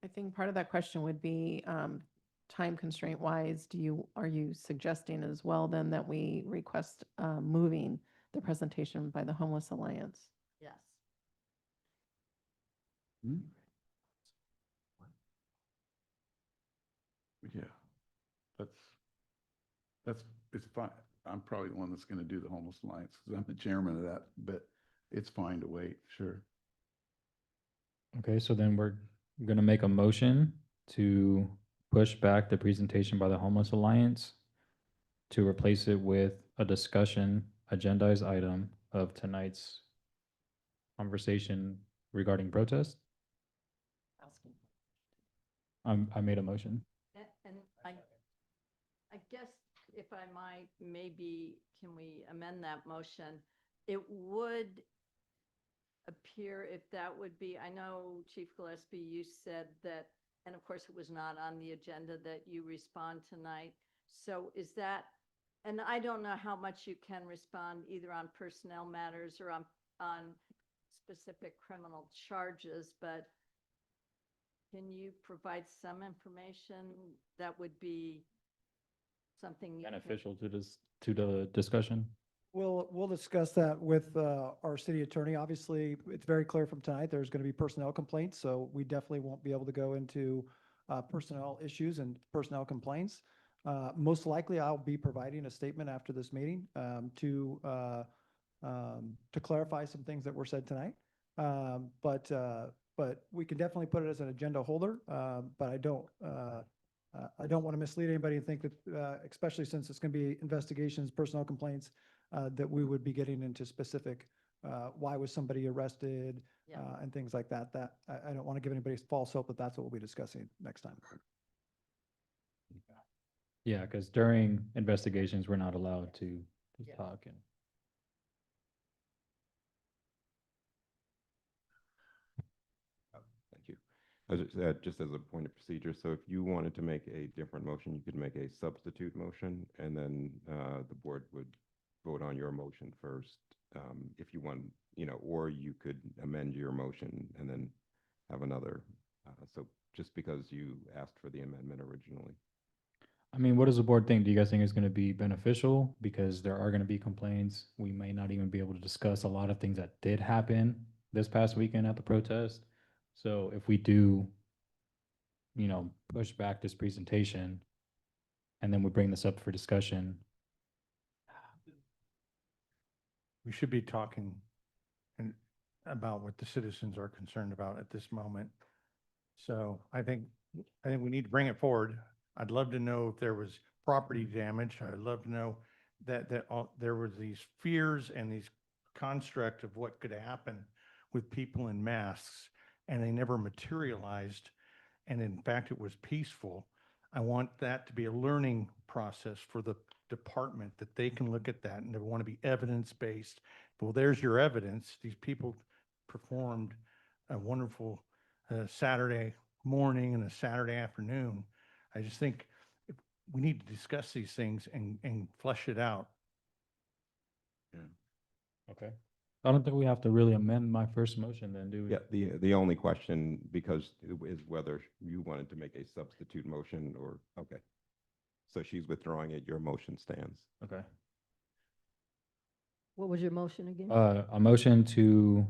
I think part of that question would be, time constraint wise, are you suggesting as well then that we request, moving the presentation by the Homeless Alliance? Yes. Yeah, it's fine. I'm probably the one that's gonna do the Homeless Alliance, because I'm the chairman of that, but it's fine to wait, sure. Okay, so then we're gonna make a motion to push back the presentation by the Homeless Alliance to replace it with a discussion agendized item of tonight's conversation regarding protest. I made a motion. And I guess if I might, maybe can we amend that motion? It would appear if that would be, I know Chief Gillespie, you said that, and of course it was not on the agenda, that you respond tonight. So is that, and I don't know how much you can respond either on personnel matters or on specific criminal charges, but can you provide some information that would be something you can- Beneficial to this, to the discussion. We'll discuss that with our city attorney. Obviously, it's very clear from tonight, there's going to be personnel complaints, so we definitely won't be able to go into personnel issues and personnel complaints. Most likely, I'll be providing a statement after this meeting to clarify some things that were said tonight. But we can definitely put it as an agenda holder, but I don't want to mislead anybody and think that, especially since it's going to be investigations, personnel complaints, that we would be getting into specific, why was somebody arrested, and things like that. That I don't want to give anybody false hope that that's what we'll be discussing next time. Yeah, because during investigations, we're not allowed to talk and. Thank you. Just as a point of procedure, so if you wanted to make a different motion, you could make a substitute motion, and then the board would vote on your motion first, if you want, or you could amend your motion and then have another. So just because you asked for the amendment originally. I mean, what does the board think? Do you guys think it's going to be beneficial? Because there are going to be complaints. We may not even be able to discuss a lot of things that did happen this past weekend at the protest. So if we do, push back this presentation and then we bring this up for discussion. We should be talking about what the citizens are concerned about at this moment. So I think we need to bring it forward. I'd love to know if there was property damage. I'd love to know that there was these fears and these construct of what could happen with people in masks, and they never materialized. And in fact, it was peaceful. I want that to be a learning process for the department, that they can look at that and they want to be evidence-based. Well, there's your evidence. These people performed a wonderful Saturday morning and a Saturday afternoon. I just think we need to discuss these things and flesh it out. Yeah. Okay. I don't think we have to really amend my first motion then, do we? Yeah, the only question, because is whether you wanted to make a substitute motion or, okay. So she's withdrawing it, your motion stands. Okay. What was your motion again? A motion to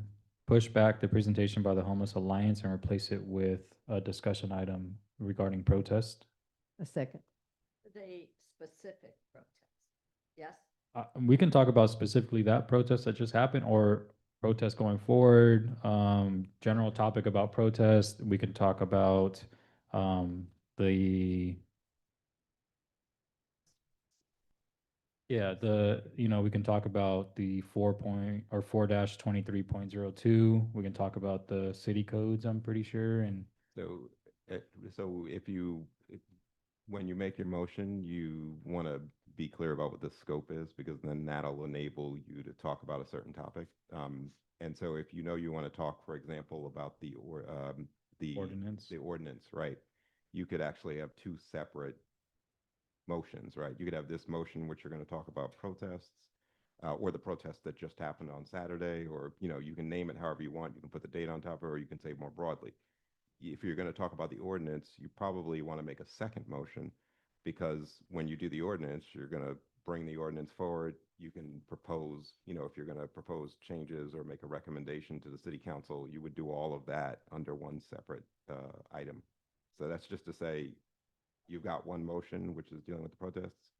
push back the presentation by the Homeless Alliance and replace it with a discussion item regarding protest. A second. The specific protest. Yes? We can talk about specifically that protest that just happened or protest going forward, general topic about protest. We can talk about the we can talk about the 4-23.02. We can talk about the city codes, I'm pretty sure, and So, so when you make your motion, you want to be clear about what the scope is, because then that'll enable you to talk about a certain topic. And so if you know you want to talk, for example, about the ordinance, right? You could actually have two separate motions, right? You could have this motion, which you're going to talk about protests, or the protest that just happened on Saturday, or, you can name it however you want. You can put the date on top of it, or you can say more broadly. If you're going to talk about the ordinance, you probably want to make a second motion, because when you do the ordinance, you're going to bring the ordinance forward. You can propose, if you're going to propose changes or make a recommendation to the city council, you would do all of that under one separate item. So that's just to say, you've got one motion, which is dealing with the protests.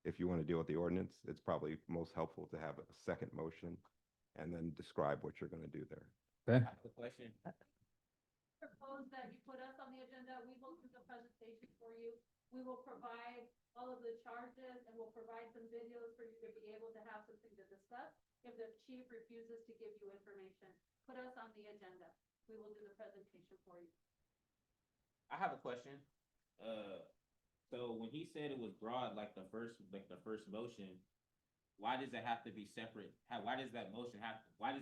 If you want to deal with the ordinance, it's probably most helpful to have a second motion and then describe what you're going to do there. Okay. The question. Propose that you put us on the agenda, we will do the presentation for you. We will provide all of the charges and we'll provide some videos for you to be able to have something to discuss. If the chief refuses to give you information, put us on the agenda. We will do the presentation for you. I have a question. So when he said it was broad, like the first motion, why does it have to be separate? Why does it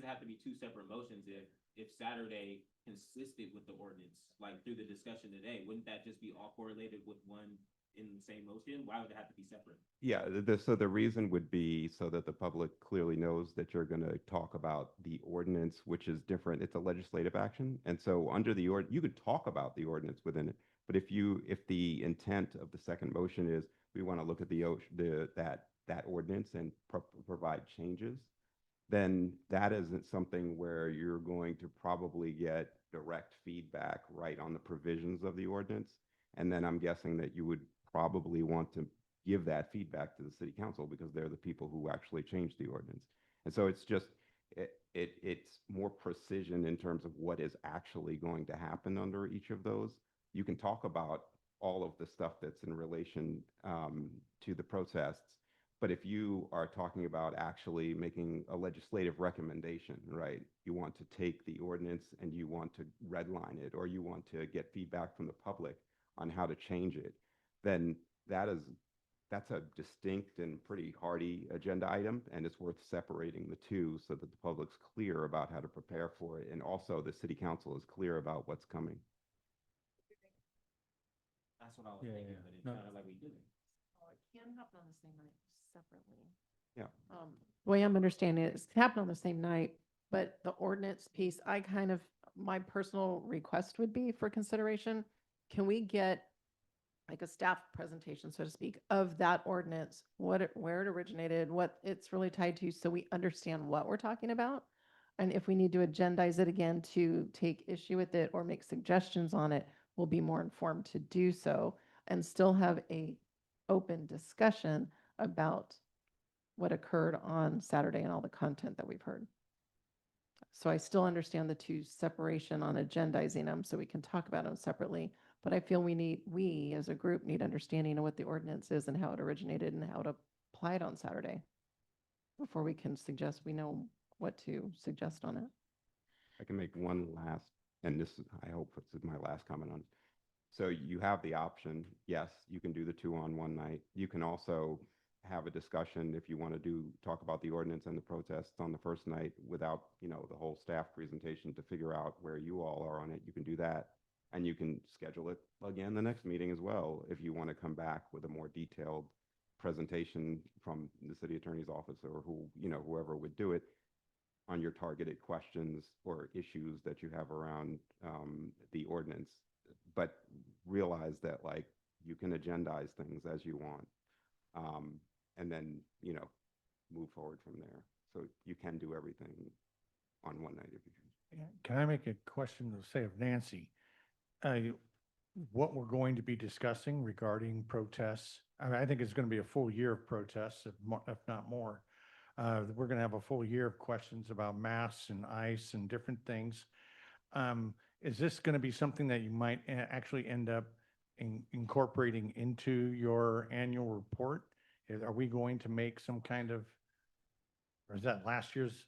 have to be two separate motions if Saturday consisted with the ordinance, like through the discussion today? Wouldn't that just be all correlated with one in the same motion? Why would it have to be separate? Yeah, so the reason would be so that the public clearly knows that you're going to talk about the ordinance, which is different. It's a legislative action. And so under the you could talk about the ordinance within it. But if the intent of the second motion is we want to look at that ordinance and provide changes, then that isn't something where you're going to probably get direct feedback right on the provisions of the ordinance. And then I'm guessing that you would probably want to give that feedback to the city council, because they're the people who actually changed the ordinance. And so it's just, it's more precision in terms of what is actually going to happen under each of those. You can talk about all of the stuff that's in relation to the protests, but if you are talking about actually making a legislative recommendation, right? You want to take the ordinance and you want to redline it, or you want to get feedback from the public on how to change it, then that's a distinct and pretty hardy agenda item, and it's worth separating the two so that the public's clear about how to prepare for it, and also the city council is clear about what's coming. That's what I was thinking, but it sounded like we didn't. It can happen on the same night separately. Yeah. The way I'm understanding it, it can happen on the same night, but the ordinance piece, my personal request would be for consideration. Can we get like a staff presentation, so to speak, of that ordinance, where it originated, what it's really tied to, so we understand what we're talking about? And if we need to agendize it again to take issue with it or make suggestions on it, we'll be more informed to do so and still have a open discussion about what occurred on Saturday and all the content that we've heard. So I still understand the two separation on agendizing them so we can talk about them separately, but I feel we as a group need understanding of what the ordinance is and how it originated and how to apply it on Saturday before we can suggest we know what to suggest on it. I can make one last, and this, I hope this is my last comment on it. So you have the option, yes, you can do the two on one night. You can also have a discussion if you want to talk about the ordinance and the protests on the first night without, the whole staff presentation to figure out where you all are on it. You can do that. And you can schedule it again the next meeting as well if you want to come back with a more detailed presentation from the city attorney's office or whoever would do it. on your targeted questions or issues that you have around the ordinance, but realize that like you can agendize things as you want, and then move forward from there. So you can do everything on one night if you choose. Can I make a question to say of Nancy? What we're going to be discussing regarding protests, I mean, I think it's going to be a full year of protests, if not more. We're going to have a full year of questions about masks and ICE and different things. Is this going to be something that you might actually end up incorporating into your annual report? Are we going to make some kind of, or is that last year's,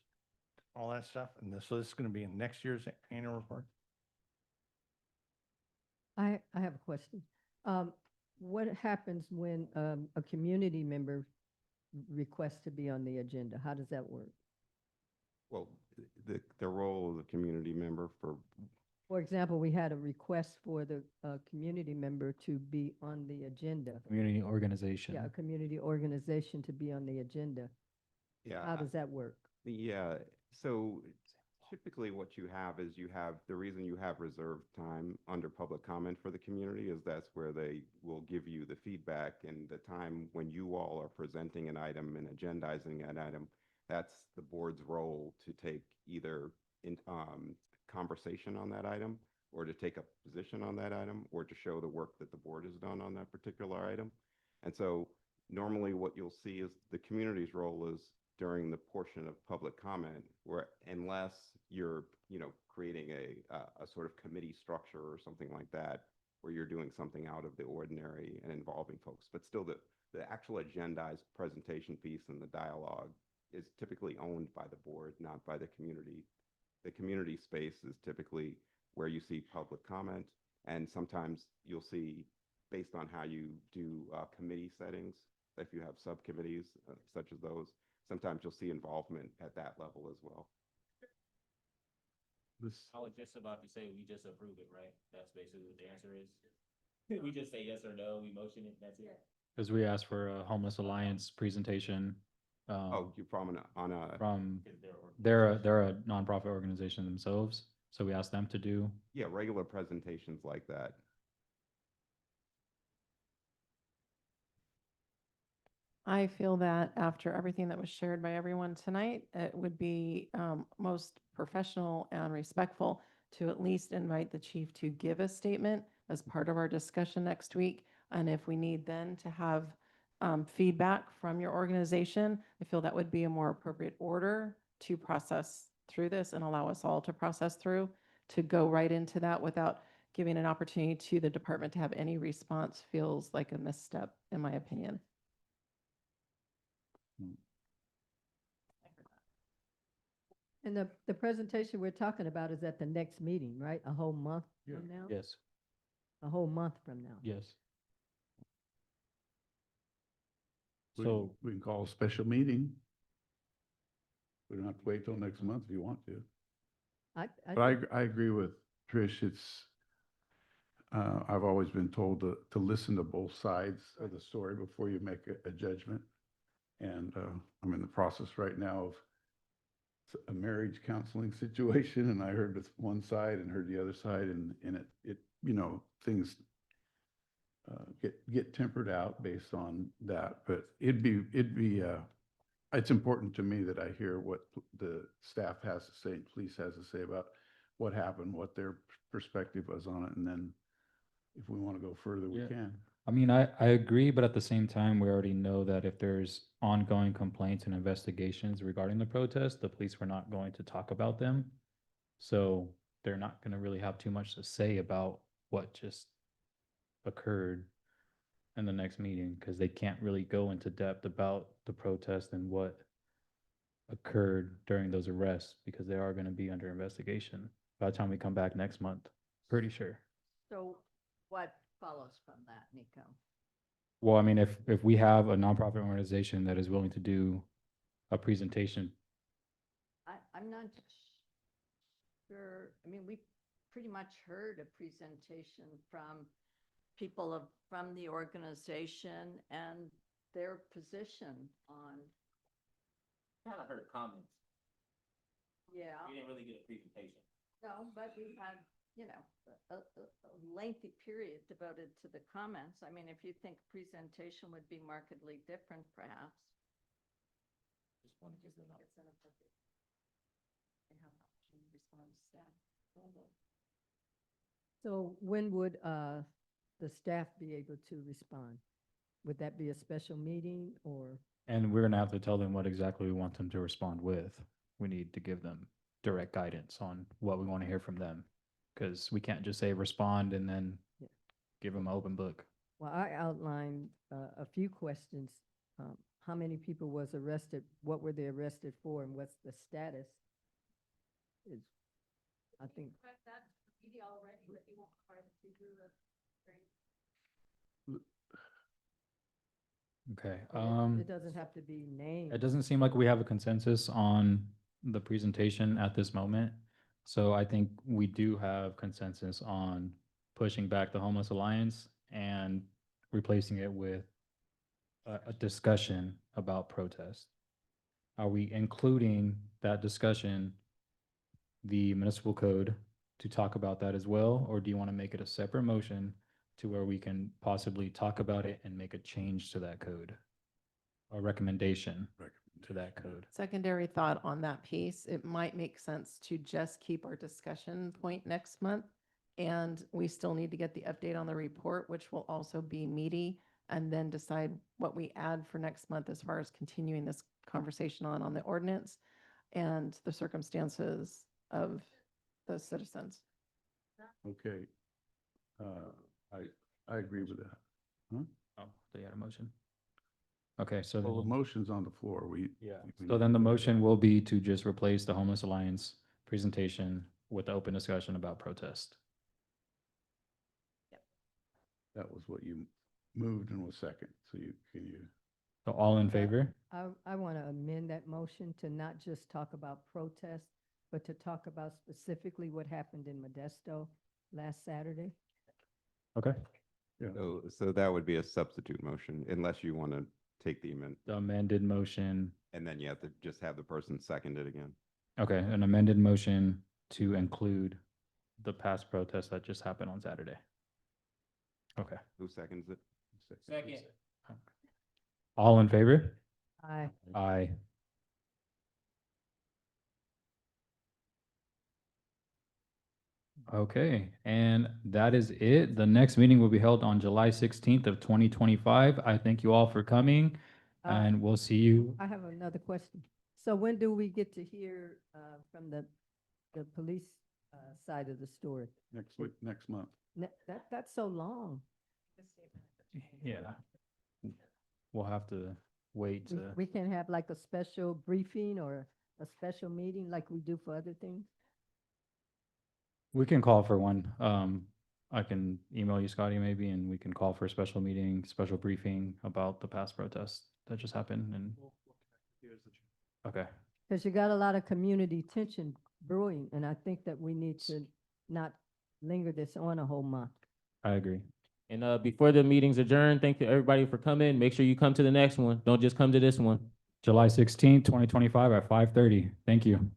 all that stuff? And so this is going to be in next year's annual report? I have a question. What happens when a community member requests to be on the agenda? How does that work? Well, the role of the community member For example, we had a request for the community member to be on the agenda. Community organization. Yeah, a community organization to be on the agenda. Yeah. How does that work? Yeah, so typically what you have is the reason you have reserved time under public comment for the community is that's where they will give you the feedback, and the time when you all are presenting an item and agendizing an item, that's the board's role to take either in conversation on that item, or to take a position on that item, or to show the work that the board has done on that particular item. And so normally what you'll see is the community's role is during the portion of public comment, where unless you're creating a sort of committee structure or something like that, where you're doing something out of the ordinary and involving folks, but still the actual agendized presentation piece and the dialogue is typically owned by the board, not by the community. The community space is typically where you see public comment, and sometimes you'll see, based on how you do committee settings, if you have subcommittees such as those, sometimes you'll see involvement at that level as well. I was just about to say, we just approve it, right? That's basically what the answer is. We just say yes or no, we motion it, that's it. Because we asked for a Homeless Alliance presentation. You from from they're a nonprofit organization themselves, so we asked them to do. Yeah, regular presentations like that. I feel that after everything that was shared by everyone tonight, it would be most professional and respectful to at least invite the chief to give a statement as part of our discussion next week. And if we need then to have feedback from your organization, I feel that would be a more appropriate order to process through this and allow us all to process through, to go right into that without giving an opportunity to the department to have any response feels like a misstep, in my opinion. And the presentation we're talking about is at the next meeting, right? A whole month Yeah. from now? Yes. A whole month from now? Yes. So we can call a special meeting. We don't have to wait till next month if you want to. But I agree with Trish. I've always been told to listen to both sides of the story before you make a judgment. And I'm in the process right now of a marriage counseling situation, and I heard this one side and heard the other side, and it things get tempered out based on that. But it's important to me that I hear what the staff has to say, police has to say about what happened, what their perspective was on it, and then if we want to go further, we can. I mean, I agree, but at the same time, we already know that if there's ongoing complaints and investigations regarding the protest, the police were not going to talk about them. So they're not going to really have too much to say about what just occurred in the next meeting, because they can't really go into depth about the protest and what occurred during those arrests, because they are going to be under investigation by the time we come back next month, pretty sure. So what follows from that, Nico? Well, I mean, if we have a nonprofit organization that is willing to do a presentation. I'm not sure. I mean, we pretty much heard a presentation from people from the organization and their position on. I haven't heard comments. Yeah. We didn't really get a presentation. No, but we had, you know, a lengthy period devoted to the comments. I mean, if you think presentation would be markedly different, perhaps. Just want to give them It's inappropriate. They have an opportunity to respond to staff. So when would the staff be able to respond? Would that be a special meeting or? And we're gonna have to tell them what exactly we want them to respond with. We need to give them direct guidance on what we want to hear from them. Because we can't just say respond and then Yeah. give them an open book. Well, I outlined a few questions. How many people was arrested? What were they arrested for? And what's the status? Is, I think, Okay, it doesn't have to be named. it doesn't seem like we have a consensus on the presentation at this moment. So I think we do have consensus on pushing back the Homeless Alliance and replacing it with a discussion about protest. Are we including that discussion, the municipal code, to talk about that as well? Or do you want to make it a separate motion to where we can possibly talk about it and make a change to that code? A recommendation to that code? Secondary thought on that piece, it might make sense to just keep our discussion point next month. And we still need to get the update on the report, which will also be meaty, and then decide what we add for next month as far as continuing this conversation on the ordinance and the circumstances of those citizens. Okay. I agree with that. Huh? Oh, they had a motion. Okay, so Well, the then, motion's on the floor. yeah, so then the motion will be to just replace the Homeless Alliance presentation with the open discussion about protest. That was what you moved and was second. So can you? So all in favor? I want to amend that motion to not just talk about protest, but to talk about specifically what happened in Modesto last Saturday. Okay. Yeah. So that would be a substitute motion unless you want to take the amendment. The amended motion, And then you have to just have the person second it again. okay, an amended motion to include the past protest that just happened on Saturday. Okay, Who seconds it? Second. all in favor? Aye. Aye. Okay, and that is it. The next meeting will be held on July 16th of 2025. I thank you all for coming, Uh, and we'll see you. I have another question. So when do we get to hear from the police side of the story? Next week, next month. That's so long. Yeah. We'll have to wait to. We can have like a special briefing or a special meeting like we do for other things? We can call for one. I can email you, Scotty, maybe, and we can call for a special meeting, special briefing about the past protests that just happened and. Okay, Because you got a lot of community tension brewing, and I think that we need to not linger this on a whole month. I agree. And before the meeting's adjourned, thank you everybody for coming. Make sure you come to the next one. Don't just come to this one. July 16th, 2025 at 5:30. Thank you.